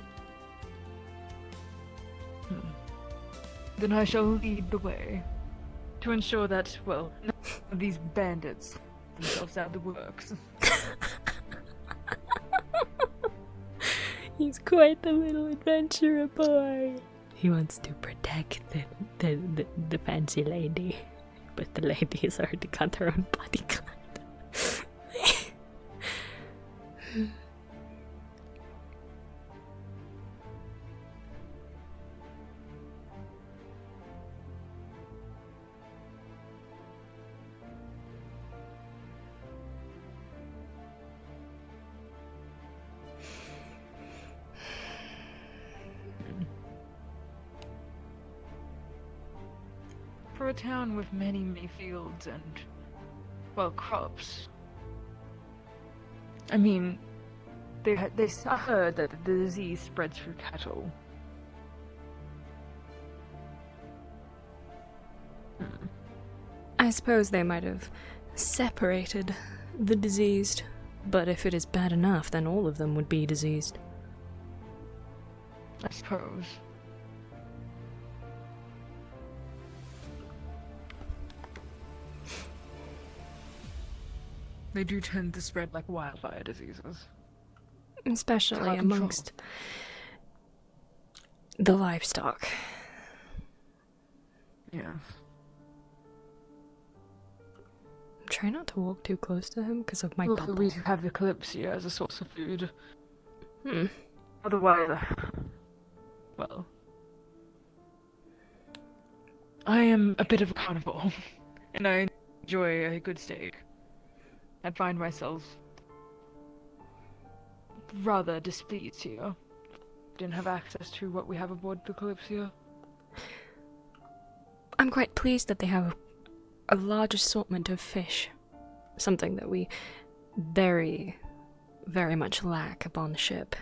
Then I shall lead the way to ensure that, well, none of these bandits themselves out of the works.
He's quite the little adventurer boy. He wants to protect the fancy lady, but the lady has already got her own bodyguard.
For a town with many, many fields and, well, crops. I mean, I heard that the disease spreads through cattle.
I suppose they might have separated the diseased, but if it is bad enough, then all of them would be diseased.
I suppose. They do tend to spread like wildfire diseases.
Especially
Out of control.
amongst the livestock.
Yeah.
Try not to walk too close to him because of my
Also,
bubble.
we have the Kalypsia as a source of food.
Hmm.
Otherwise, well, I am a bit of a carnivore, and I enjoy a good steak. I'd find myself rather displeased here. Didn't have access to what we have aboard the Kalypsia.
I'm quite pleased that they have a large assortment of fish. Something that we very, very much lack upon the ship.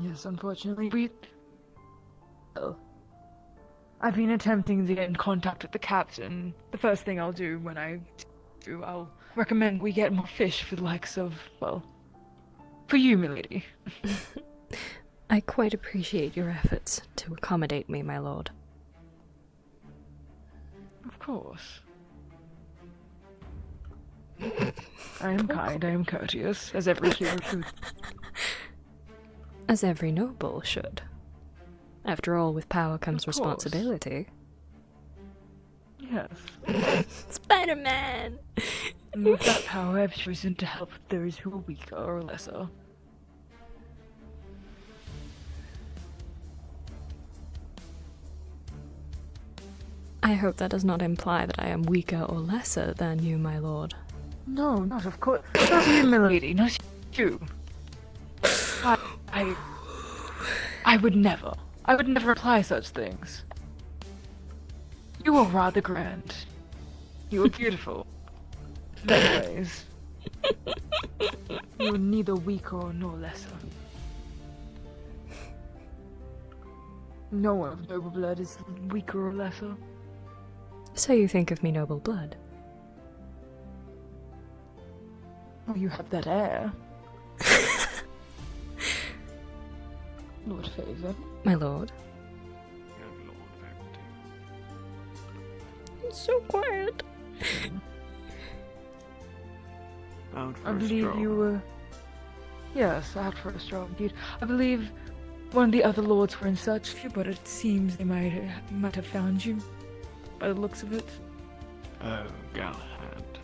Yes, unfortunately, well, I've been attempting to get in contact with the captain. The first thing I'll do when I'll recommend we get more fish for the likes of, well, for you, milady.
I quite appreciate your efforts to accommodate me, my lord.
Of course. I am kind, I am courteous, as every hero should.
As every noble should. After all, with power comes
Of course.
responsibility.
Yes.
Spider-Man!
And with that power, I've chosen to help those who are weaker or lesser.
I hope that does not imply that I am weaker or lesser than you, my lord.
No, not of course. Not you, milady, not you. I would never. I would never imply such things. You are rather grand. You are beautiful. In many ways. You are neither weaker nor lesser. No one of noble blood is weaker or lesser.
So you think of me noble blood?
Oh, you have that air. Lord Favor.
My lord. It's so quiet.
Out for
I
a
believe
stroll.
you were... Yes, out for a stroll, indeed. I believe one of the other lords were in search of you, but it seems they might have found you, by the looks of it.
Oh, Galahad.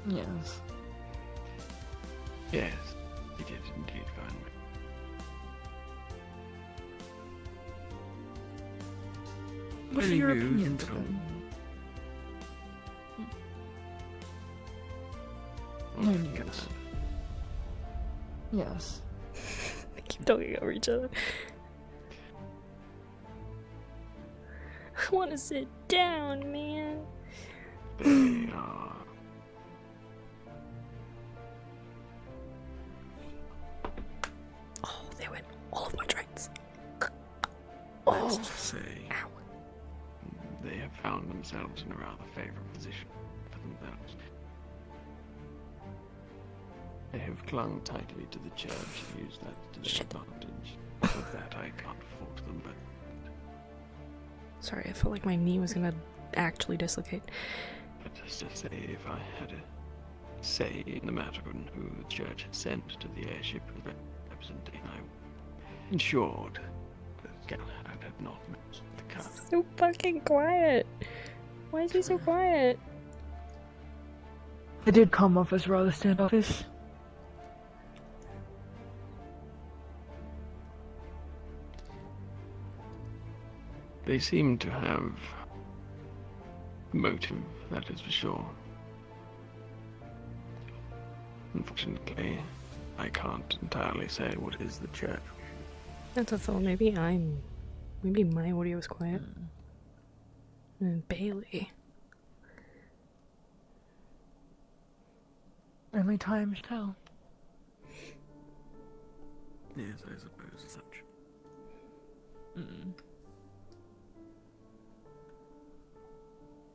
Yes.
Yes, he did indeed find me.
What are
Very
your
rude,
opinions
but-
then?
Oh,
No
God.
news. Yes.
They keep talking over each other. I want to sit down, man.
They are.
Oh, they went all of my traits.
Let's just say they have found themselves in a rather favourable position for themselves. They have clung tightly to the church and used that to their advantage. Of that I can't fault them, but
Sorry, I felt like my knee was gonna actually dislocate.
just to say, if I had a say in the matter on who the church had sent to the airship representing, I ensured that Galahad had not missed the cut.
So fucking quiet. Why is he so quiet?
They did come off as rather standoffish.
They seem to have motive, that is for sure. Unfortunately, I can't entirely say what is the church.
That's a thought. Maybe my audio was quiet. And Bailey.
Only time to tell.
Yes, I suppose such.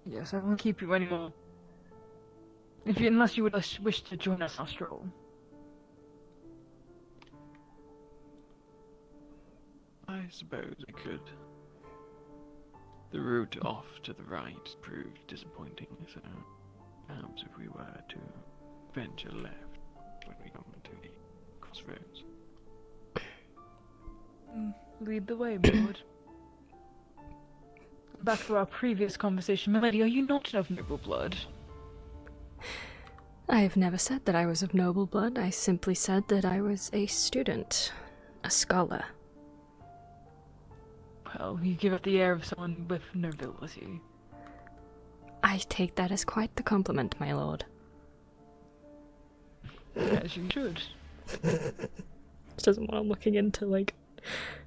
Yes, I won't keep you anymore. Unless you would wish to join us on a stroll.
I suppose I could. The route off to the right proved disappointing, so perhaps if we were to venture left when we come to the crossroads.
Lead the way, my lord. Back to our previous conversation, milady, are you not of noble blood?
I have never said that I was of noble blood. I simply said that I was a student, a scholar.
Well, you give it the air of someone with nobility.
I take that as quite the compliment, my lord.
As you should.
She doesn't want to looking into, like,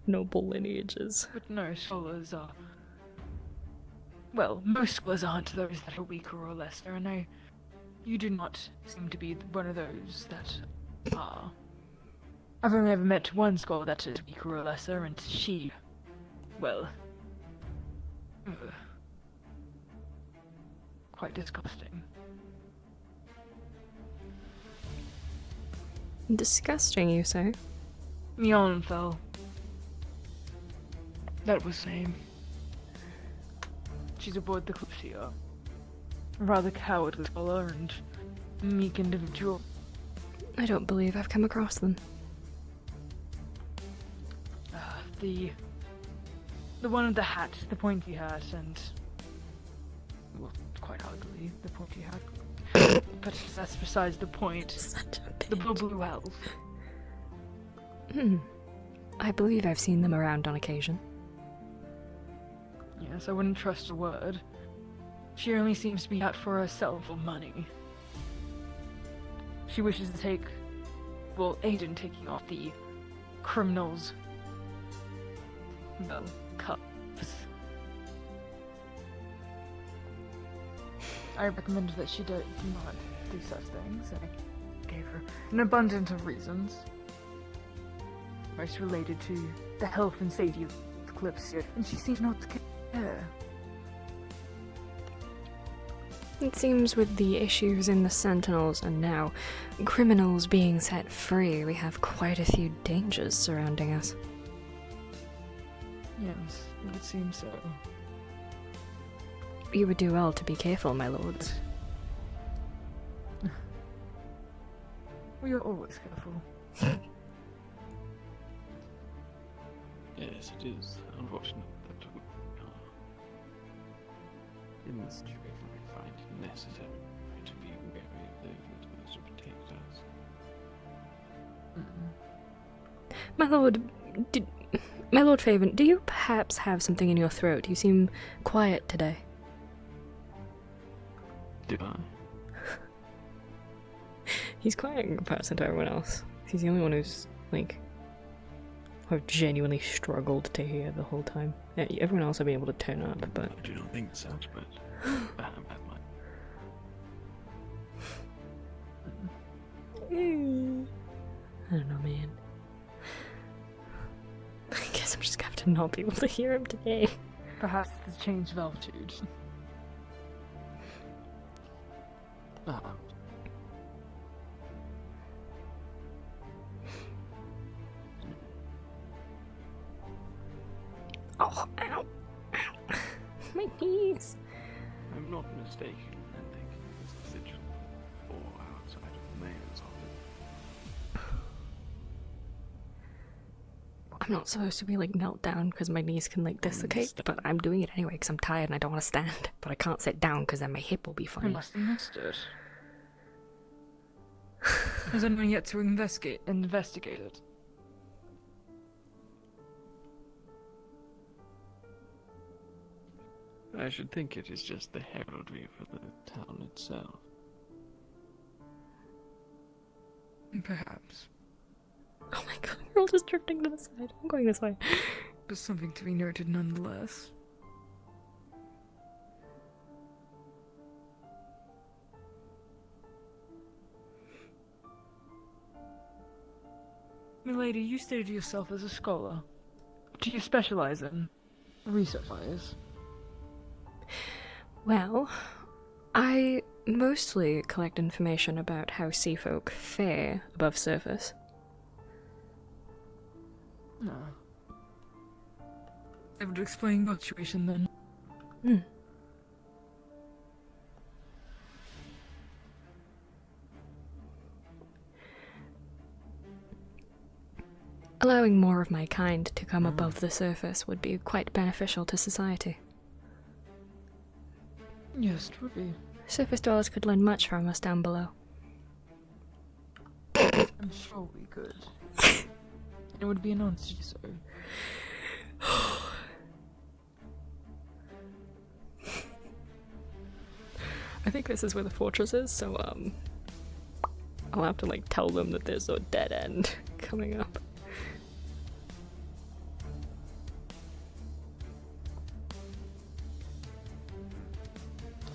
noble lineages.
But no, scholars are... Well, most scholars aren't those that are weaker or lesser, and you do not seem to be one of those that are. I've only ever met one scholar that is weaker or lesser, and she... well... quite disgusting.
Disgusting, you say?
Mionfell. That was her name. She's aboard the Kalypsia. A rather cowardly scholar, and meek individual.
I don't believe I've come across them.
The one with the hat, the pointy hat, and well, quite ugly, the pointy hat. But that's besides the point. The blue elf.
I believe I've seen them around on occasion.
Yes, I wouldn't trust a word. She only seems to be out for herself or money. She wishes to take, well, aid in taking off the criminals. Well, cups. I recommend that she do not do such things, and I gave her an abundance of reasons. Most related to the health and safety of Kalypsia, and she seems not to care.
It seems with the issues in the Sentinels and now criminals being set free, we have quite a few dangers surrounding us.
Yes, it would seem so.
You would do well to be careful, my lords.
We are always careful.
Yes, it is unfortunate that we are in this situation. We find it necessary to be wary of those that are supposed to protect us.
My Lord Faven, do you perhaps have something in your throat? You seem quiet today.
Do I?
He's quiet in comparison to everyone else. He's the only one who's, like, I've genuinely struggled to hear the whole time. Yeah, everyone else I've been able to turn up, but...
I do not think so, but...
I don't know, man. I guess I'm just gonna have to not be able to hear him today.
Perhaps the change of altitude.
Oh, ow! Ow! My knees!
I'm not mistaken in thinking it's a sigil or outside of the mayor's office.
I'm not supposed to be, like, knelt down because my knees can, like, dislocate, but I'm doing it anyway because I'm tired and I don't want to stand. But I can't sit down because then my hip will be
I
funny.
must have missed it. Has anyone yet to investigate it?
I should think it is just the heraldry for the town itself.
Perhaps.
Oh my god, we're all just drifting to the side. I'm going this way.
But something to be noted nonetheless. Milady, you stated yourself as a scholar. What do you specialize in? Research-wise?
Well, I mostly collect information about how sea folk fare above surface.
No. That would explain the situation then.
Allowing more of my kind to come above the surface would be quite beneficial to society.
Yes, it would be.
Surface dwellers could learn much from us down below.
I'm sure we could. It would be an honor to do so.
I think this is where the fortress is, so I'll have to like tell them that there's a dead end coming up.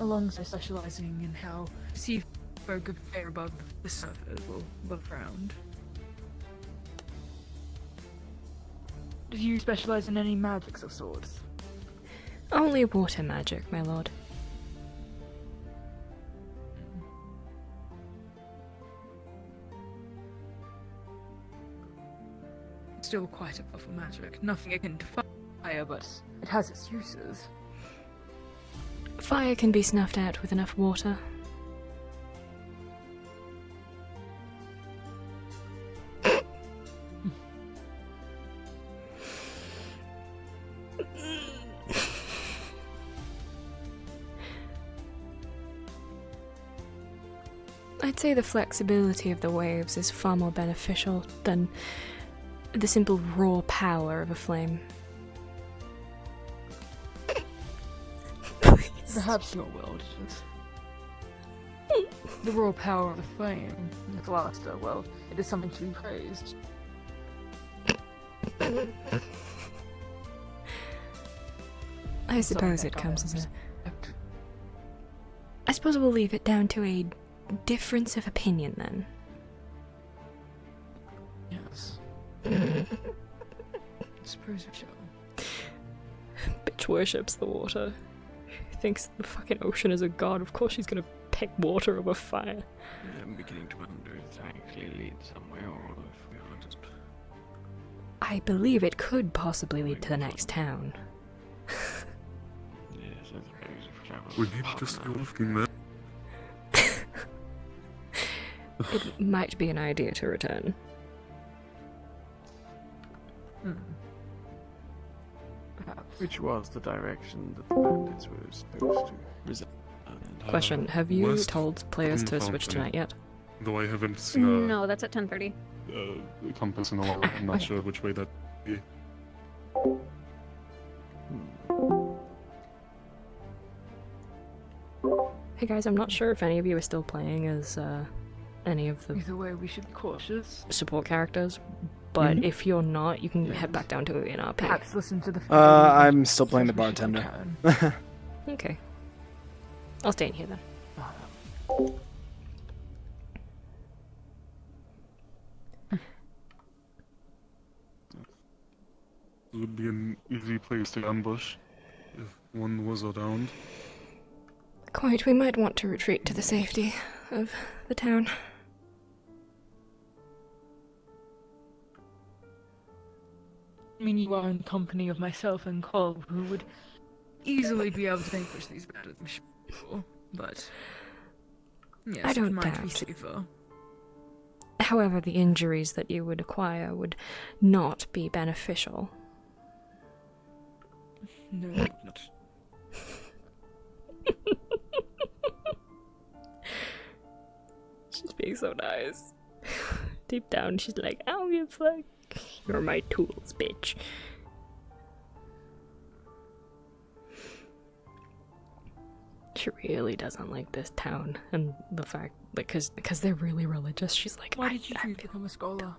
Alongside specializing in how sea folk could fare above the surface, well, above ground. Do you specialize in any magics of sorts?
Only water magic, my lord.
Still quite a powerful magic. Nothing akin to fire, but it has its uses.
Fire can be snuffed out with enough water. I'd say the flexibility of the waves is far more beneficial than the simple raw power of a flame.
Perhaps your world is the raw power of the flame, the Glaster, well, it is something to be praised.
I suppose it comes as a... I suppose we'll leave it down to a difference of opinion then.
Yes. I suppose we shall.
Bitch worships the water. She thinks the fucking ocean is a god. Of course she's gonna pick water over fire.
I'm beginning to wonder if it actually leads somewhere, or if we are just...
I believe it could possibly lead to the next town.
Yes, I suppose if we travel...
We need to stay looking there.
It might be an idea to return.
Perhaps.
Which was the direction that the bandits were supposed to reside.
Question, have you
West
told players to
Fountain.
switch tonight yet?
Though I haven't seen
No, that's at 10:30.
a compass in a while. I'm not
Okay.
sure which way that be.
Hey guys, I'm not sure if any of you are still playing as any of the
Either way, we should be cautious.
support characters, but if you're not, you can head back down to an RP.
Perhaps listen to the...
I'm still playing the bartender.
Okay. I'll stay in here then.
It would be an easy place to ambush if one was around.
Quite, we might want to retreat to the safety of the town.
I mean, you are in company of myself and Cole, who would easily be able to vanquish these bandits, I'm sure. But yes,
I don't
it might be
doubt.
safer.
However, the injuries that you would acquire would not be beneficial.
No, not.
She's being so nice. Deep down, she's like, I don't give a fuck. You're my tools, bitch. She really doesn't like this town, and the fact, because they're really religious, she's like,
Why did you choose to become a scholar?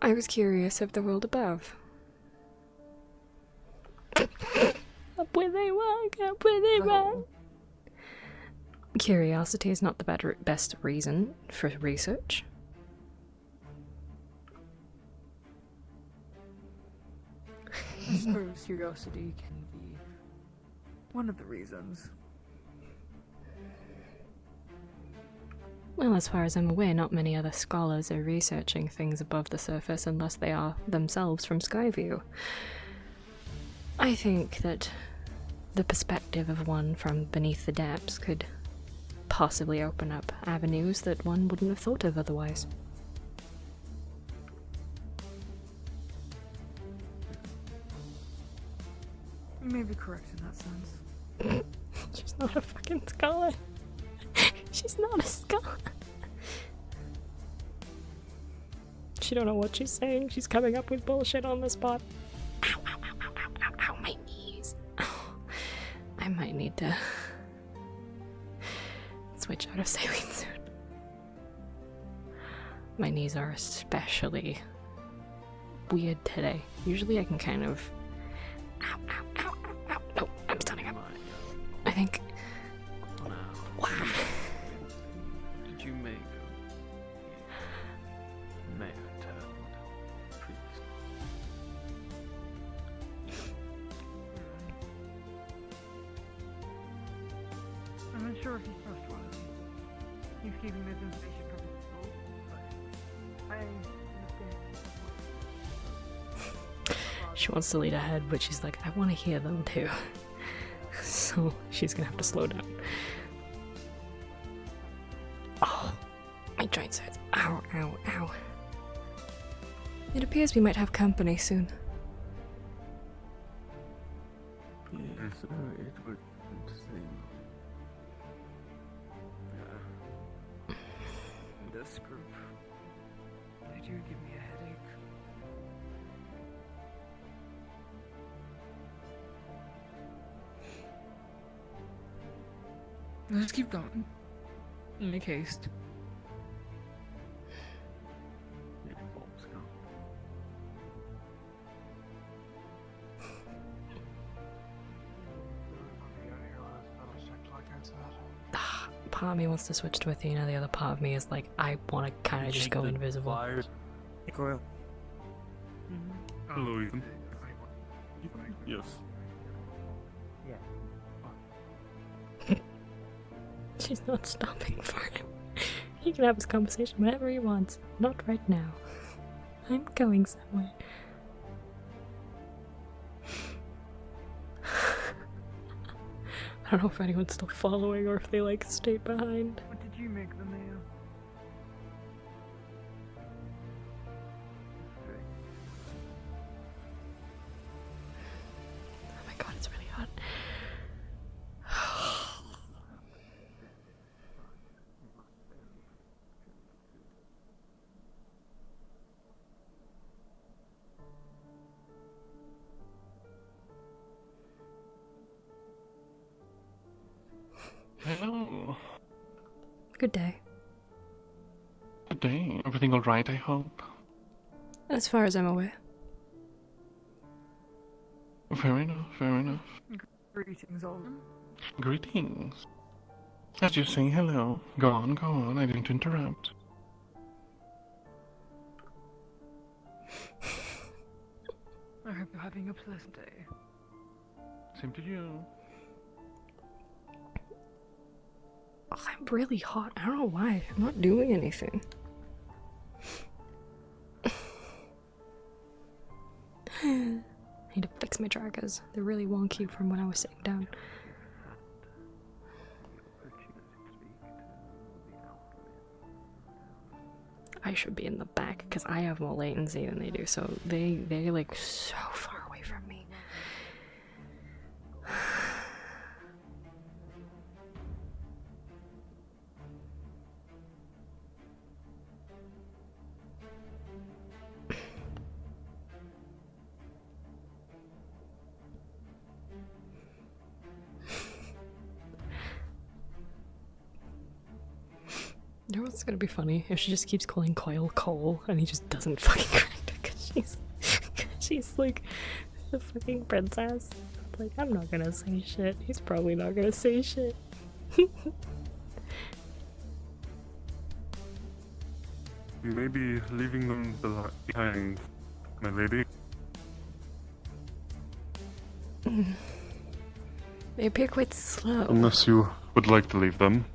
I was curious of the world above. Up where they walk, up where they run. Curiosity is not the best reason for research.
I suppose curiosity can be one of the reasons.
Well, as far as I'm aware, not many other scholars are researching things above the surface unless they are themselves from Skyview. I think that the perspective of one from beneath the depths could possibly open up avenues that one wouldn't have thought of otherwise.
You may be correct in that sense.
She's not a fucking scholar. She's not a scholar. She don't know what she's saying. She's coming up with bullshit on the spot. Ow, ow, ow, ow, ow, ow, ow, my knees. Oh, I might need to switch out of saline soon. My knees are especially weird today. Usually I can kind of... Ow, ow, ow, ow, ow. No, I'm standing up. I think... Wow.
Did you make a mayor turned priest?
I'm not sure if he's trustworthy. He's keeping this information from himself, but I understand.
She wants to lead ahead, but she's like, I want to hear them too. So she's gonna have to slow down. Oh, my joints hurt. Ow, ow, ow. It appears we might have company soon.
So it would seem. This group, they do give me a headache.
Let's keep going. Make haste.
Part of me wants to switch to Athena, the other part of me is like, I want to kind of just go invisible.
Hello, Ethan. Yes.
She's not stopping for him. He can have his conversation whenever he wants. Not right now. I'm going somewhere. I don't know if anyone's still following or if they like stayed behind.
What did you make the mayor?
Oh my god, it's really hot.
Hello.
Good day.
Good day. Everything all right, I hope?
As far as I'm aware.
Fair enough, fair enough.
Greetings, Alden.
Greetings. As you say hello. Go on, I didn't interrupt.
I hope you're having a pleasant day.
Same to you.
Oh, I'm really hot. I don't know why. I'm not doing anything. I need to fix my trackers. They're really wonky from when I was sitting down. I should be in the back because I have more latency than they do, so they're like so far away from me. You know what's gonna be funny? If she just keeps calling Coil Cole and he just doesn't fucking correct her because she's like the fucking princess. Like, I'm not gonna say shit. He's probably not gonna say shit.
You may be leaving them behind, my lady.
They appear quite slow.
Unless you would like to leave them.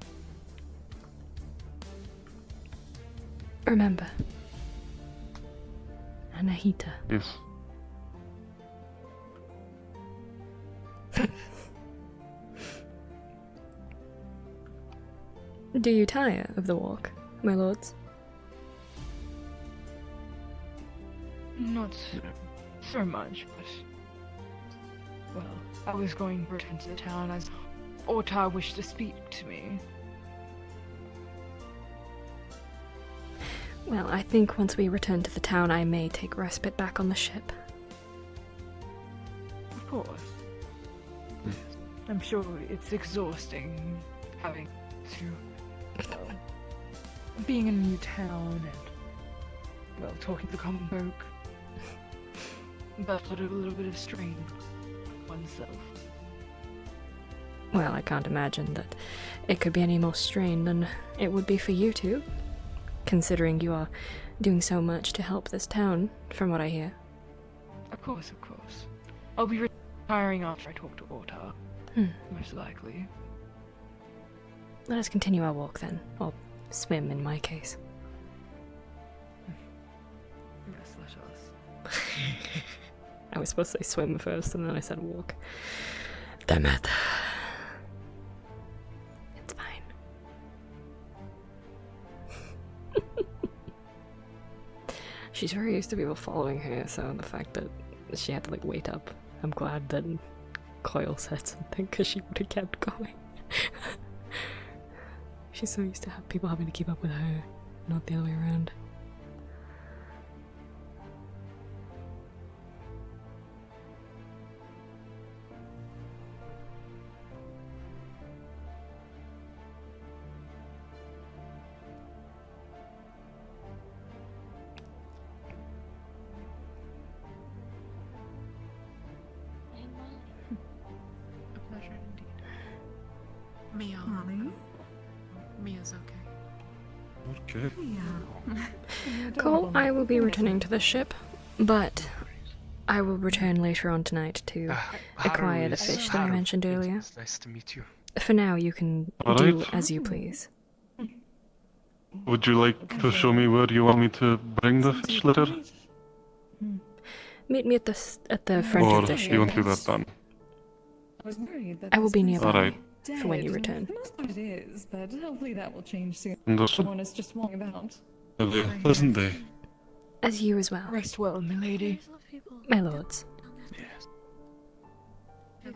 Remember, Anahita.
Yes.
Do you tire of the walk, my lords?
Not so much, but... Well, I was going to return to the town as Ortar wished to speak to me.
Well, I think once we return to the town, I may take respite back on the ship.
Of course. I'm sure it's exhausting having to, well, being in a new town and, well, talking to the common folk. But put a little bit of strain on oneself.
Well, I can't imagine that it could be any more strained than it would be for you two, considering you are doing so much to help this town, from what I hear.
Of course, of course. I'll be retiring after I talk to Ortar. Most likely.
Let us continue our walk then, or swim in my case.
Yes, let us.
I was supposed to say swim first, and then I said walk. Damn it. It's fine. She's very used to people following her, so the fact that she had to like wait up, I'm glad that Coil said something because she would have kept going. She's so used to people having to keep up with her, not the other way around.
A pleasure indeed. Mia. Mia's okay.
Okay.
Cool, I will be returning to the ship, but I will return later on tonight to acquire the fish that I mentioned earlier.
It's nice to meet you.
For now, you can
All
do
right.
as you please.
Would you like to show me where you want me to bring the fish litter?
Meet me at the front
Or
of the ship.
you want to do that then?
I will be nearby
Alright.
for when you return.
It is, but hopefully that will change soon.
Understood.
Everyone is just walking about.
Have a pleasant day.
As you as well.
Rest well, milady.
My lords. I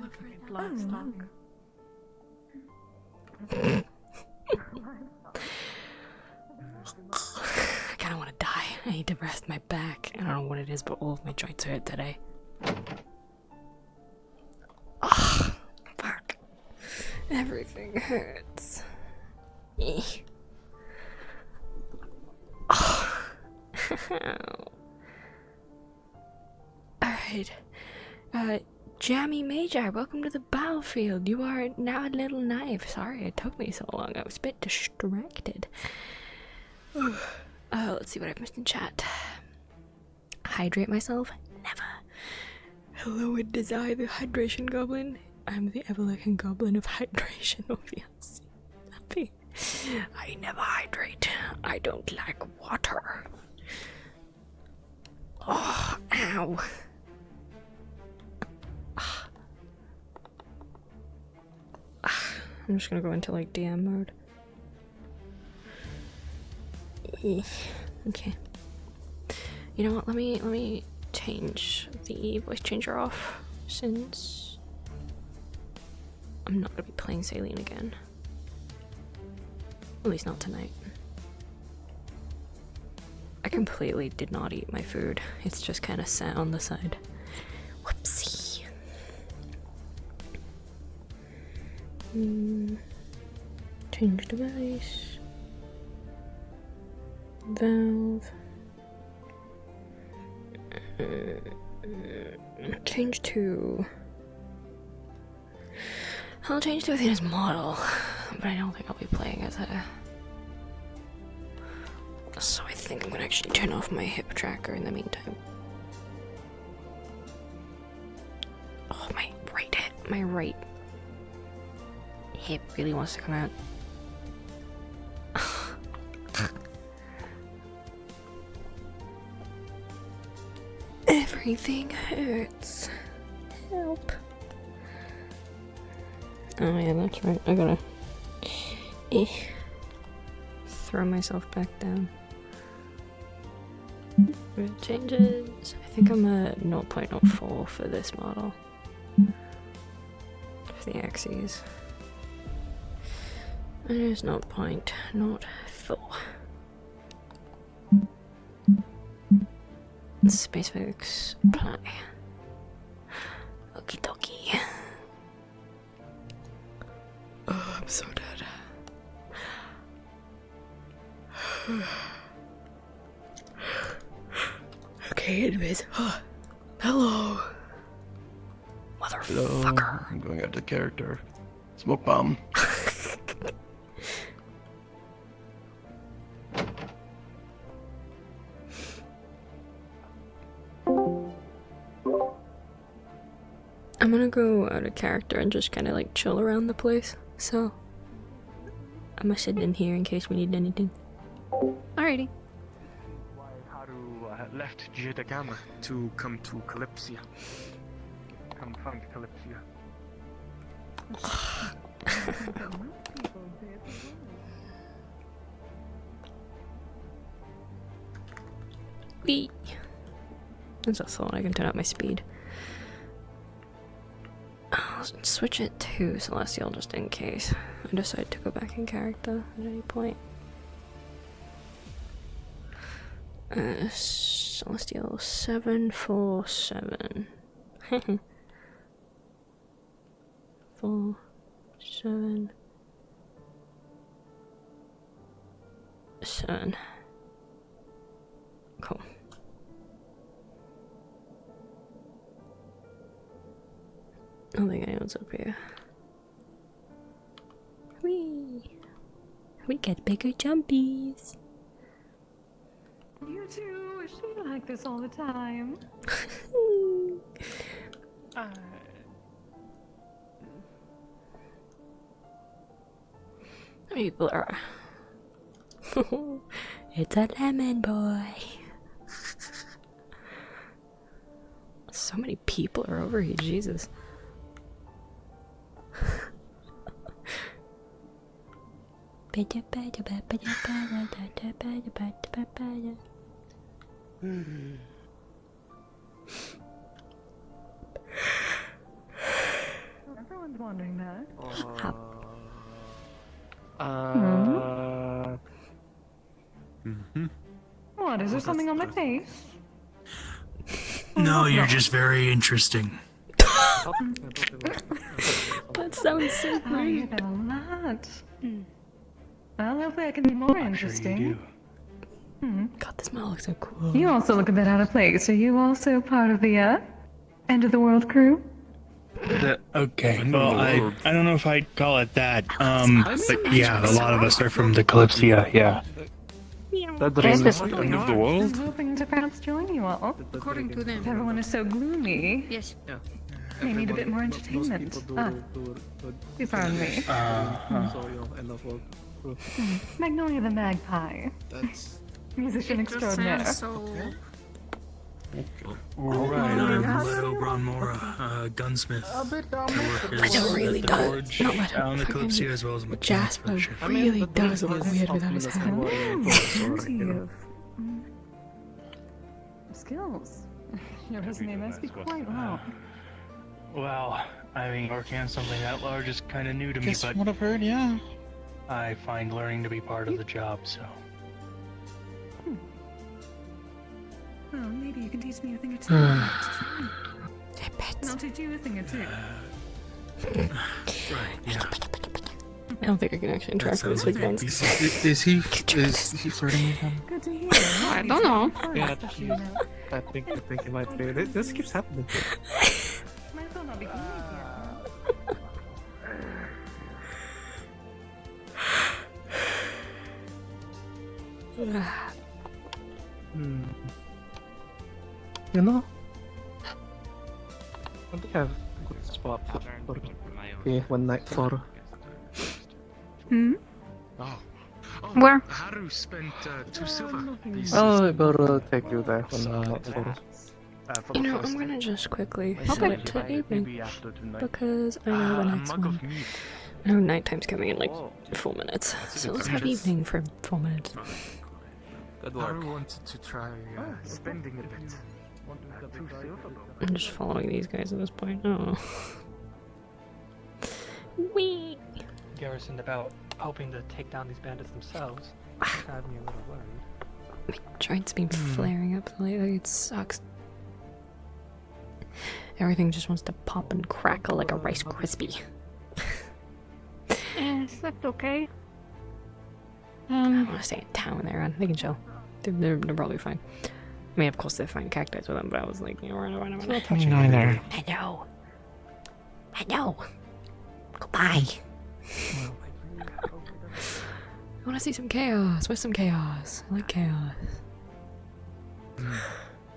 kind of want to die. I need to rest my back. I don't know what it is, but all of my joints hurt today. Ugh, fuck. Everything hurts. Alright. Jammy Magi, welcome to the battlefield. You are now a little knife. Sorry it took me so long. I was a bit distracted. Let's see what I've missed in chat. Hydrate myself? Never. Hello, it is I, the Hydration Goblin. I'm the ever-looking Goblin of Hydration, obviously. Happy. I never hydrate. I don't like water. Oh, ow. I'm just gonna go into like DM mode. Okay. You know what? Let me change the voice changer off since I'm not gonna be playing Saelihn again. At least not tonight. I completely did not eat my food. It's just kind of sat on the side. Whoopsie. Change device. Valve. Change to... I'll change to Athena's model, but I don't think I'll be playing as her. So I think I'm gonna actually turn off my hip tracker in the meantime. Oh, my right hip really wants to come out. Everything hurts. Help. Oh yeah, that's right. I gotta throw myself back down. It changes. I think I'm a 0.04 for this model. For the axes. It is 0.04. Spacefix apply. Okie dokie. Oh, I'm so dead. Okay, anyways. Hello. Motherfucker.
Hello. I'm going out of character. Smoke bomb.
I'm gonna go out of character and just kind of like chill around the place. So I'm gonna sit in here in case we need anything.
Alrighty.
Haru left Jidagama to come to Kalypsia. Come find Kalypsia.
Wee. That's also one I can turn up my speed. I'll switch it to Celestial just in case I decide to go back in character at any point. Celestial 747. 4, 7, 7. Cool. I don't think anyone's up here. Whee! We get bigger jumpies.
You too. Is she like this all the time?
People are. It's a lemon boy. So many people are over here, Jesus.
Everyone's wondering that. What? Is there something on my face?
No, you're just very interesting.
That sounds so
Oh, you
rude.
did a lot. Well, hopefully I can be more interesting.
God, this model looks so cool.
You also look a bit out of place. Are you also part of the end of the world crew?
Okay, well, I don't know if I'd call it that. But yeah, a lot of us are from the Kalypsia, yeah.
That
Yes,
is
that's
the end of the world.
I'm hoping to perhaps join you all.
According to them.
If everyone is so gloomy,
Yes.
they need a bit more entertainment. You pardon me. Magnolia the Magpie.
That's
Musician extraordinaire.
Alright, I'm Leto Bronmora, gunsmith. I
Leto really does. Not Leto.
On the Kalypsia as well as mechanic.
Jasper really does look weird without his hat.
Plenty of skills. Your resume must be quite long.
Well, I mean, working on something that large is kind of new to me,
Just
but
what I've heard, yeah.
I find learning to be part of the job, so.
Well, maybe you can teach me a thing or two. And I'll teach you a thing or two.
I don't think I can actually interact with this once.
Is he flirting with him?
Good to hear.
I don't know.
Yeah, I think he might be. This keeps happening.
Might as well not be gloomy
You know, I think I have a good spot for one night for.
Where?
Haru spent 2 silver.
Oh, I better take you there when not for.
You know, I'm gonna just quickly set it to evening because I know the next one. I know nighttime's coming in like 4 minutes, so let's have evening for 4 minutes.
Good work.
Haru wanted to try spending a bit.
I'm just following these guys at this point. I don't know. Wee.
Garrisoned about hoping to take down these bandits themselves. It's had me a little worried.
My joints been flaring up lately. It sucks. Everything just wants to pop and crackle like a Rice Krispie.
That's okay.
I want to stay in town when they're around. They can chill. They're probably fine. I mean, of course, they're fine cactus with them, but I was like, you know, run.
Neither.
Hello. Hello. Goodbye. I want to see some chaos. Where's some chaos? I like chaos.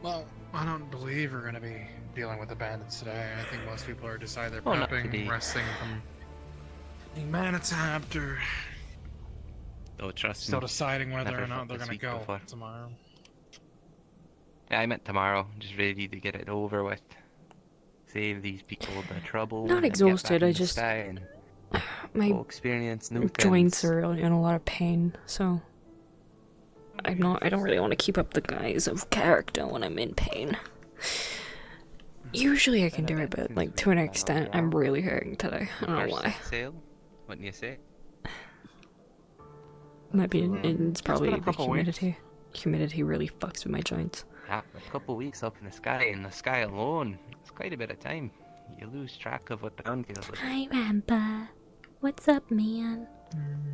Well, I don't believe we're gonna be dealing with the bandits today. I think most people are just either
Well, not
prepping,
today.
resting from being man-tapped, or
Oh, trust
still
me.
deciding whether
Never
or not
felt
they're
this
gonna
week
go
before.
tomorrow.
Yeah, I meant tomorrow. Just ready to get it over with. Save these people the trouble.
Not
and get
exhausted,
back in
I
the
just-
sky and
My
go experience new
joints
things.
are in a lot of pain, so I don't really want to keep up the guise of character when I'm in pain. Usually I can do it, but like to an extent, I'm really hurting today. I don't know why.
Sale? Wouldn't you say?
Might be. It's probably
been a
the
couple weeks.
humidity. Humidity really fucks with my joints.
Yeah, a couple weeks up in the sky alone. It's quite a bit of time. You lose track of what the ground feels like.
Hi, Rampa. What's up, man?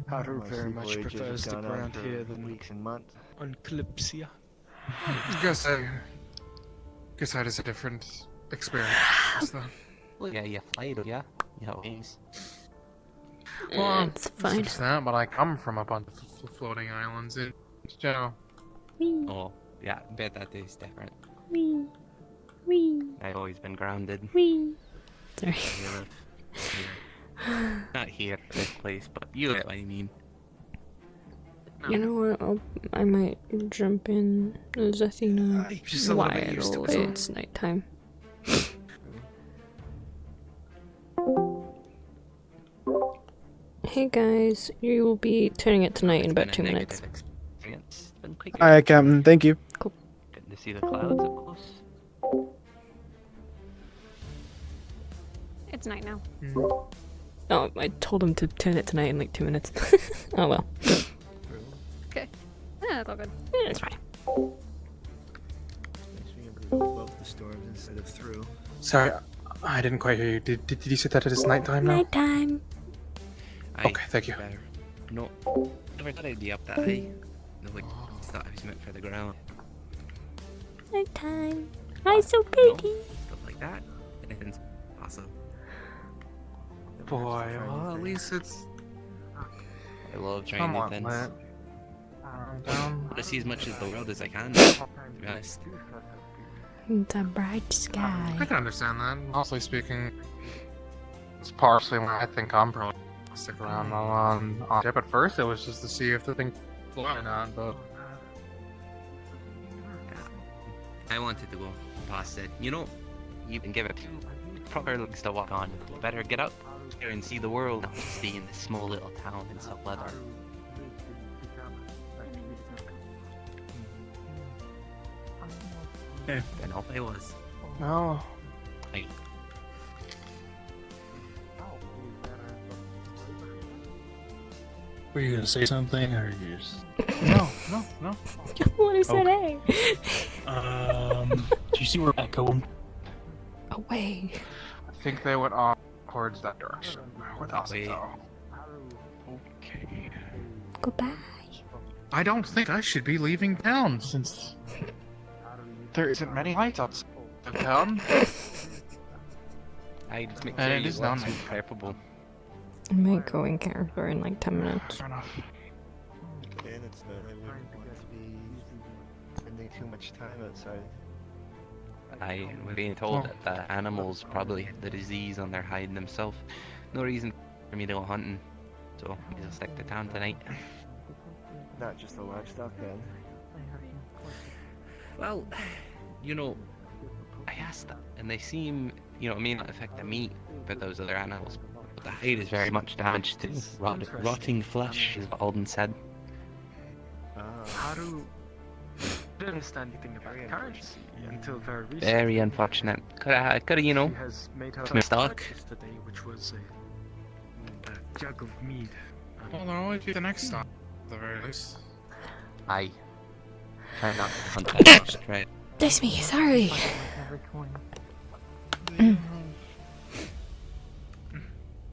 Haru very much prefers the ground here than weeks and months on Kalypsia.
Guess that is a different experience. So.
Well, yeah, you fly, yeah? You have wings.
Well,
It's fine.
Just that, but I come from a bunch of floating islands in general.
Oh, yeah, bet that is different.
Wee. Wee.
I've always been grounded.
Wee. Sorry.
You live here. Not here, this place, but you get what I mean.
You know what? I might jump in as Athena
just a little bit
while
used to it.
it's nighttime. Hey guys, you will be turning it tonight in about 2 minutes.
It's been quite good.
Alright, Captain. Thank you.
Cool.
Getting to see the clouds up close.
It's night now.
Oh, I told him to turn it tonight in like 2 minutes. Oh well.
Okay. Yeah, that's all good.
Yeah, it's fine.
Above the storms instead of through.
Sorry, I didn't quite hear you. Did you say that it is nighttime now?
Nighttime.
Okay, thank you.
No, never thought I'd be up that high. No, like, thought I was meant for the ground.
Nighttime. Hi, so pretty.
Stuff like that. Anything's awesome.
Boy, well, at least it's
I love trying
somewhat
new
lit.
things.
Down.
I see as much as the world as I can, to be honest.
It's a bright sky.
I can understand that. Honestly speaking, it's partially why I think I'm probably gonna stick around on ship. At first, it was just to see if the thing flew or not, but
I wanted to go. Boss said, you know, you can give it proper legs to walk on. You better get out here and see the world, not just stay in this small little town in South Leather. And off I was.
no.
Were you gonna say something, or you just?
No.
What is that?
Okay. Do you see where I go?
Away.
I think they went off towards that direction. What else?
Wait.
Okay.
Goodbye.
I don't think I should be leaving town since there isn't many lights outside of town.
I just make
And
sure
it
you
is
lots
down
of preparable.
I might go in character in like 10 minutes.
Fair enough.
And it's not. I wouldn't want to be spending too much time outside.
We're being told that the animals probably had the disease on their hide themselves. No reason for me to go hunting, so I'll stick to town tonight.
Not just the livestock then.
Well, you know, I asked them, and they seem, you know, it may not affect the meat, but those other animals. But the hide is very much damaged too. Rotting flesh is what Alden said.
Haru
didn't understand anything about currency until very recently.
Very unfortunate. Coulda, you know,
She has made her
some stock.
purchase today, which was a jug of mead.
Well, they'll always be the next stop, at the very least.
Aye. Try not to hunt that much, right?
That's me, sorry.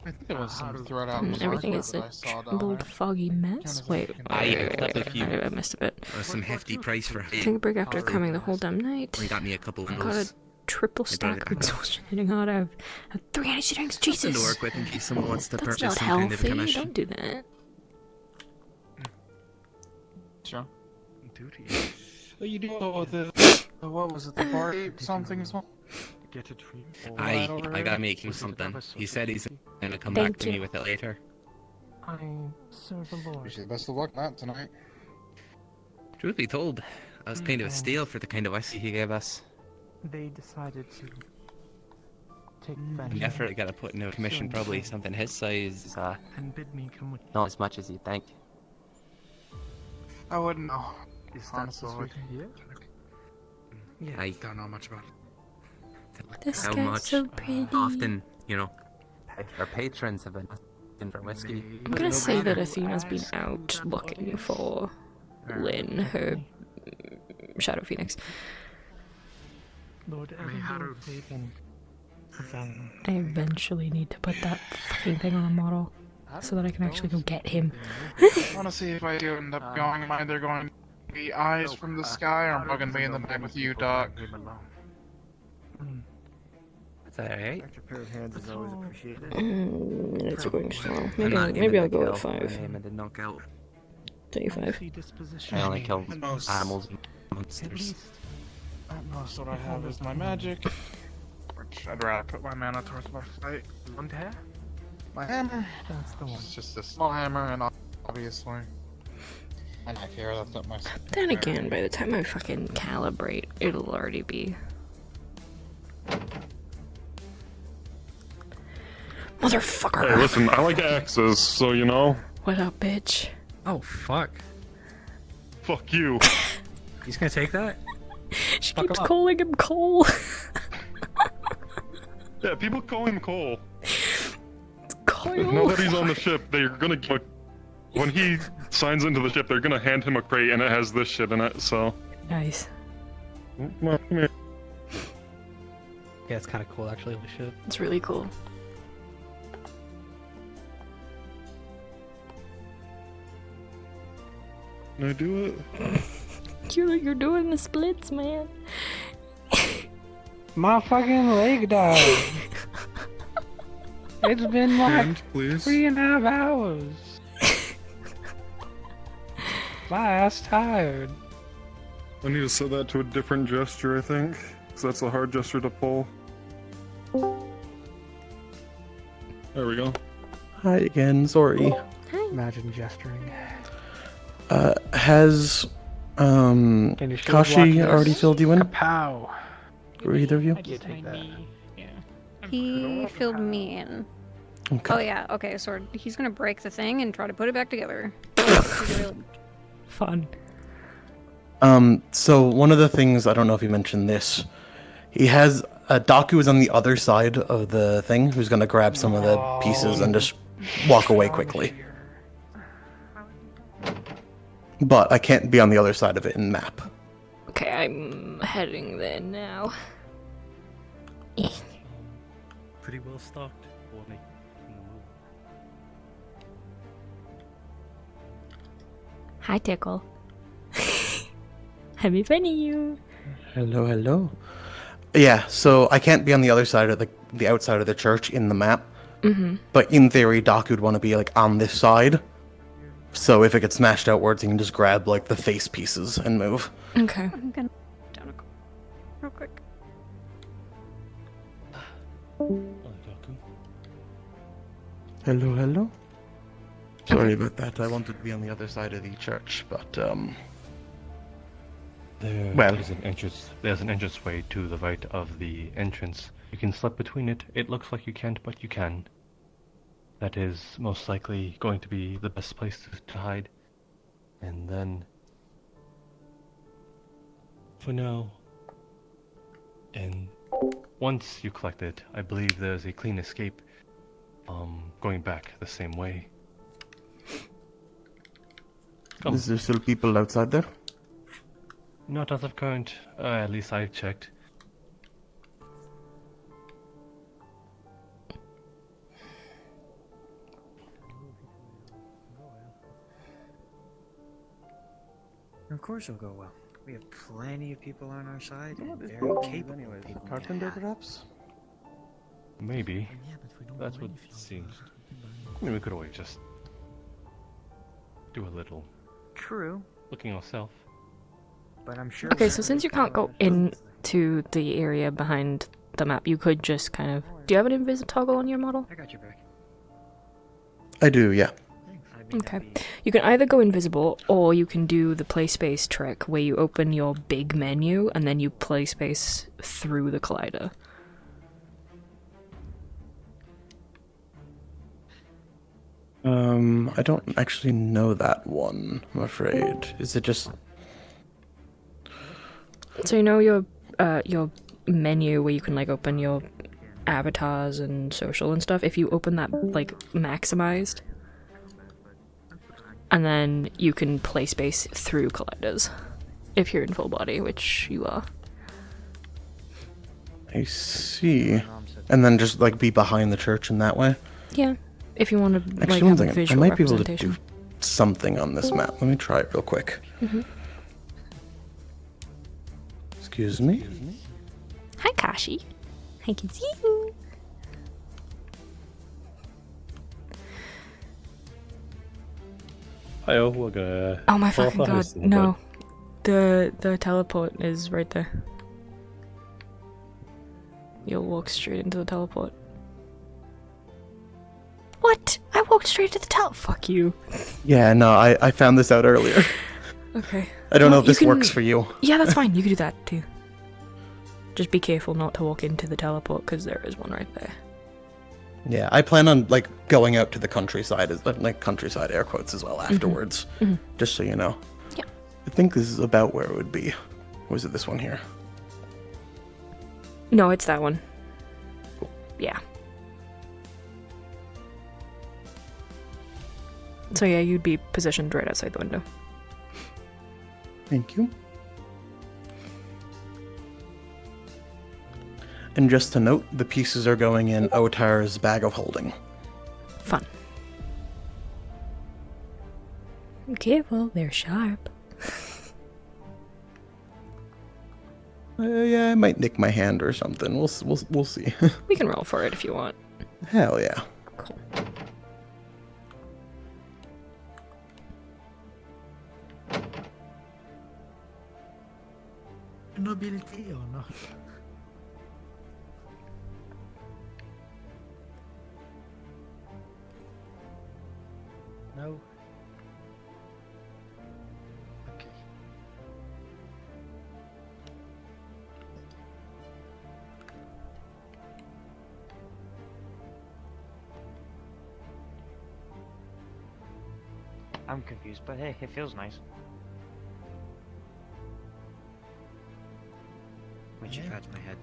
I think it was some thread out. in the
Everything
market
is
that
a
I saw down
trembled,
there.
foggy mess. Wait, I missed a bit.
Some hefty price for hide.
Take a break after coming the whole damn night.
They got me a couple of
Got a
those.
triple stack of exhaustion hitting hard. I have 3 energy drinks.
Something
Jesus.
to work with in case someone wants to
That's
purchase
not
some
healthy.
kind of commission.
Don't do that.
Sure.
Duty.
Oh, you do what was it? The party something as well.
Get a treat.
I gotta make him something. He said he's gonna come back to me with it later.
I serve the Lord.
Wish you the best of luck on that tonight.
Truth be told, that was kind of a steal for the kind of whiskey he gave us.
They decided to take
And
vengeance.
the effort I gotta put into a commission, probably something his size,
And bid me come with
not as much as you'd think.
I wouldn't know.
Is that
Honestly
sword
speaking.
here?
Yeah,
I don't know much about it.
This
how
guy's
much
so pretty.
often, our patrons have been asking for whiskey.
I'm gonna say that Athena's been out looking for Lynn, her Shadow Phoenix.
Lord Evan taken.
I eventually need to put that fucking thing on a model so that I can actually go get him.
Honestly, if I do end up going, am I either going to be eyes from the sky, or am I going to be in the bag with you, Doc?
Is that alright?
Extra pair of hands is always appreciated.
It's going slow.
I'm not
Maybe
even
I'll
the
go with
kill.
5.
I did not kill.
35.
I only kill animals and monsters.
At most, what I have is my magic, which I'd rather put my mana towards my fight. My hammer.
That's the one.
It's just a small hammer, and obviously. And I fear that's not my.
Then again, by the time I fucking calibrate, it'll already be. Motherfucker!
Hey, listen, I like axes, so you know.
What up, bitch?
Oh, fuck.
Fuck you.
He's gonna take that?
She
Fuck
keeps
him up.
calling him Cole.
Yeah, people call him Cole.
Kyle.
Now that he's on the ship, they're gonna when he signs into the ship, they're gonna hand him a crate and it has this shit in it, so.
Nice.
Come on, come here.
Yeah, it's kind of cool, actually. Holy shit.
It's really cool.
Can I do it?
You're doing the splits, man.
My fucking leg died. It's been like
Hand, please.
3.5 hours. My ass tired.
I need to set that to a different gesture, I think. Because that's a hard gesture to pull. There we go.
Hi again, sorry.
Imagine gesturing.
Has
Can you show
Kashi
block
already
this?
filled you in?
Kapow.
Or either of you?
You take that. Yeah.
He filled me in.
Okay.
Oh yeah, okay, so he's gonna break the thing and try to put it back together.
Fun.
So one of the things, I don't know if you mentioned this, he has, Daku is on the other side of the thing, who's gonna grab some of the pieces and just walk away quickly. But I can't be on the other side of it in map.
Okay, I'm heading there now.
Pretty well stocked. Or make
Hi, Tickle. Happy finding you.
Hello, hello. Yeah, so I can't be on the other side of the outside of the church in the map.
Mm-hmm.
But in theory, Doc would want to be like on this side. So if it gets smashed outwards, he can just grab like the face pieces and move.
Okay.
I'm gonna down a real quick.
Hello, hello. Sorry about that. I wanted to be on the other side of the church, but Well-
There's an entranceway to the right of the entrance. You can slip between it. It looks like you can't, but you can. That is most likely going to be the best place to hide. And then, for now, and once you collect it, I believe there's a clean escape, going back the same way. Come.
Is there still people outside there?
Not as of current, at least I've checked.
Of course it'll go well. We have plenty of people on our side, and very capable people.
Carpenter, perhaps?
Maybe. That's what it seems. I mean, we could always just do a little
True.
looking ourselves.
But I'm sure.
Okay, so since you can't go into the area behind the map, you could just kind of... Do you have an invis toggle on your model?
I got your back.
I do, yeah.
Okay. You can either go invisible, or you can do the play space trick, where you open your big menu, and then you play space through the collider.
I don't actually know that one, I'm afraid. Is it just...
So you know your menu where you can like open your avatars and social and stuff. If you open that like maximized, and then you can play space through collectors if you're in full body, which you are.
I see. And then just like be behind the church in that way.
Yeah, if you want to like
Actually, one
have a
thing, I
visual
might be able to
representation.
do something on this map. Let me try it real quick. Excuse me.
Hi, Kashi. I can see you.
Hi-oh, we're gonna...
Oh my
fall
fucking
off
god,
this thing,
no. The teleport is right there. You'll walk straight into the teleport. What? I walked straight to the teleport. Fuck you.
Yeah, no, I found this out earlier.
Okay.
I don't know if
you
this works for you.
Yeah, that's fine. You can do that too. Just be careful not to walk into the teleport because there is one right there.
Yeah, I plan on like going out to the countryside, like countryside air quotes as well afterwards, just so you know.
Yeah.
I think this is about where it would be. Or is it this one here?
No, it's that one. Yeah. So yeah, you'd be positioned right outside the window.
Thank you. And just to note, the pieces are going in Otar's bag of holding.
Fun. Careful, they're sharp.
Yeah, I might nick my hand or something. We'll see.
We can roll for it if you want.
Hell yeah.
Cool.
Nobility or not? No. Okay.
I'm confused, but hey, it feels nice. Which hurts my head.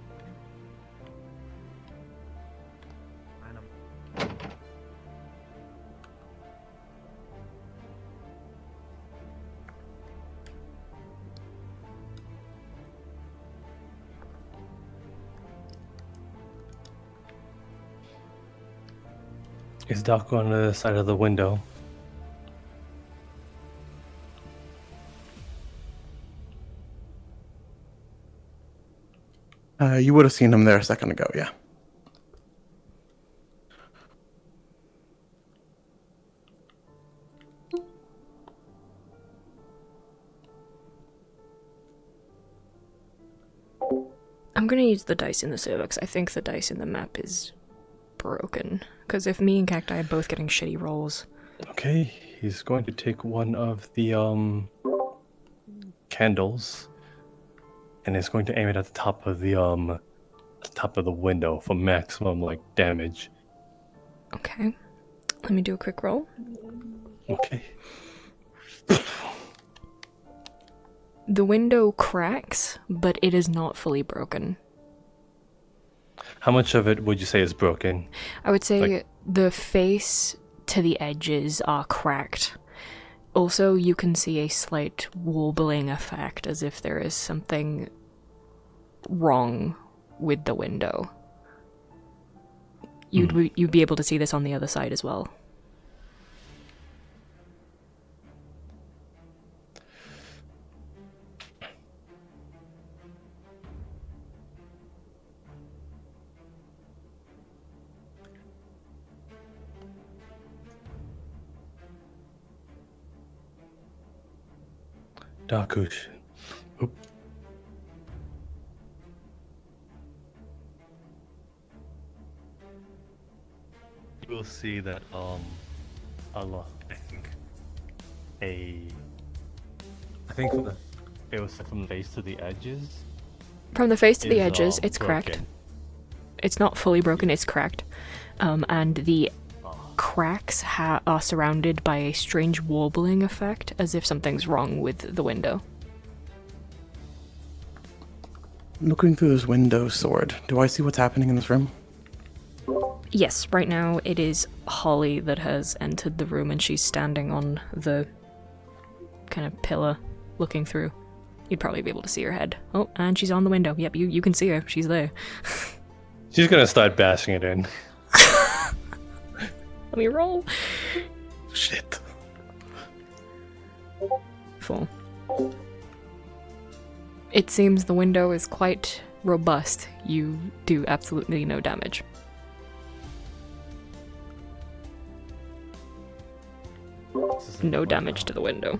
Is Doc on the side of the window?
You would have seen him there a second ago, yeah.
I'm gonna use the dice in the server because I think the dice in the map is broken. Because if me and Cacti are both getting shitty rolls.
Okay, he's going to take one of the candles and is going to aim it at the top of the window for maximum like damage.
Okay. Let me do a quick roll.
Okay.
The window cracks, but it is not fully broken.
How much of it would you say is broken?
I would say
Like-
the face to the edges are cracked. Also, you can see a slight wobbling effect as if there is something wrong with the window. You'd be able to see this on the other side as well.
Dakush. Oop. You will see that Allah, I think it was from the face to the edges.
From the face to the
is,
edges, it's cracked.
broken.
It's not fully broken, it's cracked. And the cracks are surrounded by a strange wobbling effect, as if something's wrong with the window.
looking through this window, Sword, do I see what's happening in this room?
Yes, right now it is Holly that has entered the room and she's standing on the kind of pillar looking through. You'd probably be able to see her head. Oh, and she's on the window. Yep, you can see her. She's there.
She's gonna start bashing it in.
Let me roll.
Shit.
4. It seems the window is quite robust. You do absolutely no damage. No damage to the window.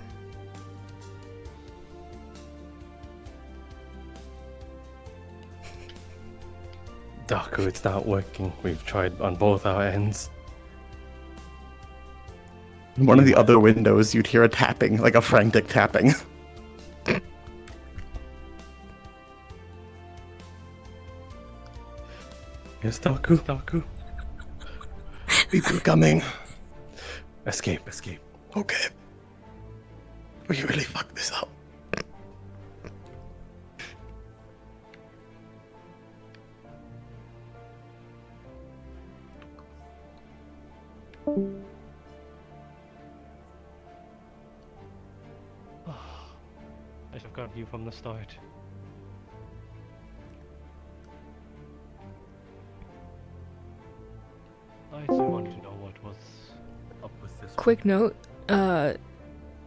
Daku, it's not working. We've tried on both our ends.
In one of the other windows, you'd hear a tapping, like a frantic tapping.
Yes, Daku.
People coming.
Escape.
Okay. We really fucked this up.
I should have got you from the start. I still wanted to know what was up with this.
Quick note,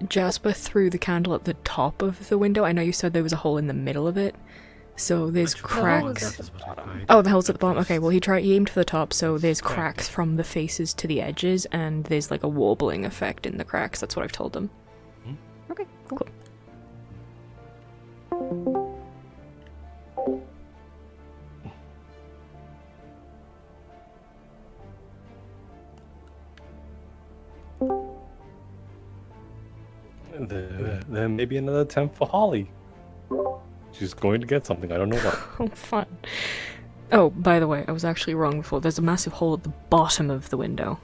Jasper threw the candle at the top of the window. I know you said there was a hole in the middle of it, so there's cracks. Oh, the hole's at the bottom. Okay, well he aimed for the top, so there's cracks from the faces to the edges, and there's like a warbling effect in the cracks. That's what I've told them.
Okay, cool.
There may be another attempt for Holly. She's going to get something, I don't know what.
Oh, fun. Oh, by the way, I was actually wrong before. There's a massive hole at the bottom of the window.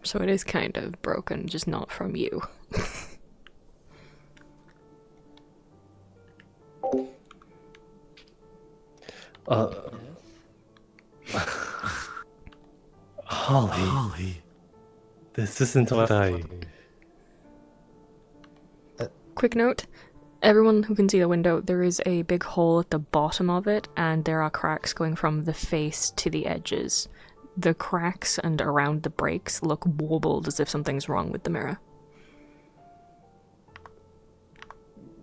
So it is kind of broken, just not from you.
Holly. This isn't what I...
Quick note, everyone who can see the window, there is a big hole at the bottom of it, and there are cracks going from the face to the edges. The cracks and around the breaks look warbled as if something's wrong with the mirror.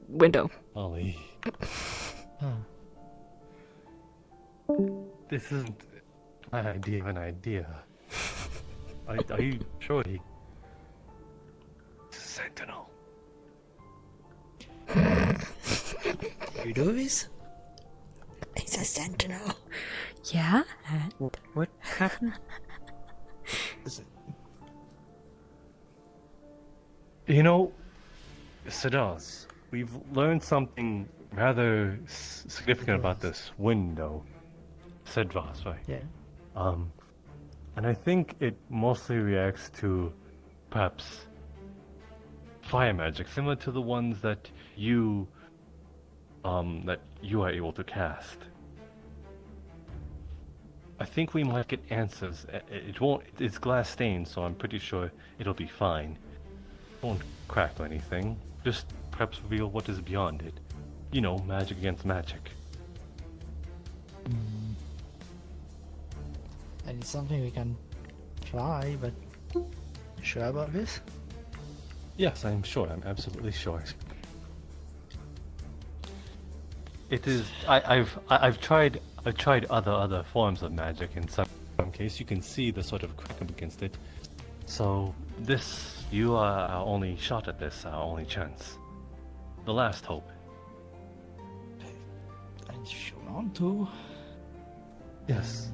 Window.
Holly. This isn't my idea of an idea. Are you sure it's a sentinel?
You do this?
It's a sentinel. Yeah?
What happened?
You know, Sadaz, we've learned something rather significant about this window. Sedvas, right?
Yeah.
And I think it mostly reacts to, perhaps, fire magic, similar to the ones that you are able to cast. I think we might get answers. It won't. It's glass stained, so I'm pretty sure it'll be fine. It won't crack or anything. Just perhaps reveal what is beyond it. You know, magic against magic.
And it's something we can try, but sure about this?
Yes, I'm sure. I'm absolutely sure. It is. I've tried other forms of magic. In some case, you can see the sort of crack up against it. So this, you are our only shot at this, our only chance, the last hope.
And if you want to.
Yes.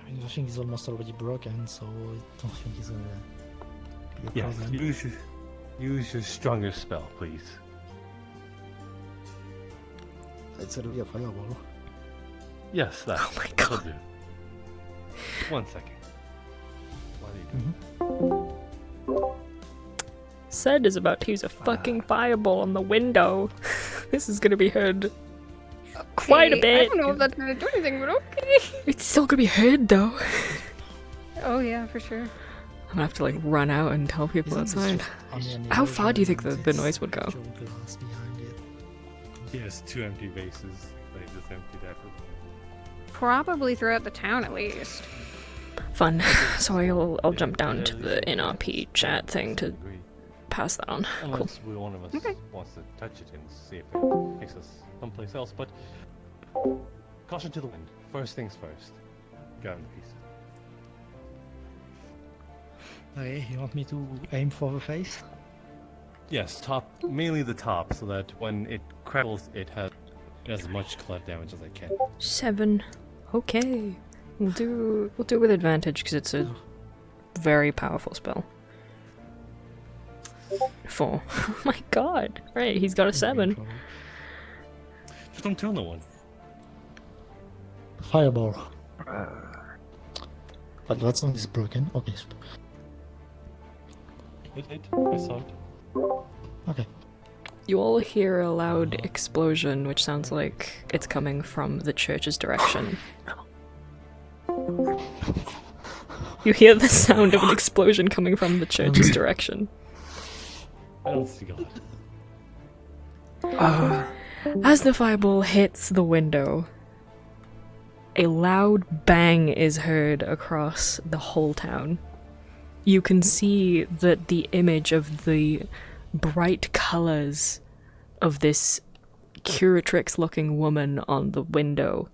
I mean, the thing is almost already broken, so I don't think it's gonna be a
Yes.
problem.
Use your strongest spell, please.
It's gonna be a fireball.
Yes, that.
Oh my god.
Will do. 1 second.
Said is about to use a fucking fireball on the window. This is gonna be heard quite a bit.
I don't know if that's gonna do anything, but okay.
It's still gonna be heard though.
Oh yeah, for sure.
I'm gonna have to like run out and tell people outside. How far do you think the noise would go?
Yes, 2 empty bases. They just emptied everything.
Probably throughout the town at least.
Fun. So I'll jump down to the NRP chat thing to pass that on. Cool.
Unless one of us wants to touch it and see if it takes us someplace else, but caution to the wind. First things first. Grab the pieces.
Okay, you want me to aim for the face?
Yes, top, mainly the top, so that when it crackles, it has as much cleft damage as I can.
7. Okay. We'll do it with advantage because it's a very powerful spell. 4. Oh my god. Right, he's got a 7.
Just don't turn the one.
Fireball. But that's not is broken. Okay.
I saw it.
Okay.
You all hear a loud explosion, which sounds like it's coming from the church's direction. You hear the sound of an explosion coming from the church's direction.
I don't see God.
As the fireball hits the window, a loud bang is heard across the whole town. You can see that the image of the bright colours of this curatrix-looking woman on the window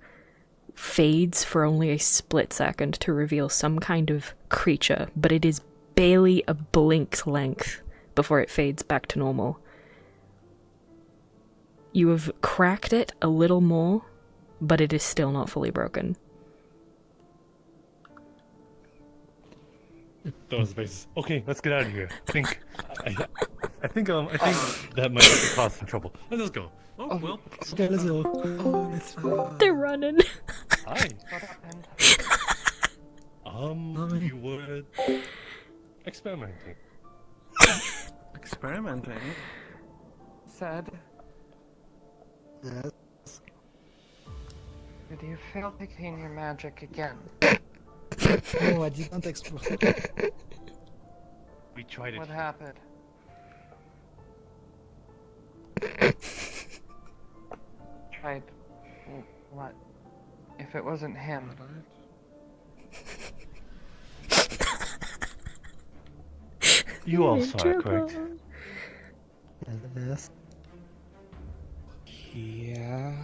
fades for only a split second to reveal some kind of creature, but it is barely a blink's length before it fades back to normal. You have cracked it a little more, but it is still not fully broken.
Those bases. Okay, let's get out of here. I think that might cause some trouble. Let's just go. Oh well.
Okay, let's go.
They're running.
Hi. You were experimenting.
Experimenting?
Said.
Yes.
Did you fail to clean your magic again?
No, I did not explode.
We tried it.
What happened? Tried. What? If it wasn't him.
You all saw it, correct?
Yes.
Yeah.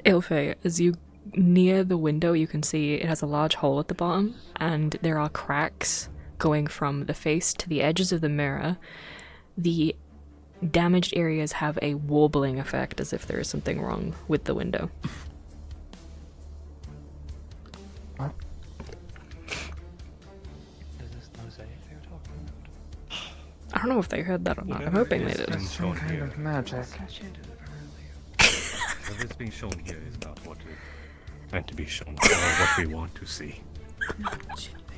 Ilfe, as you near the window, you can see it has a large hole at the bottom, and there are cracks going from the face to the edges of the mirror. The damaged areas have a warbling effect, as if there is something wrong with the window. I don't know if they heard that or not. I'm hoping they did.
Some kind of magic.
What is being shown here is not what is meant to be shown, or what we want to see.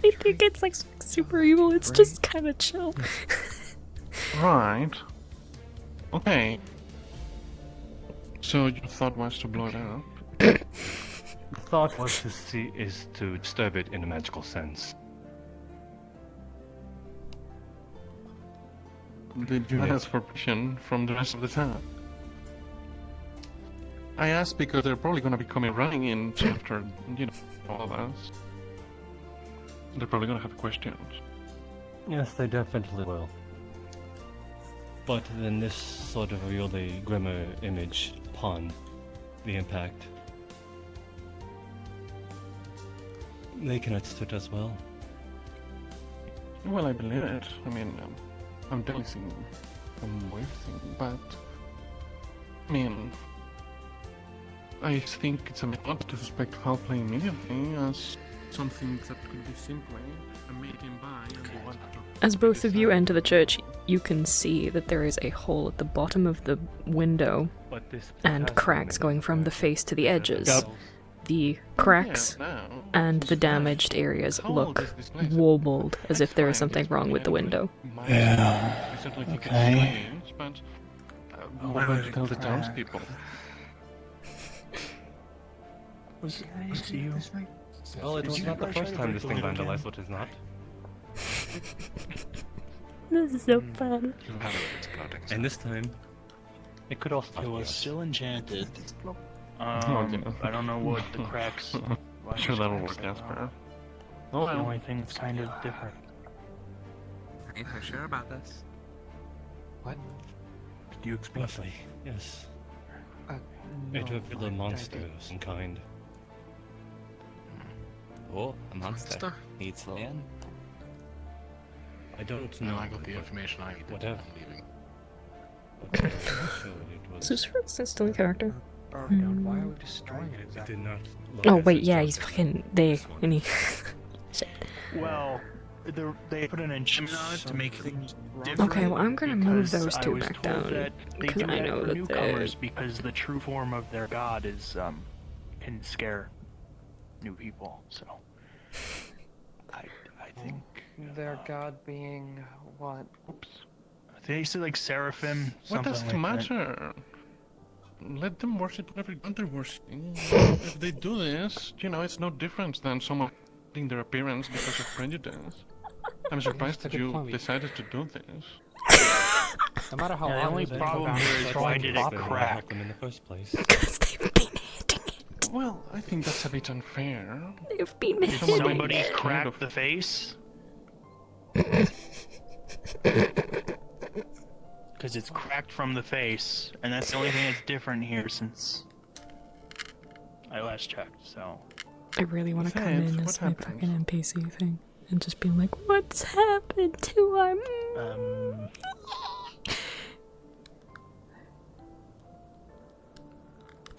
I think it's like super evil. It's just kind of chill.
Right. Okay. So your thought was to blow it up?
The thought was to disturb it in a magical sense.
Did you ask for permission from the rest of the town? I asked because they're probably going to be coming running in after, all of us. They're probably going to have questions.
Yes, they definitely will. But then this sort of revealed a grimmer image upon the impact. They can understood as well.
Well, I believe it. I mean, I'm definitely seeing some weird thing, but I mean, I think it's a bit odd to suspect foul play immediately as something that could be simply a meeting by and the one.
As both of you enter the church, you can see that there is a hole at the bottom of the window.
But
and cracks going from the face to the edges.
Yep.
The cracks and the damaged areas look wobbled, as if there is something wrong with the window.
Yeah.
Okay.
But what about to tell the townspeople?
Was you?
Well, it was not the first time this thing vandalized what is not.
This is so fun.
And this time, it could also
It was still enchanted.
I don't know what the cracks.
Sure that'll work, Jasper.
Oh, the only thing that's kind of different.
Are you sure about this?
What?
Do you expect?
Roughly, yes.
It revealed a monster of some kind.
Oh, a monster. Needs slaying.
I don't know.
No, I got the information I needed.
Whatever.
I'm leaving.
Is this Francis still in character?
Why are we destroying it exactly?
Did not.
Oh wait, yeah, he's fucking there, and he. Shit.
Well, they put an enchantment on it to make things different.
Okay, well I'm gonna move
because
those
I
two
was
back
told
down
that they
because
do
I
that
know
for
that
newcomers because the true form of their god is can scare new people. So I think
Their god being what?
Oops. They say like seraphim.
What does
something
it
like that.
matter? Let them worship whatever god they're worshiping. If they do this, it's no different than someone hiding their appearance because of prejudice. I'm surprised that you decided to do this.
No matter how
Yeah, the
long
only
it is,
problem here is why did it crack?
Them in the first place.
Because they've been hitting it.
Well, I think that's a bit unfair.
They've been
Did
hitting
somebody
it.
crack the face? Because it's cracked from the face, and that's the only thing that's different here since I last checked, so...
I really want to come in
What
as my
happens?
fucking NPC thing and just be like, what's happened to our...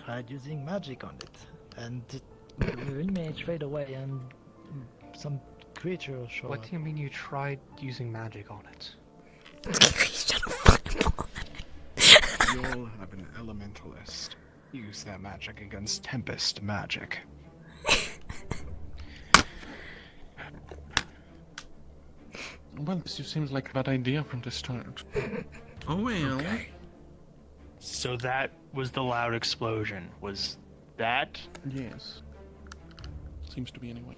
Tried using magic on it, and the image fade away, and some creature showed
What
up.
do you mean you tried using magic on it?
You'll have an elementalist use their magic against Tempest magic.
Well, this seems like a bad idea from the start. Oh well.
So that was the loud explosion. Was that?
Yes. Seems to be anyway.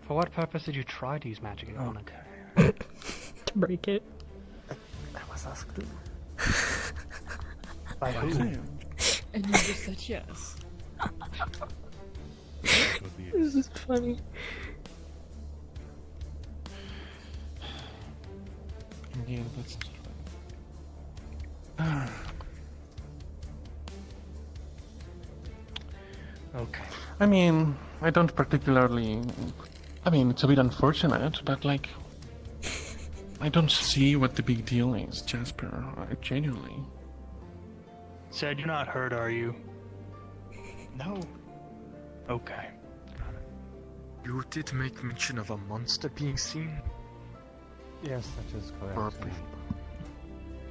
For what purpose did you try to use magic on it?
To break it.
I was asked to.
By who?
And you just said yes. This is funny.
Yeah, that's
Okay.
I mean, I don't particularly... I mean, it's a bit unfortunate, but like... I don't see what the big deal is, Jasper. Genuinely.
Said you're not hurt, are you?
No.
Okay.
You did make mention of a monster being seen?
Yes, that is correct.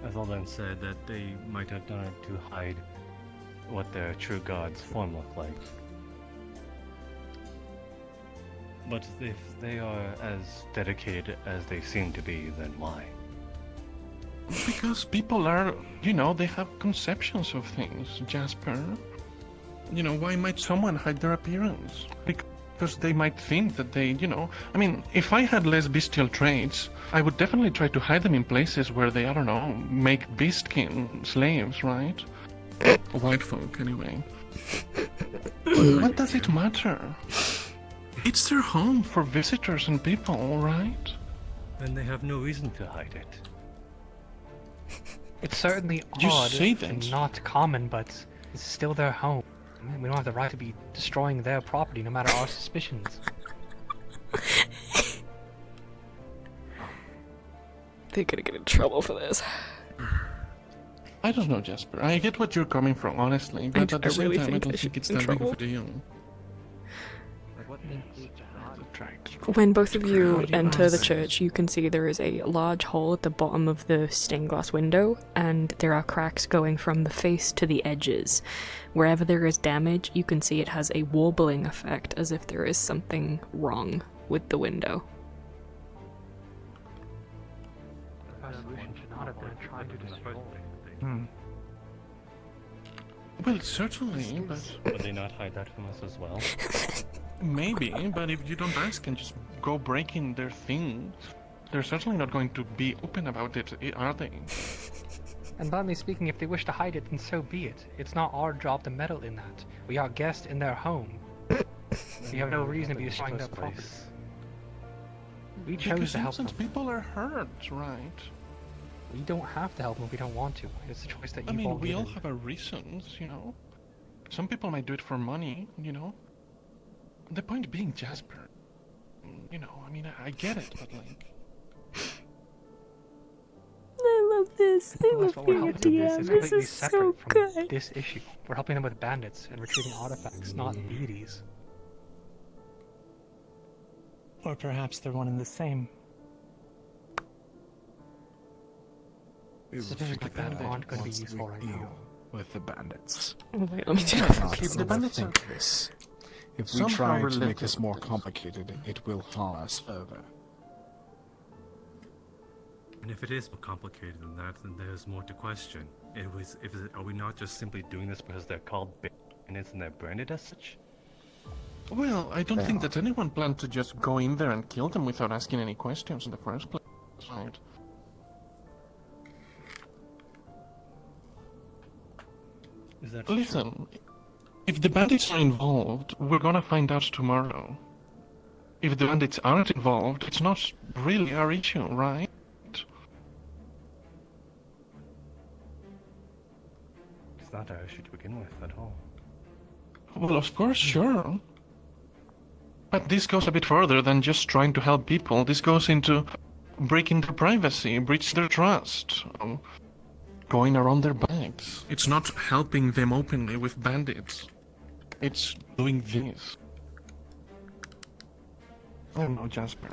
As Alden said, that they might have done it to hide what their true god's form looked like. But if they are as dedicated as they seem to be, then why?
Because people are, they have conceptions of things, Jasper. Why might someone hide their appearance? Because they might think that they, I mean, if I had less bestial traits, I would definitely try to hide them in places where they, I don't know, make beastkin slaves, right? White folk, anyway. What does it matter? It's their home for visitors and people, right?
Then they have no reason to hide it.
It's certainly
You
odd
say
and
that.
not common, but it's still their home. I mean, we don't have the right to be destroying their property, no matter our suspicions.
They're gonna get in trouble for this.
I don't know, Jasper. I get what you're coming from, honestly, but at the same
really
time, I
think
don't
they should
think it's
be in
that big of a
trouble.
deal.
Like, what
When both of you enter the church, you can see there is a large hole at the bottom of the stained glass window, and there are cracks going from the face to the edges. Wherever there is damage, you can see it has a warbling effect, as if there is something wrong with the window.
Well, certainly, but...
Would they not hide that from us as well?
Maybe, but if you don't ask and just go breaking their things, they're certainly not going to be open about it, are they?
And bluntly speaking, if they wish to hide it, then so be it. It's not our job to meddle in that. We are guests in their home. We have no reason to be destroying their property. We chose to help them.
People are hurt, right?
We don't have to help them if we don't want to. It's a choice that
I
you've
mean,
all
we all
given.
have our reasons, you know? Some people might do it for money, you know? The point being, Jasper, you know, I mean, I get it, but like...
I love this. I love
What we're
being a
helping them with
DM.
is
This
completely
is so
separate from
good.
this issue. We're helping them with bandits and retrieving artifacts, not deities.
Or perhaps they're one and the same.
Specific like that aren't going to be useful right now.
With the bandits.
Oh, wait, let me do
The bandits think this. If we try to make this more complicated, it will harm us further.
And if it is more complicated than that, then there's more to question. Are we not just simply doing this because they're called bandits and they're branded as such?
Well, I don't think that anyone planned to just go in there and kill them without asking any questions in the first place, right?
Is that
Listen, if the bandits are involved, we're gonna find out tomorrow. If the bandits aren't involved, it's not really our issue, right?
It's not our issue to begin with at all.
Well, of course, sure. But this goes a bit further than just trying to help people. This goes into breaking their privacy, breaching their trust, going around their backs. It's not helping them openly with bandits. It's doing this. I don't know, Jasper.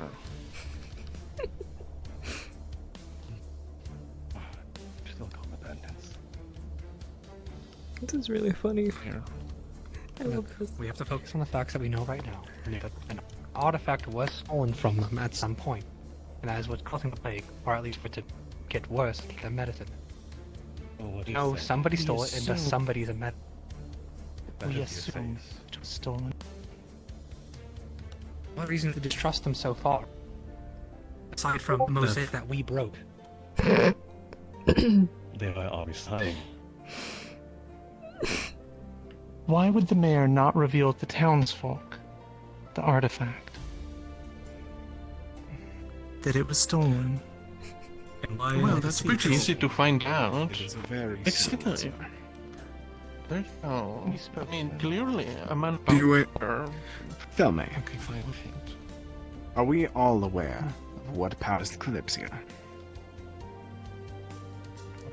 Still call the bandits.
This is really funny.
Here.
I love this.
We have to focus on the facts that we know right now. That an artifact was stolen from them at some point, and that is what's causing the plague, or at least for it to get worse, their medicine. No, somebody stole it, and thus somebody's a med.
We assume it was stolen.
What reason to distrust them so far? Aside from the mosaic that we broke.
They are always hiding.
Why would the mayor not reveal to townsfolk the artifact? That it was stolen.
Well, that's pretty easy to find out.
It is a very
Exactly. There you go. I mean, clearly, a man
Tell me,
Okay, fine.
are we all aware of what passed Kalypsia?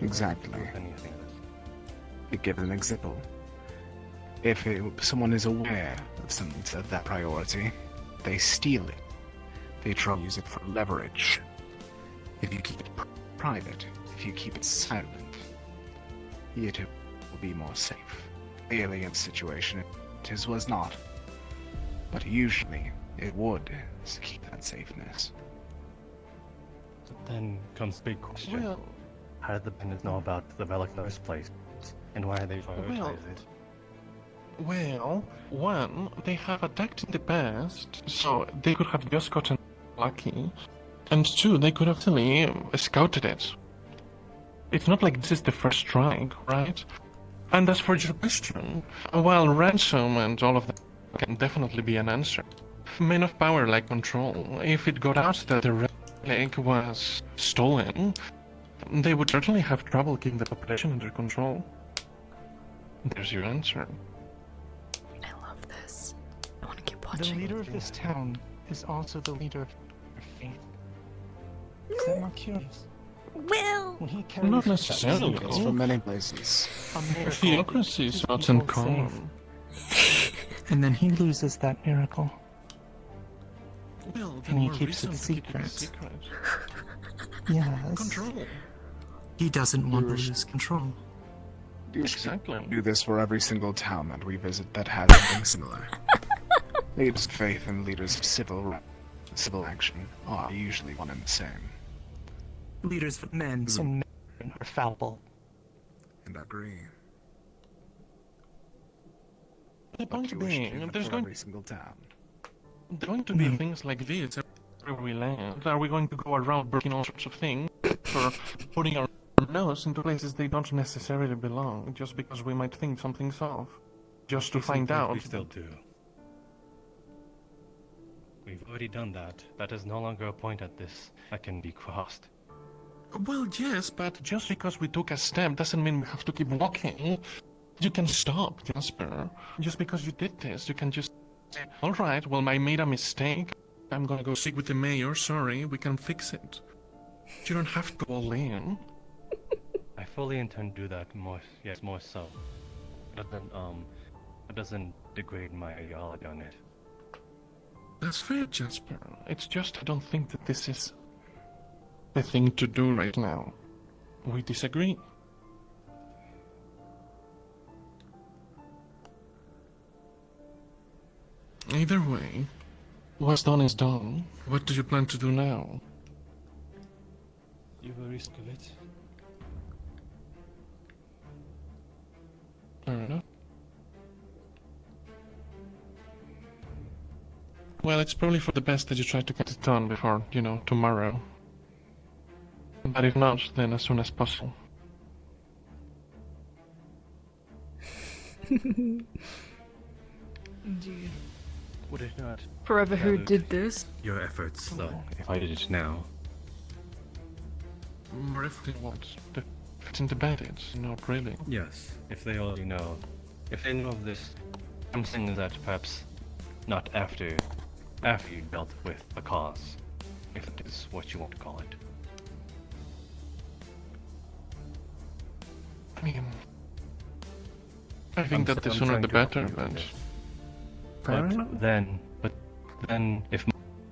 Exactly. To give an example, if someone is aware of something of that priority, they steal it. They try to use it for leverage. If you keep it private, if you keep it silent, it will be more safe. Clearly, in this situation, it was not. But usually, it would keep that safeness.
Then comes the big question.
Well,
how did the bandits know about the relic in the first place? And why did they prioritize it?
Well, one, they have attacked in the past, so they could have just gotten lucky. And two, they could have actually scouted it. It's not like this is the first strike, right? And as for your question, while ransom and all of that can definitely be an answer, men of power like control. If it got out that the relic was stolen, they would certainly have trouble keeping the population under control. There's your answer.
I love this. I want to keep
The
watching.
leader of this town is also the leader of faith. Is that not curious?
Well,
when he carries
Not necessarily.
It's from many places.
a miracle,
Theocracy is not
people
uncommon.
save. And then he loses that miracle.
Well,
And he
more
keeps
reason
it
to keep it
secret.
secret.
Yes.
Control.
He doesn't want to lose control.
Exactly.
Do this for every single town that we visit that has something similar. Leaders of faith and leaders of civil action are usually one and the same.
Leaders of men and men are fallible.
And agree.
The point
you wish to
being,
do that
there's
for
going
every single town.
going to be things like this everywhere we land. Are we going to go around breaking all sorts of things, or putting our nose into places they don't necessarily belong, just because we might think something's off, just to find out?
We still do. We've already done that. That is no longer a point at this that can be crossed.
Well, yes, but just because we took a step doesn't mean we have to keep walking. You can stop, Jasper. Just because you did this, you can just say, alright, well, I made a mistake. I'm gonna go speak with the mayor, sorry, we can fix it. You don't have to go all in.
I fully intend to do that more so. It doesn't degrade my ideology on it.
That's fair, Jasper. It's just I don't think that this is the thing to do right now. We disagree. Either way, what's done is done. What do you plan to do now?
You will risk of it.
Fair enough. Well, it's probably for the best that you try to get it done before, tomorrow. But if not, then as soon as possible.
Indeed.
Would it not?
Forever who did this?
Your efforts, though, if I did it now.
More if they want. If it's in the bandits, not really.
Yes, if they already know. If they know of this, I'm saying that perhaps not after you dealt with the cause, if it is what you want to call it.
I mean, I think that the sooner the better, but...
But then, if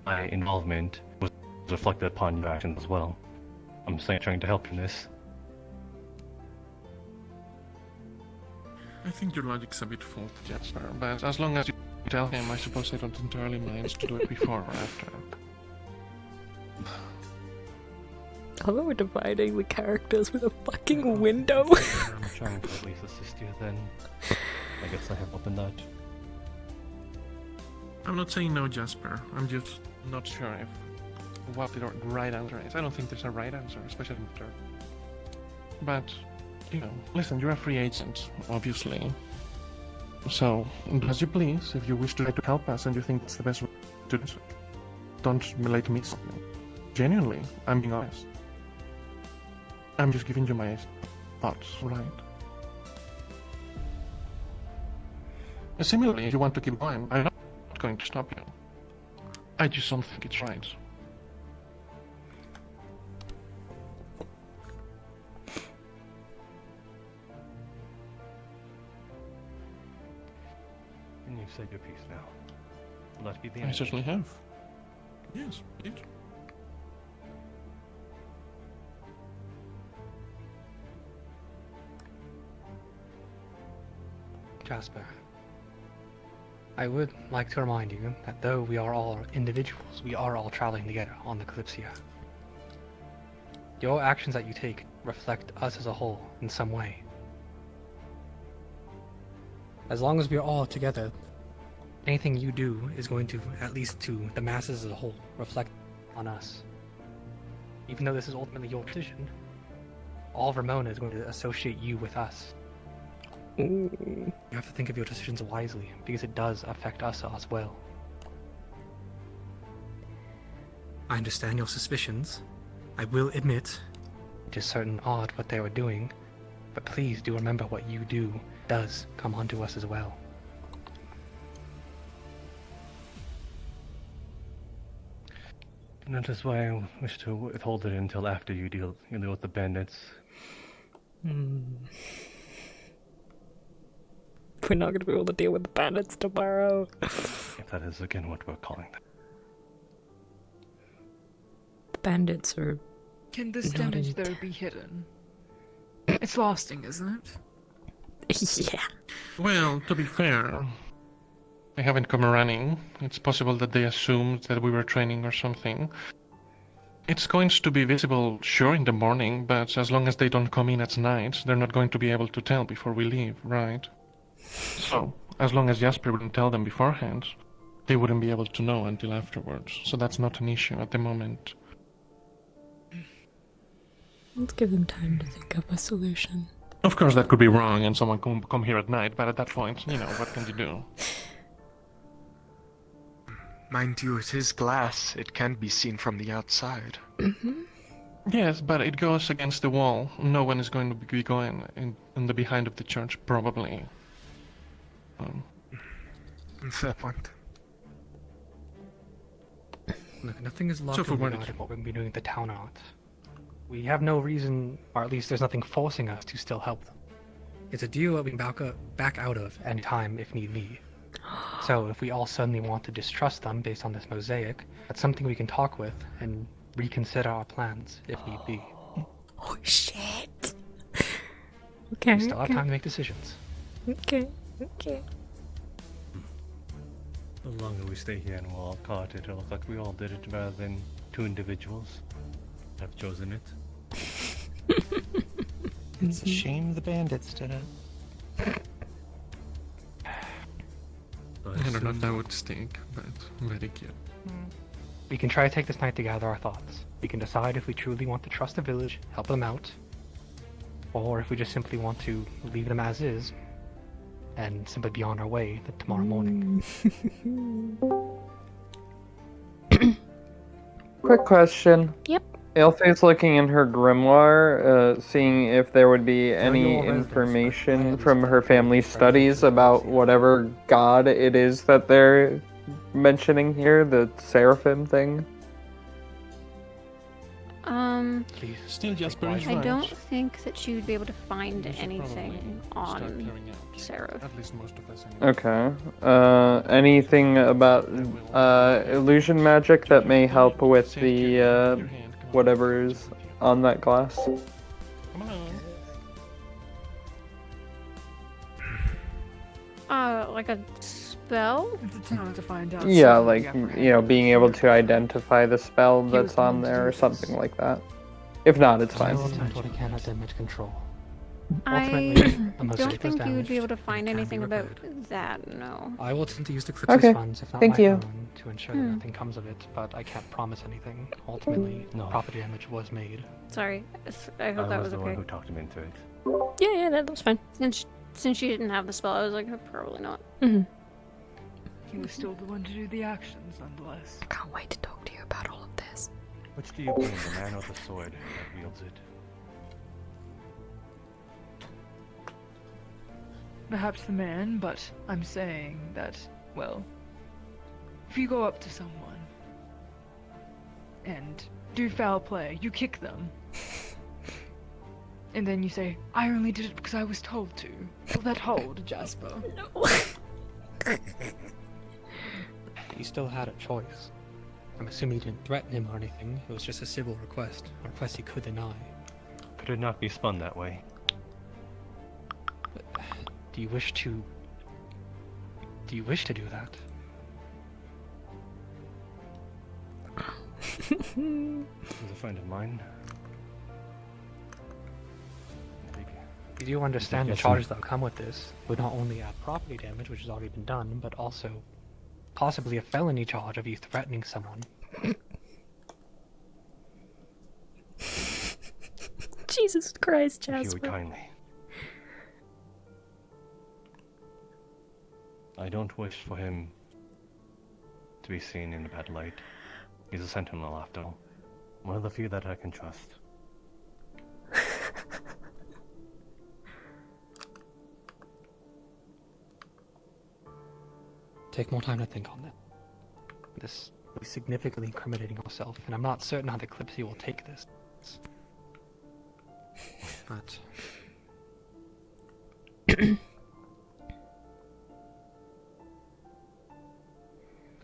my involvement was reflected upon your actions as well, I'm trying to help in this.
I think your logic's a bit faulty, Jasper, but as long as you tell him, I suppose I don't entirely mind to do it before or after.
Although we're dividing the characters with a fucking window.
I'm trying to at least assist you then. I guess I have opened that.
I'm not saying no, Jasper. I'm just not sure what the right answer is. I don't think there's a right answer, especially in the third. But, listen, you're a free agent, obviously. So, as you please, if you wish to try to help us and you think it's the best way to do it, don't relate me something. Genuinely, I'm being honest. I'm just giving you my thoughts, right? Similarly, if you want to keep going, I'm not going to stop you. I just don't think it's right.
And you've said your piece now. Will that be the end?
I certainly have. Yes, indeed.
Jasper, I would like to remind you that though we are all individuals, we are all traveling together on the Kalypsia. Your actions that you take reflect us as a whole in some way. As long as we are all together, anything you do is going to, at least to the masses as a whole, reflect on us. Even though this is ultimately your decision, all of Ramona is going to associate you with us.
Ooh.
You have to think of your decisions wisely, because it does affect us as well. I understand your suspicions. I will admit it is certain odd what they were doing, but please do remember what you do does come onto us as well.
And that is why I wish to withhold it until after you deal with the bandits.
We're not going to be able to deal with the bandits tomorrow.
If that is again what we're calling them.
bandits are
Can this
not
damage,
in
though, be hidden? It's lasting, isn't it?
Yeah.
Well, to be fair, they haven't come running. It's possible that they assumed that we were training or something. It's going to be visible, sure, in the morning, but as long as they don't come in at night, they're not going to be able to tell before we leave, right? So, as long as Jasper wouldn't tell them beforehand, they wouldn't be able to know until afterwards. So that's not an issue at the moment.
Let's give them time to think up a solution.
Of course, that could be wrong, and someone come here at night, but at that point, you know, what can you do?
Mind you, it is glass. It can be seen from the outside.
Yes, but it goes against the wall. No one is going to be going in the behind of the church, probably.
Fair point.
Look, nothing is locked
So for
in
what
regarding what we're going to be doing at the town out. We have no reason, or at least there's nothing forcing us to still help them. It's a deal that we can back out of any time if need be. So if we all suddenly want to distrust them based on this mosaic, that's something we can talk with and reconsider our plans if need be.
Oh shit. Okay.
We still have time to make decisions.
Okay.
The longer we stay here and we're all caught, it'll look like we all did it rather than two individuals have chosen it.
It's a shame the bandits did it.
I don't know if that would stink, but very cute.
We can try to take this night to gather our thoughts. We can decide if we truly want to trust the village, help them out, or if we just simply want to leave them as is and simply be on our way tomorrow morning.
Quick question.
Yep.
Ailfe's looking in her grimoire, seeing if there would be any
your residence,
information from her family studies about whatever god it is that they're mentioning here, the seraphim thing.
Please, still Jasper is
I
right.
don't think that she would be able to find
We should
anything
probably start
on
clearing out.
Seraph.
At least most of us anyway.
Okay. Anything about illusion magic that may help with the whatever is on that glass?
Like a spell?
It's a town to find out.
Yeah,
something
like,
we have
you know, being able to identify the spell
was
that's
the
on
one to
there
do
or
this.
something like that. If not, it's fine.
We'll attempt what we can at damage control.
I
Ultimately, the
don't
mosaic was
think you would be able to
damaged,
find
and it can be
anything about
repaired.
that, no.
I will attempt to use the Calypsia's
Okay,
funds, if not
thank
my
you.
own, to ensure that nothing comes of it, but I can't promise anything. Ultimately,
No.
property damage was made.
Sorry, I hope that was
the one
okay.
who talked him into it.
Yeah, that was fine.
Since you didn't have the spell, I was like, probably not.
He was still the one to do the actions, nonetheless.
I can't wait to talk to you about all of this.
Which do you blame, the man or the sword that wields it?
Perhaps the man, but I'm saying that, well, if you go up to someone and do foul play, you kick them, and then you say, I only did it because I was told to. Will that hold, Jasper?
No.
He still had a choice. I'm assuming you didn't threaten him or anything. It was just a civil request. A request he could deny.
Could it not be spun that way?
Do you wish to do that?
He's a friend of mine.
You do understand the
Yes,
charges that come with this would not only add property damage, which has already been done, but also possibly a felony charge of you threatening someone.
Jesus Christ,
If you
Jasper.
would kindly. I don't wish for him to be seen in a bad light. He's a sentinel after all. One of the few that I can trust.
Take more time to think on that. This is significantly incriminating yourself, and I'm not certain how the Kalypsia will take this. But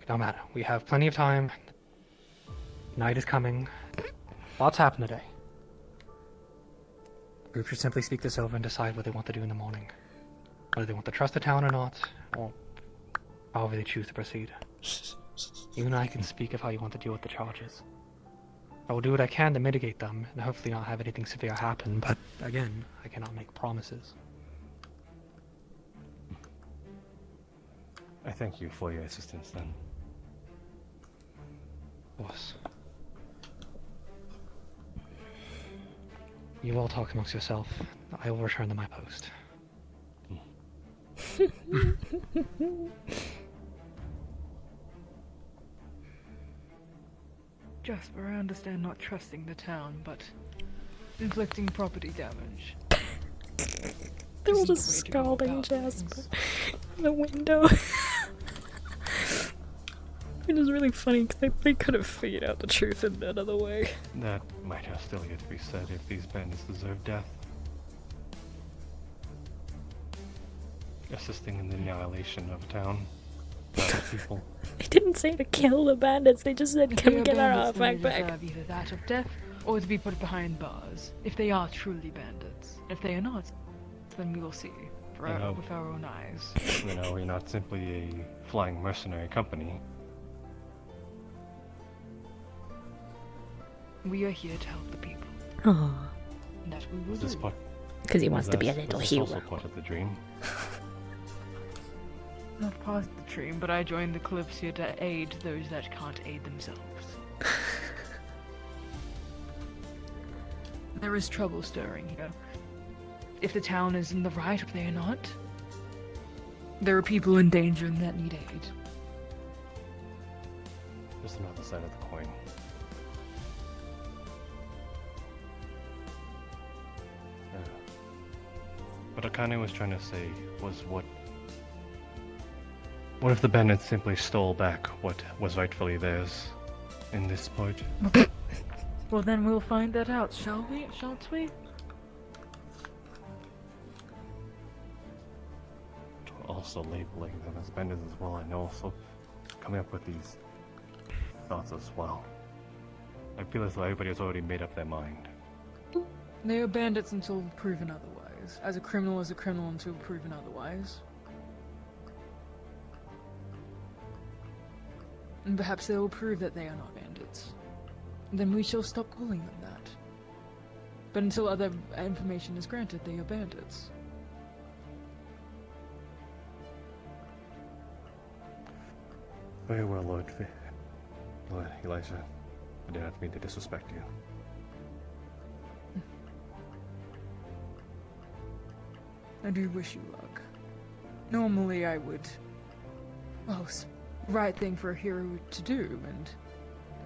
no matter. We have plenty of time. Night is coming. Lots happened today. The group should simply speak this over and decide what they want to do in the morning. Whether they want to trust the town or not, or however they choose to proceed. You and I can speak of how you want to deal with the charges. I will do what I can to mitigate them, and hopefully not have anything severe happen, but again, I cannot make promises.
I thank you for your assistance then.
Of course. You all talk amongst yourself. I will return to my post.
Jasper, I understand not trusting the town, but inflicting property damage.
They're all just scalding Jasper in the window. It is really funny because they could have figured out the truth in another way.
That might have still yet to be said if these bandits deserve death. Assisting in the annihilation of town. People.
They didn't say to kill the bandits, they just said
If
come
they are
get our
bandits, then
artifact
they
back.
deserve either that of death, or to be put behind bars, if they are truly bandits. If they are not, then we will see with our own eyes.
You know, we're not simply a flying mercenary company.
We are here to help the people.
Aww.
And that we will
Is this
do.
part?
'Cause he wants
is
to be
that-
a little
is this
hero.
also part of the dream.
Not past the dream, but I joined the Kalypsia to aid those that can't aid themselves. There is trouble stirring here. If the town is in the right, if they are not, there are people in danger and that need aid.
Just another side of the coin. What Akane was trying to say was what if the bandits simply stole back what was rightfully theirs in this part?
Well, then we'll find that out, shall we? Shan't we?
Also labeling them as bandits as well, and also coming up with these thoughts as well. I feel as though everybody has already made up their mind.
They are bandits until proven otherwise. As a criminal is a criminal until proven otherwise. And perhaps they will prove that they are not bandits. Then we shall stop calling them that. But until other information is granted, they are bandits.
Very well, Lord Elijah. I did not mean to disrespect you.
I do wish you luck. Normally I would... well, right thing for a hero to do,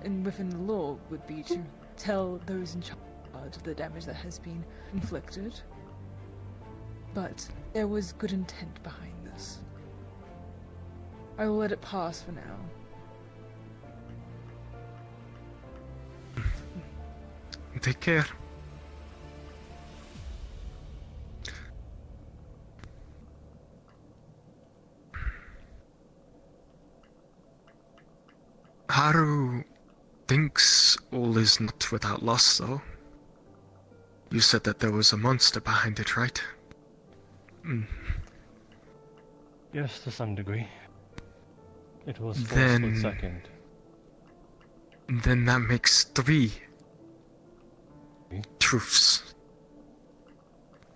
and within the law would be to tell those in charge of the damage that has been inflicted. But there was good intent behind this. I will let it pass for now.
Take care. Haru thinks all is not without loss, though. You said that there was a monster behind it, right?
Yes, to some degree. It was for a
Then-
split second.
Then that makes 3 truths.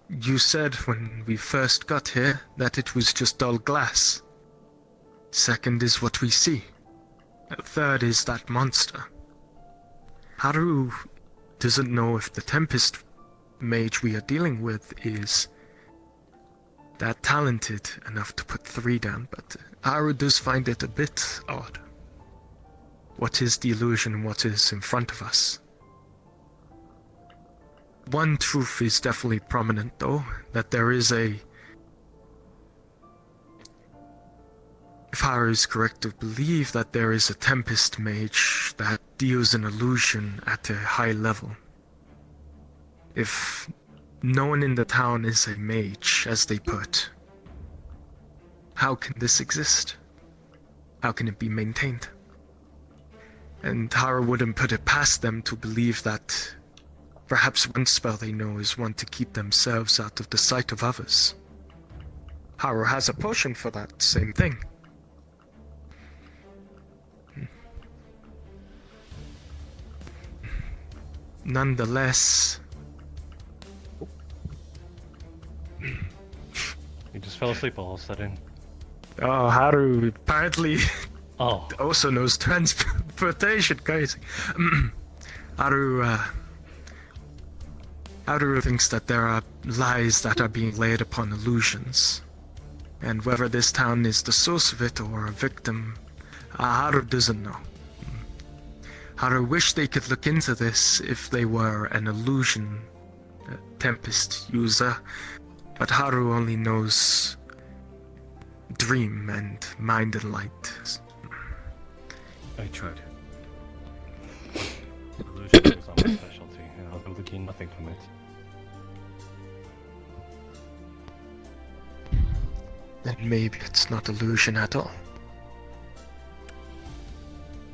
You said when we first got here that it was just dull glass. Second is what we see. Third is that monster. Haru doesn't know if the Tempest mage we are dealing with is that talented enough to put 3 down, but Haru does find it a bit odd. What is the illusion and what is in front of us? One truth is definitely prominent, though, that there is a... If Haru is correct to believe that there is a Tempest mage that deals an illusion at a high level. If no one in the town is a mage, as they put, how can this exist? How can it be maintained?
And Haru wouldn't put it past them to believe that perhaps one spell they know is one to keep themselves out of the sight of others. Haru has a potion for that same thing. Nonetheless...
You just fell asleep all of a sudden.
Oh, Haru apparently also knows transportation, guys. Haru thinks that there are lies that are being laid upon illusions. And whether this town is the source of it or a victim, Haru doesn't know. Haru wish they could look into this if they were an illusion Tempest user, but Haru only knows Dream and Mind and Light.
I tried. Illusion is not my specialty, and I'll be able to gain nothing from it.
Then maybe it's not illusion at all.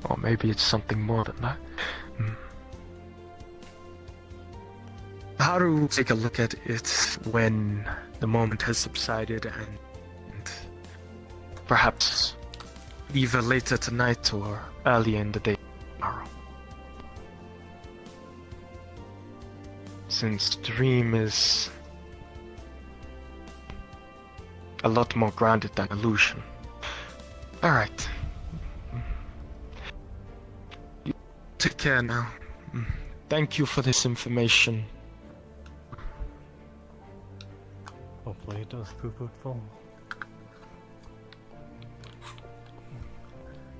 Or maybe it's something more than that. Haru will take a look at it when the moment has subsided and perhaps either later tonight or earlier in the day tomorrow. Since Dream is a lot more grounded than illusion. Alright. Take care now. Thank you for this information.
Hopefully it does prove fruitful.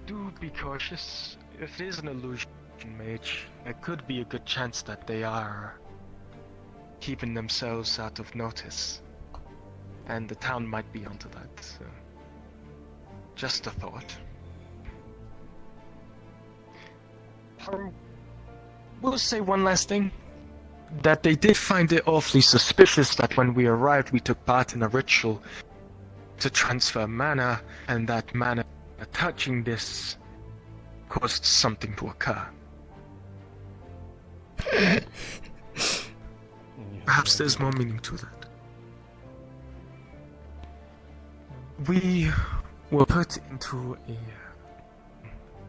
Do be cautious. If it is an illusion mage, there could be a good chance that they are keeping themselves out of notice. And the town might be onto that. So just a thought. We'll say one last thing. That they did find it awfully suspicious that when we arrived we took part in a ritual to transfer mana, and that mana touching this caused something to occur. Perhaps there's more meaning to that. We were put into a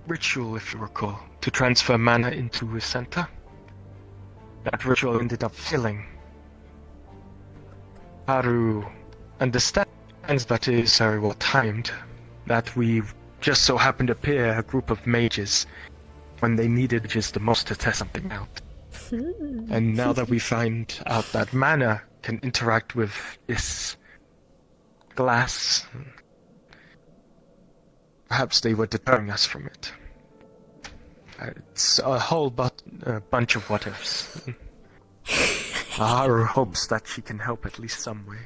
ritual, if you recall, to transfer mana into a center. That ritual ended up failing. Haru understands that it is very well timed, that we just so happened to appear a group of mages when they needed just the most to test something out. And now that we find out that mana can interact with this glass, perhaps they were deterring us from it. It's a whole bunch of what ifs. Haru hopes that she can help at least some way,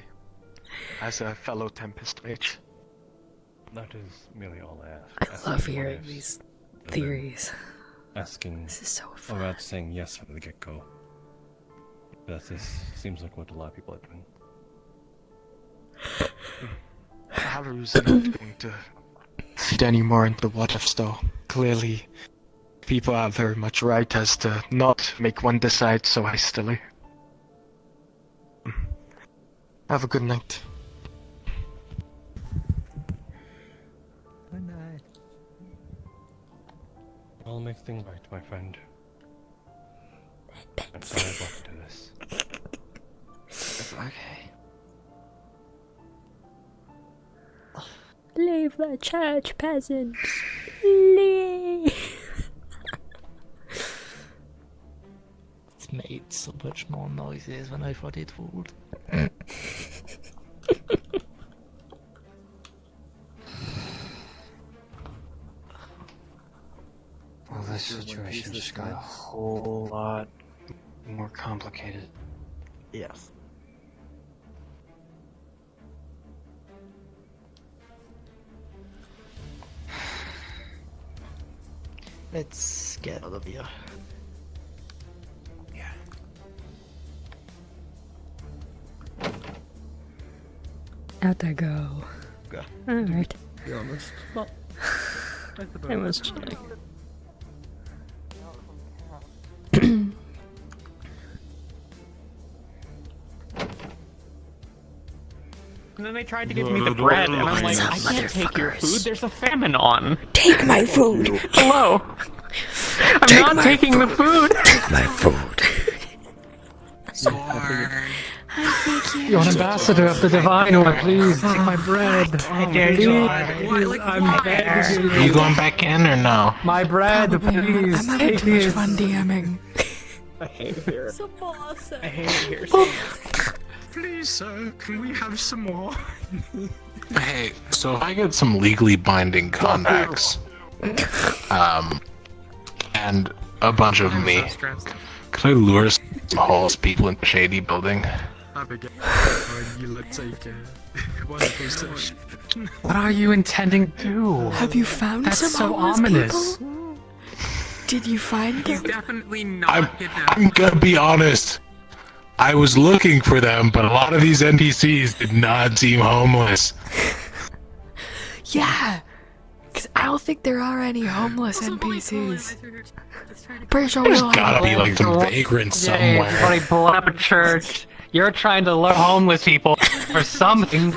as a fellow Tempest mage.
That is merely all I ask.
I love hearing these theories.
Asking.
This is so fun.
Or not saying yes from the get-go. That seems like what a lot of people are doing.
Haru's not going to feed any more into the what ifs, though. Clearly, people are very much right as to not make one decide so hastily. Have a good night.
Good night.
I'll make things right, my friend. I'm sorry I brought you to this.
It's okay.
Leave the church, peasants. Leave.
It's made so much more noises than I thought it would.
Well, this situation just got a whole lot more complicated.
Yes. Let's get out of here.
Yeah.
Out I go.
Go.
Alright.
To be honest.
I was chilling.
And then they tried to give me the bread, and I'm like, I can't take your food. There's a famine on.
Take my food.
Hello. I'm not taking the food.
Take my food.
You're an ambassador of the divine one. Please take my bread. Please, I'm begging
Are you going back in or no?
My bread, please.
I'm having too much fun DMing.
I hate it here.
So awesome.
I hate it here. So
Please, sir, can we have some more?
Hey, so if I get some legally binding contacts, and a bunch of me, could I lure some homeless people into a shady building?
Abigail, you look like a wonderful session.
what are you intending to do?
Have you found
That's
some
so
homeless
ominous.
people? Did you find them?
Definitely not
I'm gonna be honest. I was looking for them, but a lot of these NPCs did not seem homeless.
Yeah, because I don't think there are any homeless NPCs. Pretty sure
There's
we'll
gotta
have
be like some vagrants somewhere.
Somebody blow up a church. You're trying to lure homeless people or something.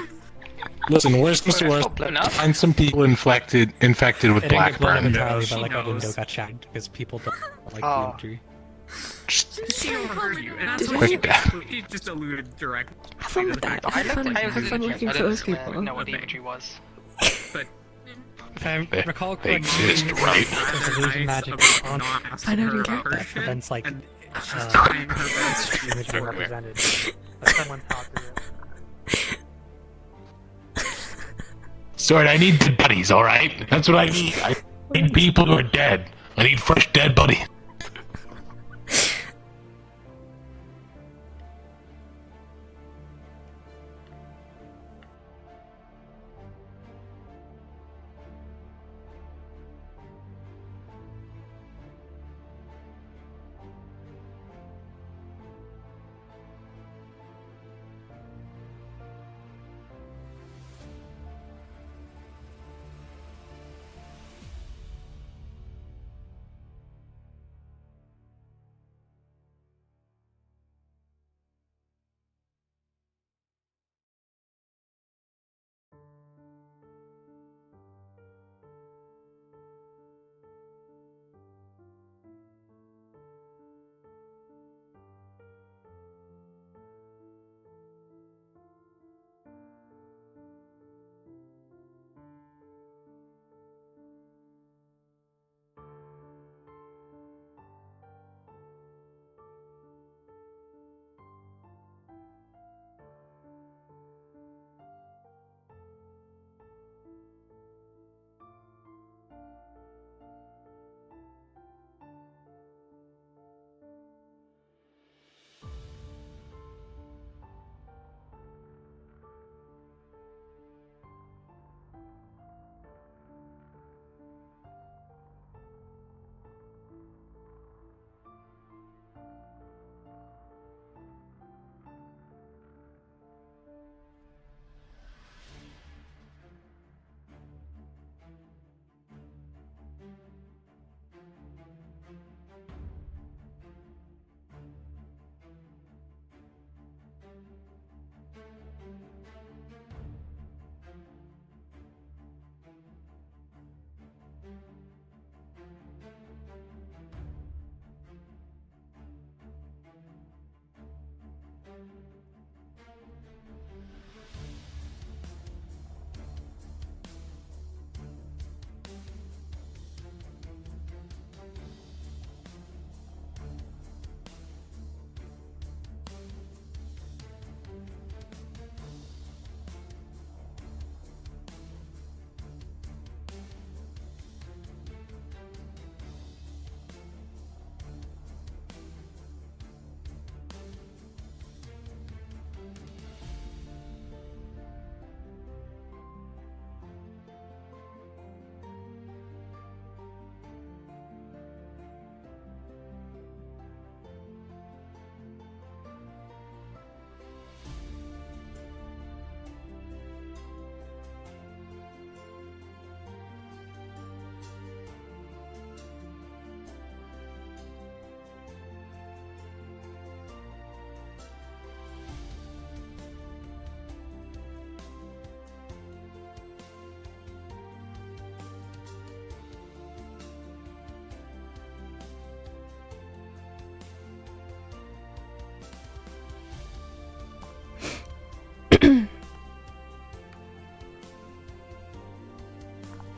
Listen, worst comes to worst, find some people infected with blackburn.
entirely, but like a window got shattered because people don't like the imagery.
She overheard you, and that's
Did
what
I-
she just alluded directly.
Have fun with that. Have fun looking for those people.
I didn't know what the imagery was. But if I
They
recall correctly,
exist, right?
Illusion magic
I don't care.
that prevents like imagery represented. But someone thought
Sword, I need dead bodies, alright? That's what I need. I need people who are dead. I need fresh dead bodies.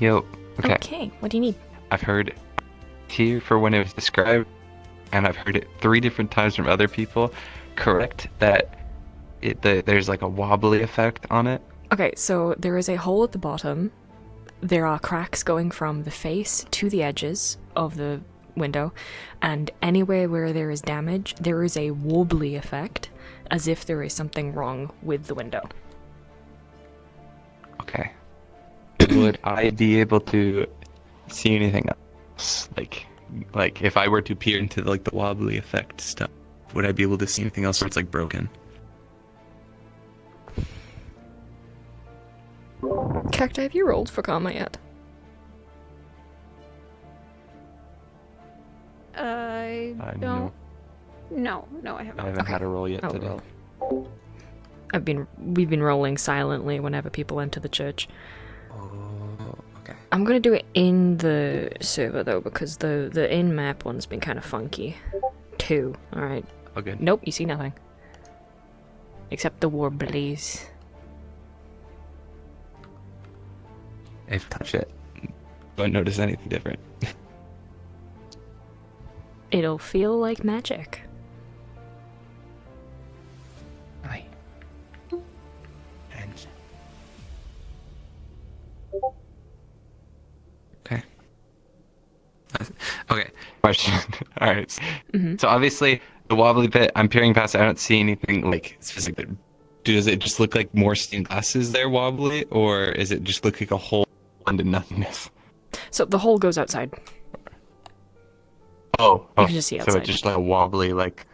Yo, okay.
Okay, what do you need?
I've heard here for when it was described, and I've heard it 3 different times from other people. Correct that there's like a wobbly effect on it.
Okay, so there is a hole at the bottom. There are cracks going from the face to the edges of the window, and anywhere where there is damage, there is a wobbly effect, as if there is something wrong with the window.
Okay. Would I be able to see anything else? Like if I were to peer into like the wobbly effect stuff, would I be able to see anything else where it's like broken?
Cacti, have you rolled for karma yet?
I
no.
don't. No, I haven't.
I haven't had a roll yet today.
Roll. We've been rolling silently whenever people enter the church.
Oh, okay.
I'm gonna do it in the server though, because the in-map one's been kind of funky. 2, alright.
Okay.
Nope, you see nothing. Except the warblies.
If I touch it, don't notice anything different.
It'll feel like magic.
Aye. And okay. Okay. Question. All right.
Mhm.
So obviously the wobbly bit, I'm peering past it, I don't see anything like specific. Does it just look like more stained glass is there wobbly, or is it just look like a hole into nothingness?
So the hole goes outside.
Oh,
You can just see
so
outside.
it's just like a wobbly like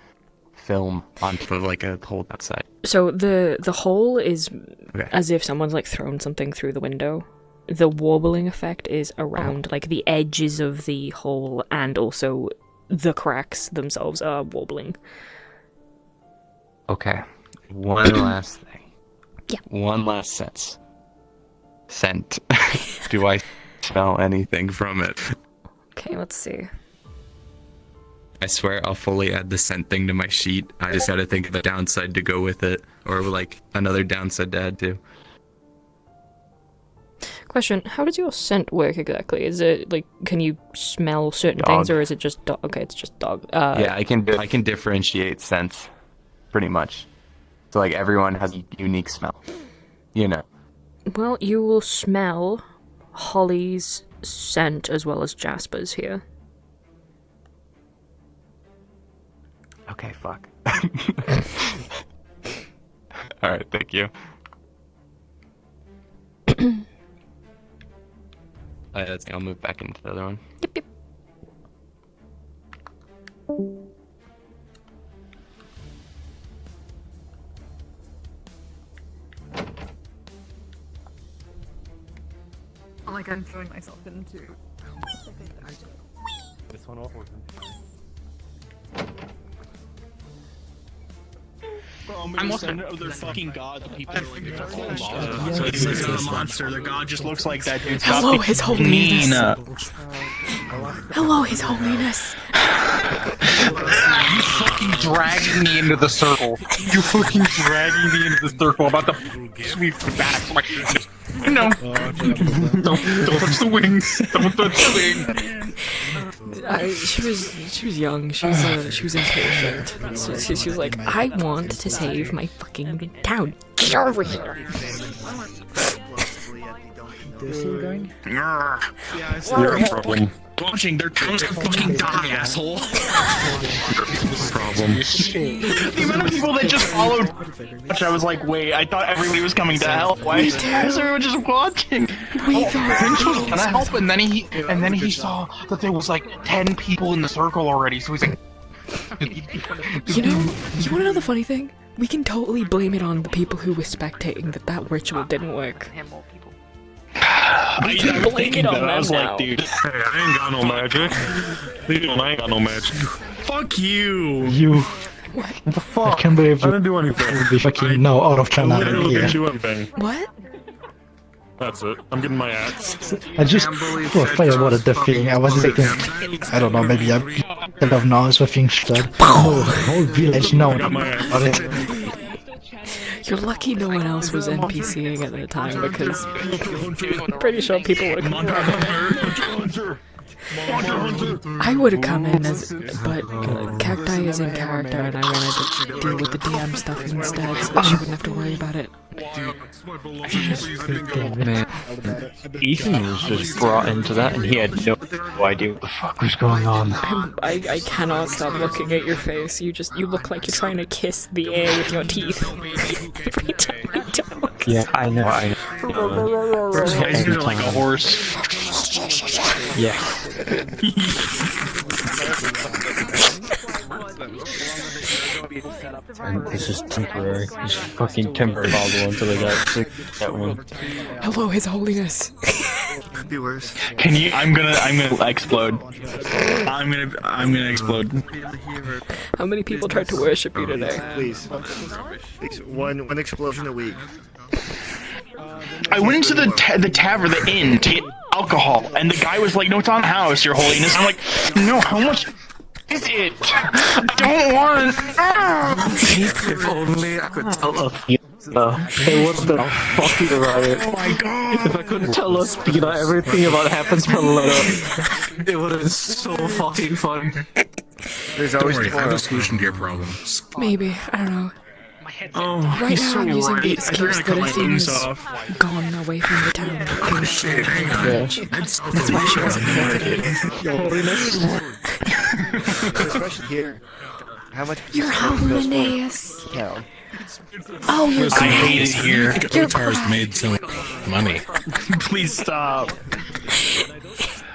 film on top of like a hole outside.
So the hole is
Okay.
as if someone's like thrown something through the window. The wobbling effect is around like the edges of the hole, and also the cracks themselves are wobbling.
Okay. One last thing.
Yeah.
One last scent. Do I smell anything from it?
Okay, let's see.
I swear I'll fully add the scent thing to my sheet. I just gotta think of a downside to go with it, or like another downside to add to.
Question, how does your scent work exactly? Is it like, can you smell certain
Dog.
things, or is it just dog? Okay, it's just dog.
Yeah, I can differentiate scents, pretty much. So like everyone has a unique smell, you know.
Well, you will smell Holly's scent as well as Jasper's here.
Okay, fuck. All right, thank you. I'll move back into the other one.
Yep.
Like I'm throwing myself into.
This one off
I'm also of their fucking god. The people are like,
So
it's not a monster. The god just looks like that dude.
Hello,
Stop
His
being
Holiness.
mean.
Hello, His Holiness.
You fucking dragging me into the circle. You fucking dragging me into the circle. I'm about to sweep back. My shit. No. Don't touch the wings. Don't touch the wings.
She was young. She was impatient. She was like, I want to save my fucking town. Get over here.
Do you see it going?
You're a problem.
Watching their towns fucking die, asshole.
Problem.
The amount of people that just followed. Which I was like, wait, I thought everybody was coming to help. Why is everyone just watching?
Prince was gonna help, and then he saw that there was like 10 people in the circle already. So he's like,
You want to know the funny thing? We can totally blame it on the people who were spectating that ritual didn't work.
I was thinking
on
that. I
them
was
now.
like, dude.
Hey, I ain't got no magic. I ain't got no magic.
Fuck you.
You.
What
I
the fuck?
can't believe
I
you
didn't do anything.
would be fucking out of
I
China.
literally
Yeah.
didn't do anything.
What?
That's it. I'm getting my axe.
I just thought about the thing. I was thinking, I don't know, maybe I could have known something that whole village known about it.
You're lucky no one else was NPCing at the time because I'm pretty sure people would have come around. I would have come in as, but Cacti is in character and I wanted to deal with the DM stuff instead so that she wouldn't have to worry about it.
Man, Ethan was just brought into that and he had no idea what the fuck was going on.
I cannot stop looking at your face. You look like you're trying to kiss the air with your teeth. Every time you talk.
Yeah, I know.
You're like a horse.
Yeah. And this is temporary. Just fucking temporary bubble until they got sick of that one.
Hello, His Holiness.
Could be worse.
Can you? I'm gonna explode. I'm gonna explode.
How many people tried to worship you today?
Please. One explosion a week.
I went into the tavern, the inn, to get alcohol, and the guy was like, "No, it's on the house, Your Holiness." I'm like, "No, how much is it? I don't want."
If only I could tell Athena. It would have been a fucking riot.
Oh my god!
If I couldn't tell Athena everything about what happens per letter, it would have been so fucking fun.
Don't
worry, I have a solution to your problems.
Maybe, I don't know.
Oh,
right now I'm using the excuse that Athena's gone away from the town because she had a marriage. That's why she wasn't here.
Especially here. How much?
Your Holiness.
No.
Oh, you're
I hate it here.
Otar's made so much money.
Please stop.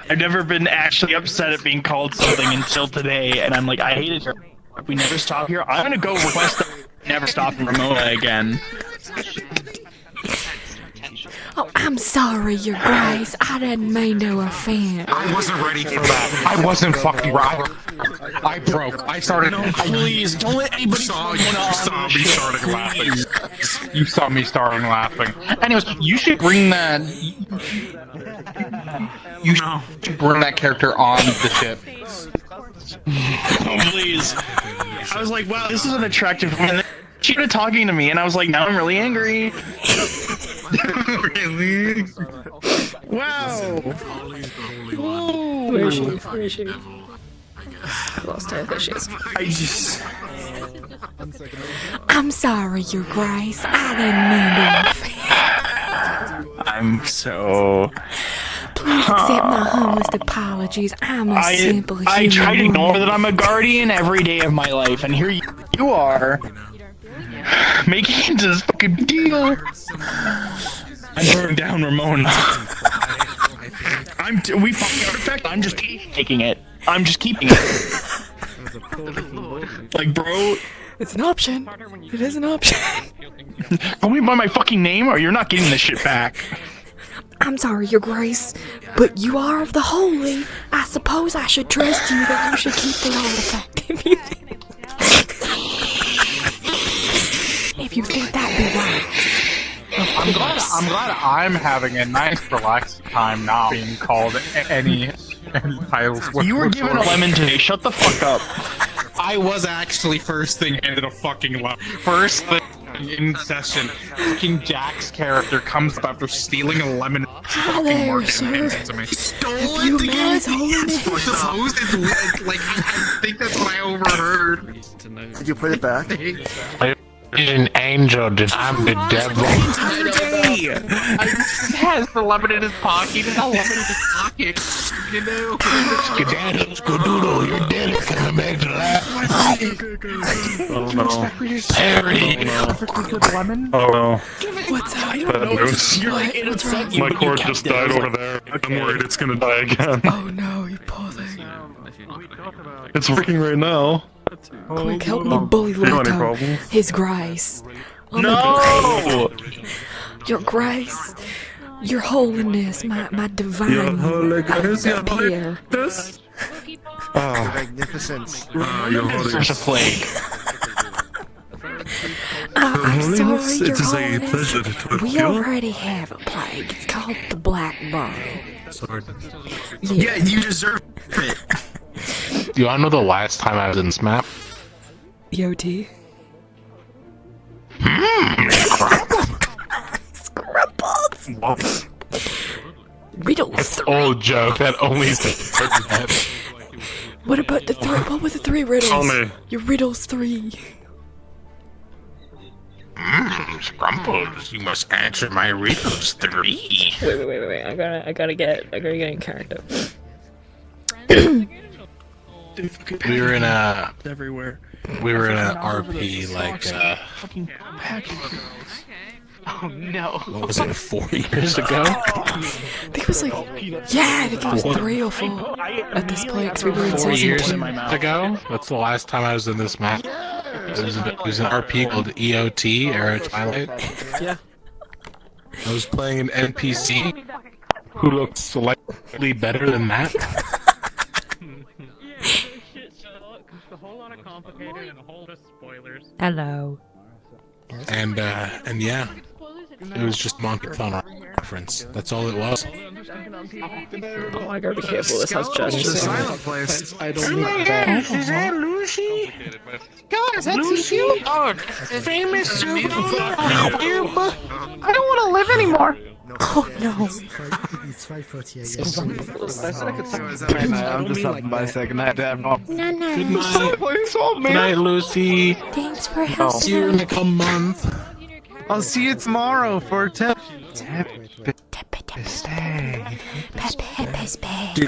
I've never been actually upset at being called something until today, and I'm like, I hate it here. If we never stop here, I'm gonna go request that we never stop in Ramona again.
Oh, I'm sorry, Your Grace. I didn't mean to offend.
I wasn't ready for that. I wasn't fucking right. I broke. I started.
No, please don't let anybody
saw me starting laughing. You saw me starting laughing.
Anyways, you should bring that. You should bring that character on the ship.
Oh, please. I was like, wow, this is an attractive woman. She started talking to me, and I was like, now I'm really angry.
Really?
Wow.
Where is she? Where is she? I lost her. There she is. I'm sorry, Your Grace. I didn't mean to offend.
I'm so...
Please accept my humblest apologies. I'm a simple human.
I try to ignore that I'm a guardian every day of my life, and here you are. Making this fucking deal. I'm burning down Ramona. We fucking perfect. I'm just taking it. I'm just keeping it. Like, bro.
It's an option. It is an option.
Call me by my fucking name, or you're not getting this shit back.
I'm sorry, Your Grace, but you are of the holy. I suppose I should trust you that you should keep the artifact if you think that'd be right.
I'm glad I'm having a nice, relaxed time not being called any titles.
You were given a lemon today. Shut the fuck up.
I was actually first thing handed a fucking lemon. First thing in session, fucking Jack's character comes up after stealing a lemon.
Hi there, sir.
Stole
it again.
Like, I think that's what I overheard.
Did you put it back?
He's an angel, I'm the devil.
He has the lemon in his pocket. He has a lemon in his pocket. You know?
Skedaddle, skadoodle, you're dead. It's coming back to life.
Oh no.
Harry.
Oh no.
What's up?
My cord just died over there. I'm worried it's gonna die again.
Oh no, you poor thing.
It's working right now.
Quick, help me bully Leto. His Grace. Oh,
no!
Your Grace. Your Holiness, my divine
Your Holiness,
here.
Magnificence.
Your Holiness.
There's a plague.
I'm sorry,
It
Your
is a
Holiness.
pleasure to
We
cure.
already have a plague. It's called the Black Bone.
Sorry.
Yeah, you deserve it.
Do you know the last time I was in SMAP?
EOT.
What?
Riddles.
That's an old joke that only that.
What about the three? What were the three riddles?
Tell me.
Your riddles 3.
Scrumples, you must answer my riddles 3.
Wait. I gotta get in character.
We were in a
everywhere.
We were in a RP like
fucking package.
Oh no.
what was it, 4 years ago?
I think it was like, yeah, I think it was 3 or 4 at this point, because we were in
4
season
years
2.
ago? That's the last time I was in this map. It was an RP called EOT, Era Twilight.
Yeah.
I was playing an NPC who looked slightly better than that.
A whole lot of complicated and a whole lot of spoilers.
Hello.
And yeah, it was just Monkathon reference. That's all it was.
Oh, I gotta be careful. This house just.
It's a silent place.
I don't need that.
Is that Lucy?
Guys, that's you.
Famous super. I don't want to live anymore.
Oh no.
It's 5:48.
I'm just up by a second. I had to have no.
No.
Good night. Good night, Lucy.
Thanks for
See you in a month.
I'll see you tomorrow for
Dude,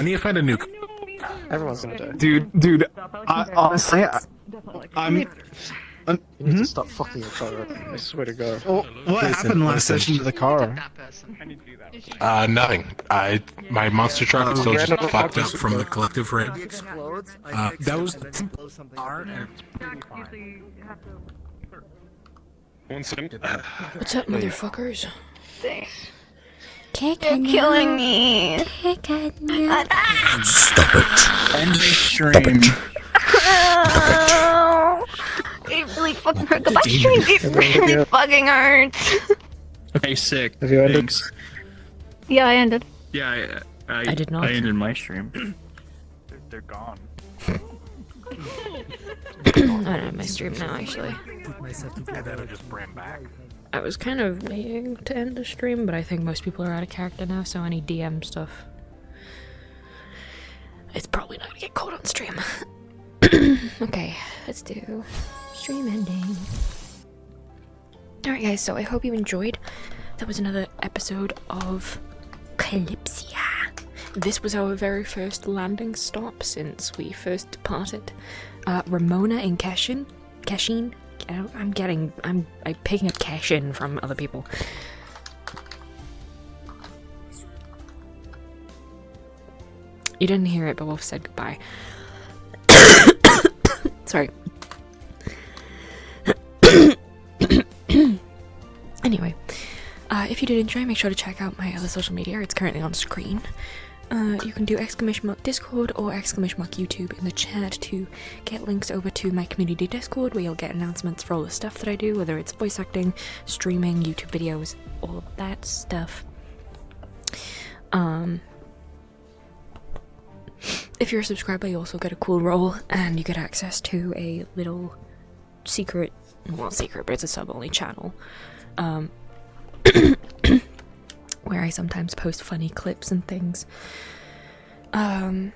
I need to find a new.
Everyone's gonna die.
Dude. Honestly, I'm.
You need to stop fucking each other. I swear to God.
What happened last session to the car?
Nothing. My monster truck is still just fucked up from the collective raid. That was. One second.
What's up, motherfuckers?
You're killing me.
Stop it. End the stream.
It really fucking hurt. My stream, it really fucking hurts.
Okay, sick.
Have you ended?
Yeah, I ended.
Yeah,
I did not.
I ended my stream. They're gone.
I don't have my stream now, actually.
And then I just ran back.
I was kind of waiting to end the stream, but I think most people are out of character now, so any DM stuff, it's probably not gonna get caught on stream. Okay, let's do stream ending. Alright guys, so I hope you enjoyed. That was another episode of Kalypsia. This was our very first landing stop since we first departed. Ramona and Cashin. I'm picking up Cashin from other people. You didn't hear it, but Wolf said goodbye. Sorry. Anyway, if you did enjoy, make sure to check out my other social media. It's currently on screen. You can do !Discord or !YouTube in the chat to get links over to my community Discord, where you'll get announcements for all the stuff that I do, whether it's voice acting, streaming, YouTube videos, all of that stuff. If you're a subscriber, you also get a cool role, and you get access to a little secret, well, secret, but it's a sub-only channel, where I sometimes post funny clips and things. I'm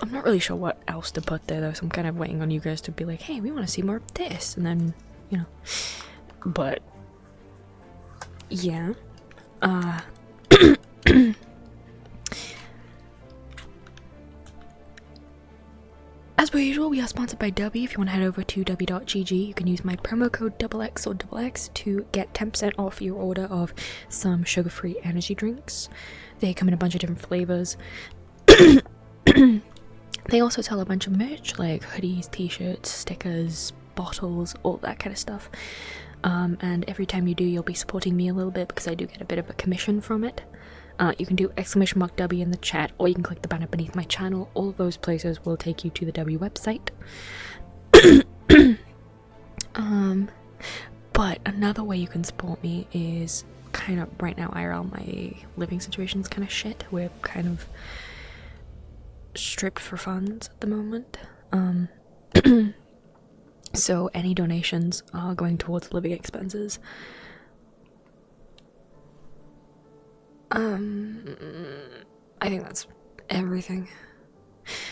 not really sure what else to put there, though, so I'm kind of waiting on you guys to be like, hey, we want to see more of this, and then, you know, but, yeah, as per usual, we are sponsored by W. If you want to head over to w.gg, you can use my promo code XX or XX to get 10% off your order of some sugar-free energy drinks. They come in a bunch of different flavors. They also sell a bunch of merch, like hoodies, t-shirts, stickers, bottles, all that kind of stuff. And every time you do, you'll be supporting me a little bit, because I do get a bit of a commission from it. You can do !W in the chat, or you can click the banner beneath my channel. All of those places will take you to the W website. But another way you can support me is kind of, right now IRL, my living situation's kind of shit. We're kind of stripped for funds at the moment. So any donations are going towards living expenses. I think that's everything.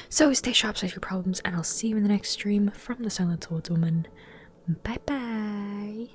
So stay sharp, solve your problems, and I'll see you in the next stream from the Silent Swordswoman. Bye bye.